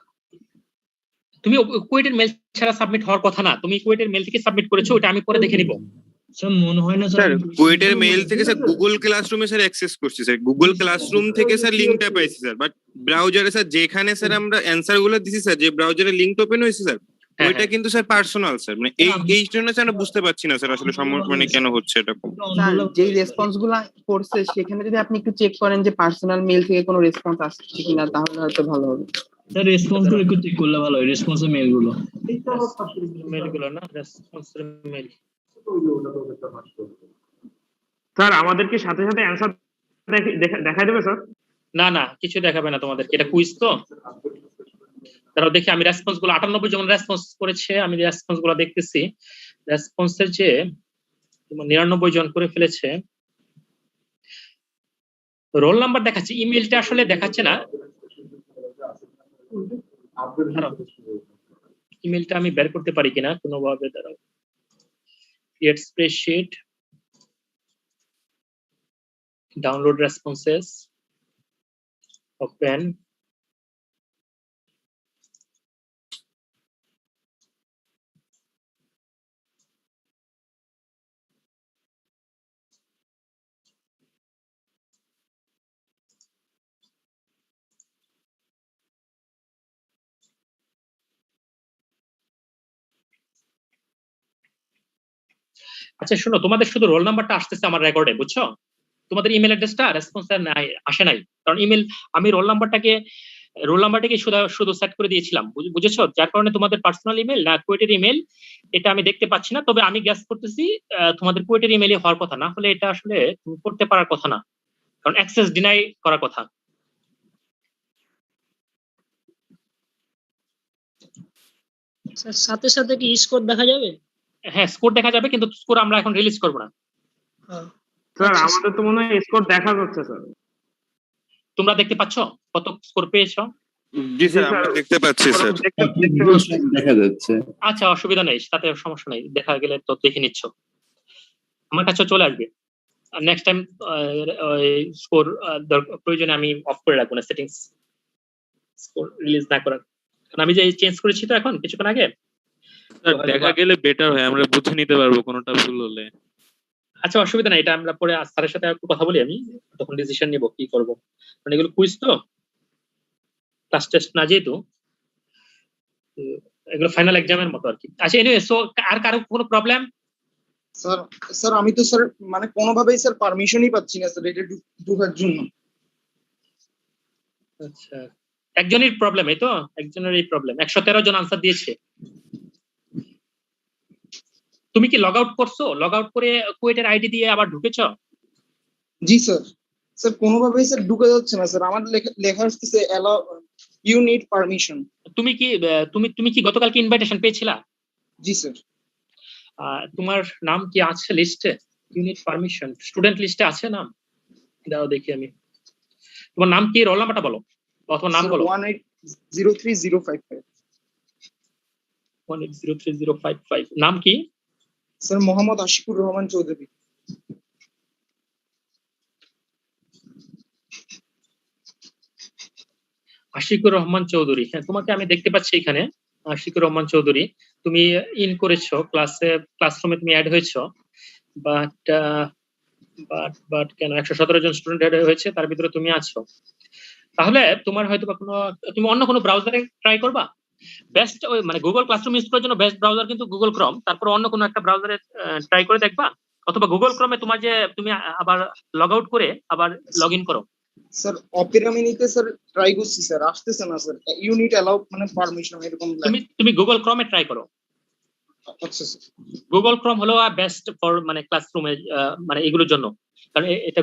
তুমি কুয়েটের মেল ছাড়া সাবমিট হওয়ার কথা না, তুমি কুয়েটের মেল থেকে সাবমিট করেছো, ওটা আমি পরে দেখে নিব। স্যার মনে হয় না স্যার কুয়েটের মেইল থেকে স্যার গুগল ক্লাসরুমে স্যার অ্যাক্সেস করছি স্যার, গুগল ক্লাসরুম থেকে স্যার লিংকটা পাইছি স্যার, বাট ব্রাউজারে স্যার যেখানে স্যার আমরা অ্যানসার গুলো দিছি স্যার, যে ব্রাউজারে লিংক ওপেন হয়েছে স্যার, ওইটা কিন্তু স্যার পার্সোনাল স্যার, মানে এই জন্য স্যার আমরা বুঝতে পারছি না স্যার আসলে মানে কেন হচ্ছে এরকম। স্যার যেই রেসপন্স গুলো করছে সেখানে যদি আপনি একটু চেক করেন যে পার্সোনাল মেল থেকে কোনো রেসপন্স আসছে কিনা, তাহলে হয়তো ভালো হবে। স্যার রেসপন্স গুলো একটু চেক করলে ভালো হয়, রেসপন্সের মেল গুলো। মেল গুলো না, রেসপন্সের মেল। স্যার আমাদের কি সাথে সাথে অ্যানসার দেখা যাবে স্যার? না না, কিছু দেখাবে না তোমাদের, এটা কুইজ তো। তারপর দেখি আমি রেসপন্স গুলো 98 জন রেসপন্স করেছে, আমি রেসপন্স গুলো দেখতেছি। রেসপন্সের যে 99 জন করে ফেলেছে। রোল নাম্বার দেখাচ্ছে, ইমেলটা আসলে দেখাচ্ছে না। ইমেলটা আমি বের করতে পারি কিনা কোনোভাবে, দাঁড়াও। Create spreadsheet, download responses, open. আচ্ছা শোনো, তোমাদের শুধু রোল নাম্বারটা আসতেছে আমার রেকর্ডে, বুঝছো? তোমাদের ইমেল অ্যাড্রেসটা রেসপন্স নাই, আসে নাই, কারণ ইমেল আমি রোল নাম্বারটাকে শুধু সেট করে দিয়েছিলাম, বুঝেছো? যার কারণে তোমাদের পার্সোনাল ইমেল না কুয়েটের ইমেল এটা আমি দেখতে পাচ্ছি না। তবে আমি গ্যাস করতেছি তোমাদের কুয়েটের ইমেলই হওয়ার কথা, না হলে এটা আসলে তুমি করতে পারার কথা না, কারণ অ্যাক্সেস ডিনাই করার কথা। স্যার সাথে সাথে কি স্কোর দেখা যাবে? হ্যাঁ স্কোর দেখা যাবে, কিন্তু স্কোর আমরা এখন রিলিজ করব না। স্যার আমাদের তো মনে হয় স্কোর দেখা যাচ্ছে স্যার। তোমরা দেখতে পাচ্ছ কত স্কোর পেয়েছো? জি স্যার আমরা দেখতে পাচ্ছি স্যার, দেখা যাচ্ছে। আচ্ছা অসুবিধা নেই, তাতে সমস্যা নেই, দেখা গেলে তো দেখে নিচ্ছ, আমার কাছে চলে আসবে। নেক্সট টাইম স্কোর প্রয়োজনে আমি অফ করে রাখবো না সেটিংস, স্কোর রিলিজ না করার, কারণ আমি যে চেঞ্জ করেছি তো এখন কিছুক্ষণ আগে। দেখা গেলে বেটার হয়, আমরা বুঝে নিতে পারবো কোনটা ভুল হলে। আচ্ছা অসুবিধা নাই, এটা আমরা পরে স্যারের সাথে একটু কথা বলি, আমি তখন ডিসিশন নিব কি করব, মানে এগুলো কুইজ তো, ক্লাস টেস্ট না, যেহেতু এগুলো ফাইনাল এক্সামের মতো আর কি। আচ্ছা এনিওয়ে, সো আর কারো কোনো প্রবলেম? স্যার স্যার আমি তো স্যার মানে কোনোভাবেই স্যার পারমিশনই পাচ্ছি না স্যার এটা ঢোকার জন্য। আচ্ছা, একজনের প্রবলেম, এই তো একজনের এই প্রবলেম। 113 জন আনসার দিয়েছে। তুমি কি লগ আউট করছো? লগ আউট করে কুয়েটের আইডি দিয়ে আবার ঢুকেছো? জি স্যার। স্যার কোনোভাবেই স্যার ঢুকে যাচ্ছে না স্যার, আমার লেখা আসতেছে অ্যালাউ ইউ নিড পারমিশন। তুমি কি তুমি কি গতকালকে ইনভাইটেশন পেয়েছিলা? জি স্যার। তোমার নাম কি আছে লিস্টে? ইউনিট পারমিশন স্টুডেন্ট লিস্টে আছে নাম? দাও দেখি আমি। তোমার নাম কি, রোল নাম্বারটা বলো অথবা নাম বলো। 1803055। 1803055 নাম কি? স্যার মোহাম্মদ আশিকুর রহমান চৌধুরী। আশিকুর রহমান চৌধুরী, হ্যাঁ তোমাকে আমি দেখতে পাচ্ছি এখানে। আশিকুর রহমান চৌধুরী, তুমি ইন করেছো ক্লাসরুমে, তুমি অ্যাড হয়েছো, বাট বাট কেন 117 জন স্টুডেন্ট অ্যাড হয়েছে, তার ভিতরে তুমি আছো। তাহলে তোমার হয়তো বা তুমি অন্য কোনো ব্রাউজারে ট্রাই করবা। বেস্ট ওই মানে গুগল ক্লাসরুম ইউজ করার জন্য বেস্ট ব্রাউজার কিন্তু গুগল ক্রোম, তারপর অন্য কোনো একটা ব্রাউজারে ট্রাই করে দেখবা, অথবা গুগল ক্রোমে তোমার যে তুমি আবার লগ আউট করে আবার লগ ইন করো। স্যার অপেরা মিনিতে স্যার ট্রাই করছি স্যার, আসতেছে না স্যার, ইউনিট অ্যালাউ মানে পারমিশন এরকম। তুমি গুগল ক্রোমে ট্রাই করো। আচ্ছা স্যার। গুগল ক্রোম হলো বেস্ট ফর মানে ক্লাসরুমে মানে এগুলোর জন্য, কারণ এটা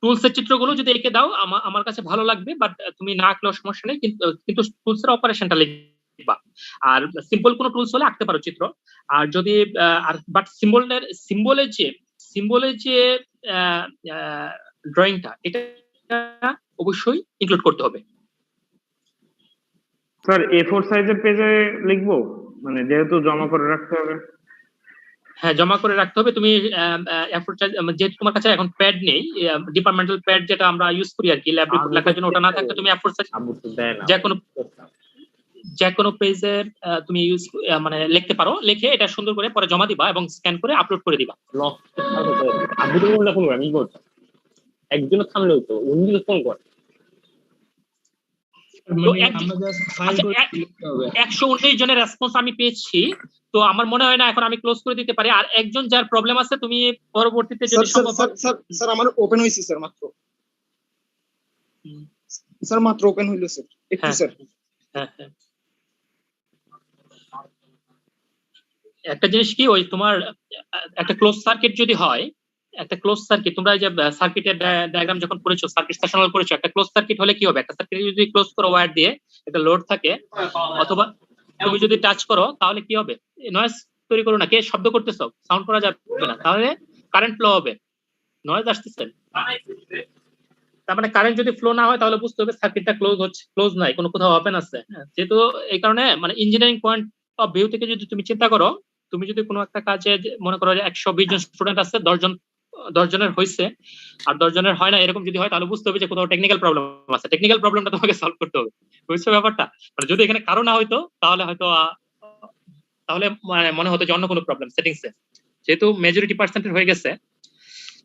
টুলস এর চিত্রগুলো যদি এঁকে দাও আমার কাছে ভালো লাগবে, বাট তুমি না আঁকলেও সমস্যা নেই, কিন্তু টুলস এর অপারেশনটা লিখবা। আর সিম্পল কোনো টুলস হলে আঁকতে পারো চিত্র। আর যদি বাট সিম্বলের যে ড্রয়িংটা এটা অবশ্যই ইনক্লুড করতে হবে। স্যার A4 সাইজের পেজে লিখবো, মানে যেহেতু জমা করে রাখতে হবে। হ্যাঁ জমা করে রাখতে হবে। তুমি যেহেতু তোমার কাছে এখন প্যাড নেই, ডিপার্টমেন্টাল প্যাড যেটা আমরা ইউজ করি আর কি ল্যাব রিপোর্ট লেখার জন্য, ওটা না থাকলে তুমি A4 সাইজ যে কোনো পেজে তুমি ইউজ মানে লিখতে পারো, লিখে এটা সুন্দর করে পরে জমা দিবা এবং স্ক্যান করে আপলোড করে দিবা। আবু তো ফোন করে আমি করছি, একজন থামলে হতো, উনি ফোন করে। 119 জনের রেসপন্স আমি পেয়েছি, তো আমার মনে হয় না এখন আমি ক্লোজ করে দিতে পারি। আর একজন যার প্রবলেম আছে তুমি পরবর্তীতে যদি সম্ভব হয়। স্যার আমার ওপেন হইছে স্যার, মাত্র ওপেন হইলো স্যার, একটু স্যার। হ্যাঁ একটা জিনিস কি, ওই তোমার একটা ক্লোজ সার্কিট যদি হয়, একটা ক্লোজ সার্কিট তোমরা যে সার্কিটের ডায়াগ্রাম যখন করেছো, সার্কিট সেকশনাল করেছো, একটা ক্লোজ সার্কিট হলে কি হবে, একটা সার্কিট যদি ক্লোজ করো ওয়্যার দিয়ে, একটা লোড থাকে, অথবা তুমি যদি টাচ করো তাহলে কি হবে, নয়েজ তৈরি করো না, কে শব্দ করতেছো, সাউন্ড করা যাবে না, তাহলে কারেন্ট ফ্লো হবে, নয়েজ আসতেছে। তার মানে কারেন্ট যদি ফ্লো না হয় তাহলে বুঝতে হবে সার্কিটটা ক্লোজ নাই, কোনো কোথাও ওপেন আছে। যেহেতু এই কারণে মানে ইঞ্জিনিয়ারিং পয়েন্ট অফ ভিউ থেকে যদি তুমি চিন্তা করো, তুমি যদি কোনো একটা কাজে মনে করো যে 120 জন স্টুডেন্ট আছে, 10 জনের হয়েছে আর 10 জনের হয় না, এরকম যদি হয় তাহলে বুঝতে হবে যে কোথাও টেকনিক্যাল প্রবলেম আছে, টেকনিক্যাল প্রবলেমটা তোমাকে সলভ করতে হবে। বুঝছো ব্যাপারটা? মানে যদি এখানে কারো না হয়তো তাহলে হয়তো মানে মনে হতো যে অন্য কোনো প্রবলেম সেটিংসে, যেহেতু মেজরিটি পার্সেন্টেজ হয়ে গেছে।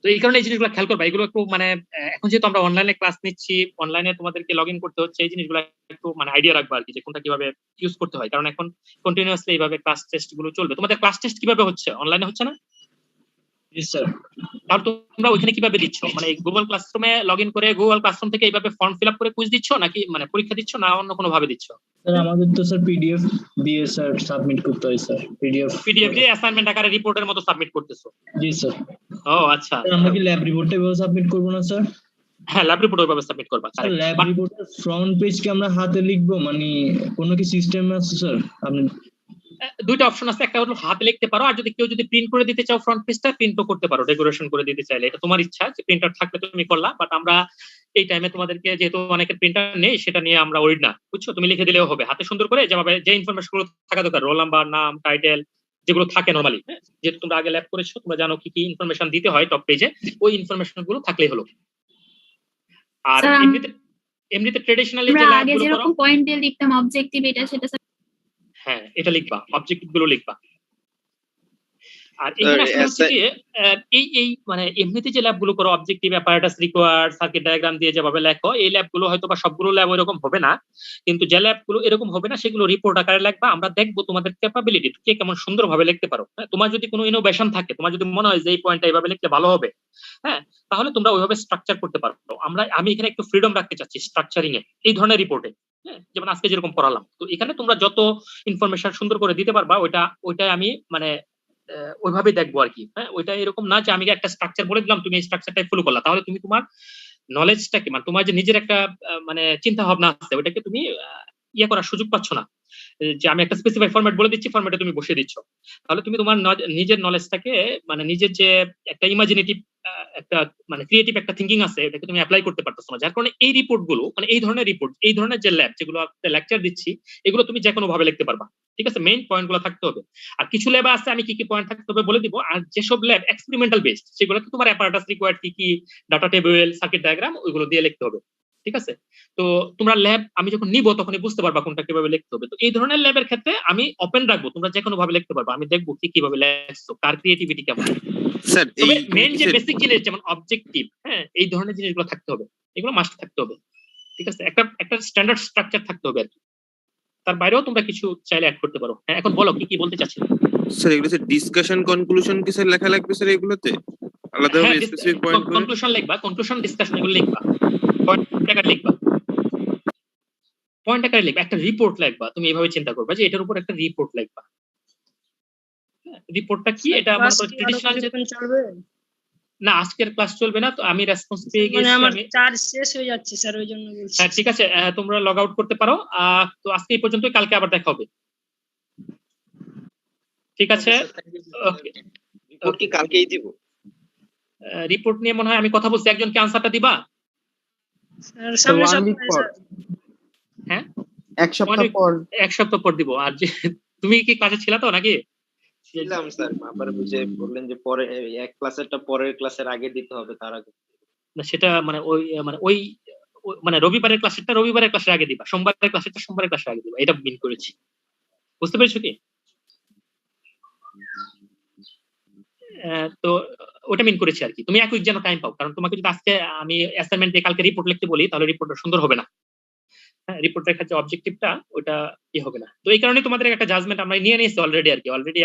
তো এই কারণে এই জিনিসগুলো খেয়াল করবা, এগুলো একটু মানে এখন যেহেতু আমরা অনলাইনে ক্লাস নিচ্ছি, অনলাইনে তোমাদেরকে লগ ইন করতে হচ্ছে, এই জিনিসগুলো একটু মানে আইডিয়া রাখবা আর কি, যে কোনটা কিভাবে ইউজ করতে হয়, কারণ এখন কন্টিনিউয়াসলি এইভাবে ক্লাস টেস্ট গুলো চলবে। তোমাদের ক্লাস টেস্ট কিভাবে হচ্ছে, অনলাইনে হচ্ছে না? জি স্যার। তাহলে তোমরা ওইখানে কিভাবে দিচ্ছ, মানে গুগল ক্লাসরুমে লগ ইন করে গুগল ক্লাসরুম থেকে এইভাবে ফর্ম ফিল আপ করে কুইজ দিচ্ছ, নাকি মানে পরীক্ষা দিচ্ছ, না অন্য কোনো ভাবে দিচ্ছ? স্যার আমাদের তো স্যার পিডিএফ দিয়ে স্যার সাবমিট করতে হয় স্যার, পিডিএফ দিয়ে অ্যাসাইনমেন্ট আকারে রিপোর্টের মতো সাবমিট করতেছো? জি স্যার। ও আচ্ছা, আমরা কি ল্যাব রিপোর্টটা এভাবে সাবমিট করব না স্যার? হ্যাঁ ল্যাব রিপোর্ট ওইভাবে সাবমিট করবা। ল্যাব রিপোর্টের ফ্রন্ট পেজ কি আমরা হাতে লিখবো, মানে কোনো কি সিস্টেম আছে স্যার? আপনি দুইটা অপশন আছে, একটা হলো হাতে লিখতে পারো, আর যদি কেউ প্রিন্ট করে দিতে চাও ফ্রন্ট পেজটা, প্রিন্টও করতে পারো, ডেকোরেশন করে দিতে চাইলে এটা তোমার ইচ্ছা, যে প্রিন্টার থাকলে তুমি করলা, বাট আমরা এই টাইমে তোমাদেরকে যেহেতু অনেকের প্রিন্টার নেই সেটা নিয়ে আমরা ওরিড না, বুঝছো? তুমি লিখে দিলেও হবে হাতে সুন্দর করে, যেভাবে যে ইনফরমেশন গুলো থাকা দরকার, রোল নাম্বার, নাম, টাইটেল, যেগুলো থাকে নরমালি, যেহেতু তোমরা আগে ল্যাব করেছো, তোমরা জানো কি কি ইনফরমেশন দিতে হয় টপ পেজে, ওই ইনফরমেশন গুলো থাকলেই হলো। আর এমনিতে ট্রেডিশনালি যে ল্যাবগুলো করো, পয়েন্ট দিয়ে লিখতাম অবজেক্টিভ এটা সেটা, হ্যাঁ এটা লিখবা, অবজেক্টিভ গুলো লিখবা। আর এখানে আসলে হচ্ছে কি এই মানে এমনিতে যে ল্যাবগুলো করো objective apparatus required circuit diagram দিয়ে যেভাবে লেখো এই ল্যাবগুলো হয়তো বা সবগুলো ল্যাব এরকম হবে না, কিন্তু যে ল্যাবগুলো এরকম হবে না সেগুলো রিপোর্ট আকারে লিখবা, আমরা দেখবো তোমাদের ক্যাপাবিলিটি কে কেমন সুন্দরভাবে লিখতে পারো। তোমার যদি কোনো ইনোভেশন থাকে, তোমার যদি মনে হয় যে এই পয়েন্টটা এইভাবে লিখলে ভালো হবে, হ্যাঁ, তাহলে তোমরা ওইভাবে স্ট্রাকচার করতে পারো। আমি এখানে একটু ফ্রিডম রাখতে চাচ্ছি স্ট্রাকচারিং এ এই ধরনের রিপোর্টে, যেমন আজকে যেরকম পড়ালাম। তো এখানে তোমরা যত ইনফরমেশন সুন্দর করে দিতে পারবা ওইটাই আমি মানে ওইভাবে দেখবো আর কি। হ্যাঁ, ওইটা এরকম না যে আমি একটা স্ট্রাকচার বলে দিলাম তুমি এই স্ট্রাকচারটাই ফলো করলা, তাহলে তুমি তোমার নলেজটাকে মানে তোমার যে নিজের একটা মানে চিন্তা ভাবনা আছে ওইটাকে তুমি ইয়ে করার সুযোগ পাচ্ছ না, যে আমি একটা স্পেসিফাই ফরম্যাট বলে দিচ্ছি ফরম্যাটে তুমি বসিয়ে দিচ্ছ। তাহলে তুমি তোমার নিজের নলেজটাকে মানে নিজের যে একটা ইমাজিনেটিভ একটা মানে ক্রিয়েটিভ একটা থিঙ্কিং আছে এটাকে তুমি অ্যাপ্লাই করতে পারতেছো না, যার কারণে এই রিপোর্ট গুলো মানে এই ধরনের রিপোর্ট এই ধরনের যে ল্যাব যেগুলো লেকচার দিচ্ছি এগুলো তুমি যে কোনো ভাবে লিখতে পারবা। ঠিক আছে, মেইন পয়েন্ট গুলো থাকতে হবে। আর কিছু ল্যাব আছে আমি কি কি পয়েন্ট থাকতে হবে বলে দিব, আর যেসব ল্যাব এক্সপেরিমেন্টাল বেসড সেগুলোতে তোমার অ্যাপারেটাস রিকোয়ার্ড কি কি ডাটা টেবিল সার্কিট ডায়াগ্রাম ওইগুলো দিয়ে লিখতে হবে। ঠিক আছে, তো তোমরা ল্যাব আমি যখন নিব তখনই বুঝতে পারবা কোনটা কিভাবে লিখতে হবে। তো এই ধরনের ল্যাবের ক্ষেত্রে আমি ওপেন রাখবো, তোমরা যে কোনো ভাবে লিখতে পারবা, আমি দেখবো কি কিভাবে লিখছো কার ক্রিয়েটিভিটি কেমন। স্যার তবে মেইন যে বেসিক জিনিস যেমন অবজেক্টিভ, হ্যাঁ, এই ধরনের জিনিসগুলো থাকতে হবে, এগুলো মাস্ট থাকতে হবে। ঠিক আছে, একটা স্ট্যান্ডার্ড স্ট্রাকচার থাকতে হবে আর কি, তার বাইরেও তোমরা কিছু চাইলে অ্যাড করতে পারো। হ্যাঁ, এখন বলো কি কি বলতে চাচ্ছিলে। স্যার এগুলো স্যার ডিসকাশন কনক্লুশন কি স্যার লেখা লাগবে স্যার এগুলোতে আলাদাভাবে স্পেসিফিক পয়েন্ট করে? কনক্লুশন লিখবা, কনক্লুশন ডিসকাশন এগুলো লিখবা, পয়েন্ট আকারে লিখবা, পয়েন্ট আকারে লিখবা, একটা রিপোর্ট লিখবা। তুমি এইভাবে চিন্তা করবা যে এটার উপর একটা রিপোর্ট লিখবা। রিপোর্টটা কি এটা মনে করো ট্রেডিশনাল যে চলবে না, আজকের ক্লাস চলবে না, তো আমি রেসপন্স পেয়ে মানে গেছি। আমার আমি চার্জ শেষ হয়ে যাচ্ছে স্যার ওই জন্য বলছি। হ্যাঁ ঠিক আছে, তোমরা লগ আউট করতে পারো। তো আজকে এই পর্যন্তই, কালকে আবার দেখা হবে। ঠিক আছে, ওকে। রিপোর্ট কি কালকেই দিব? রিপোর্ট নিয়ে মনে হয় আমি কথা বলছি, একজনকে আনসারটা দিবা। স্যার সামনে সপ্তাহে স্যার। হ্যাঁ, এক সপ্তাহ পর দিব। আর যে তুমি কি ক্লাসে ছিলা তো নাকি? ছিলাম স্যার, আবার বুঝে বললেন যে পরে এক ক্লাসেরটা পরের ক্লাসের আগে দিতে হবে, তার আগে না, সেটা মানে ওই মানে রবিবারের ক্লাসের আগে দিবা, সোমবারের ক্লাসেরটা সোমবারের ক্লাসের আগে দিবা, এটা মিন করেছি। বুঝতে পেরেছো কি? তো ওটা মিন করেছি আর কি। তুমি এক উইক যেন টাইম পাও, কারণ তোমাকে যদি আজকে আমি অ্যাসাইনমেন্ট দিয়ে কালকে রিপোর্ট লিখতে বলি তাহলে রিপোর্টটা সুন্দর হবে না। হ্যাঁ, রিপোর্টের ক্ষেত্রে অবজেক্টিভটা ওটা কি হবে না। তো এই কারণে তোমাদের একটা জাজমেন্ট আমরা নিয়ে নিয়েছি অলরেডি আর কি, অলরেডি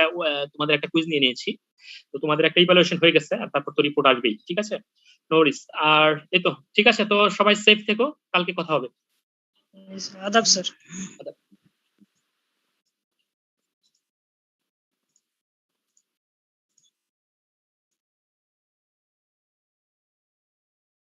তোমাদের একটা কুইজ নিয়ে নিয়েছি। তো তোমাদের একটা ইভালুয়েশন হয়ে গেছে, আর তারপর তো রিপোর্ট আসবেই। ঠিক আছে, নো ওয়ারিস। আর এই তো ঠিক আছে, তো সবাই সেফ থেকো, কালকে কথা হবে। আদাব স্যার। আদাব।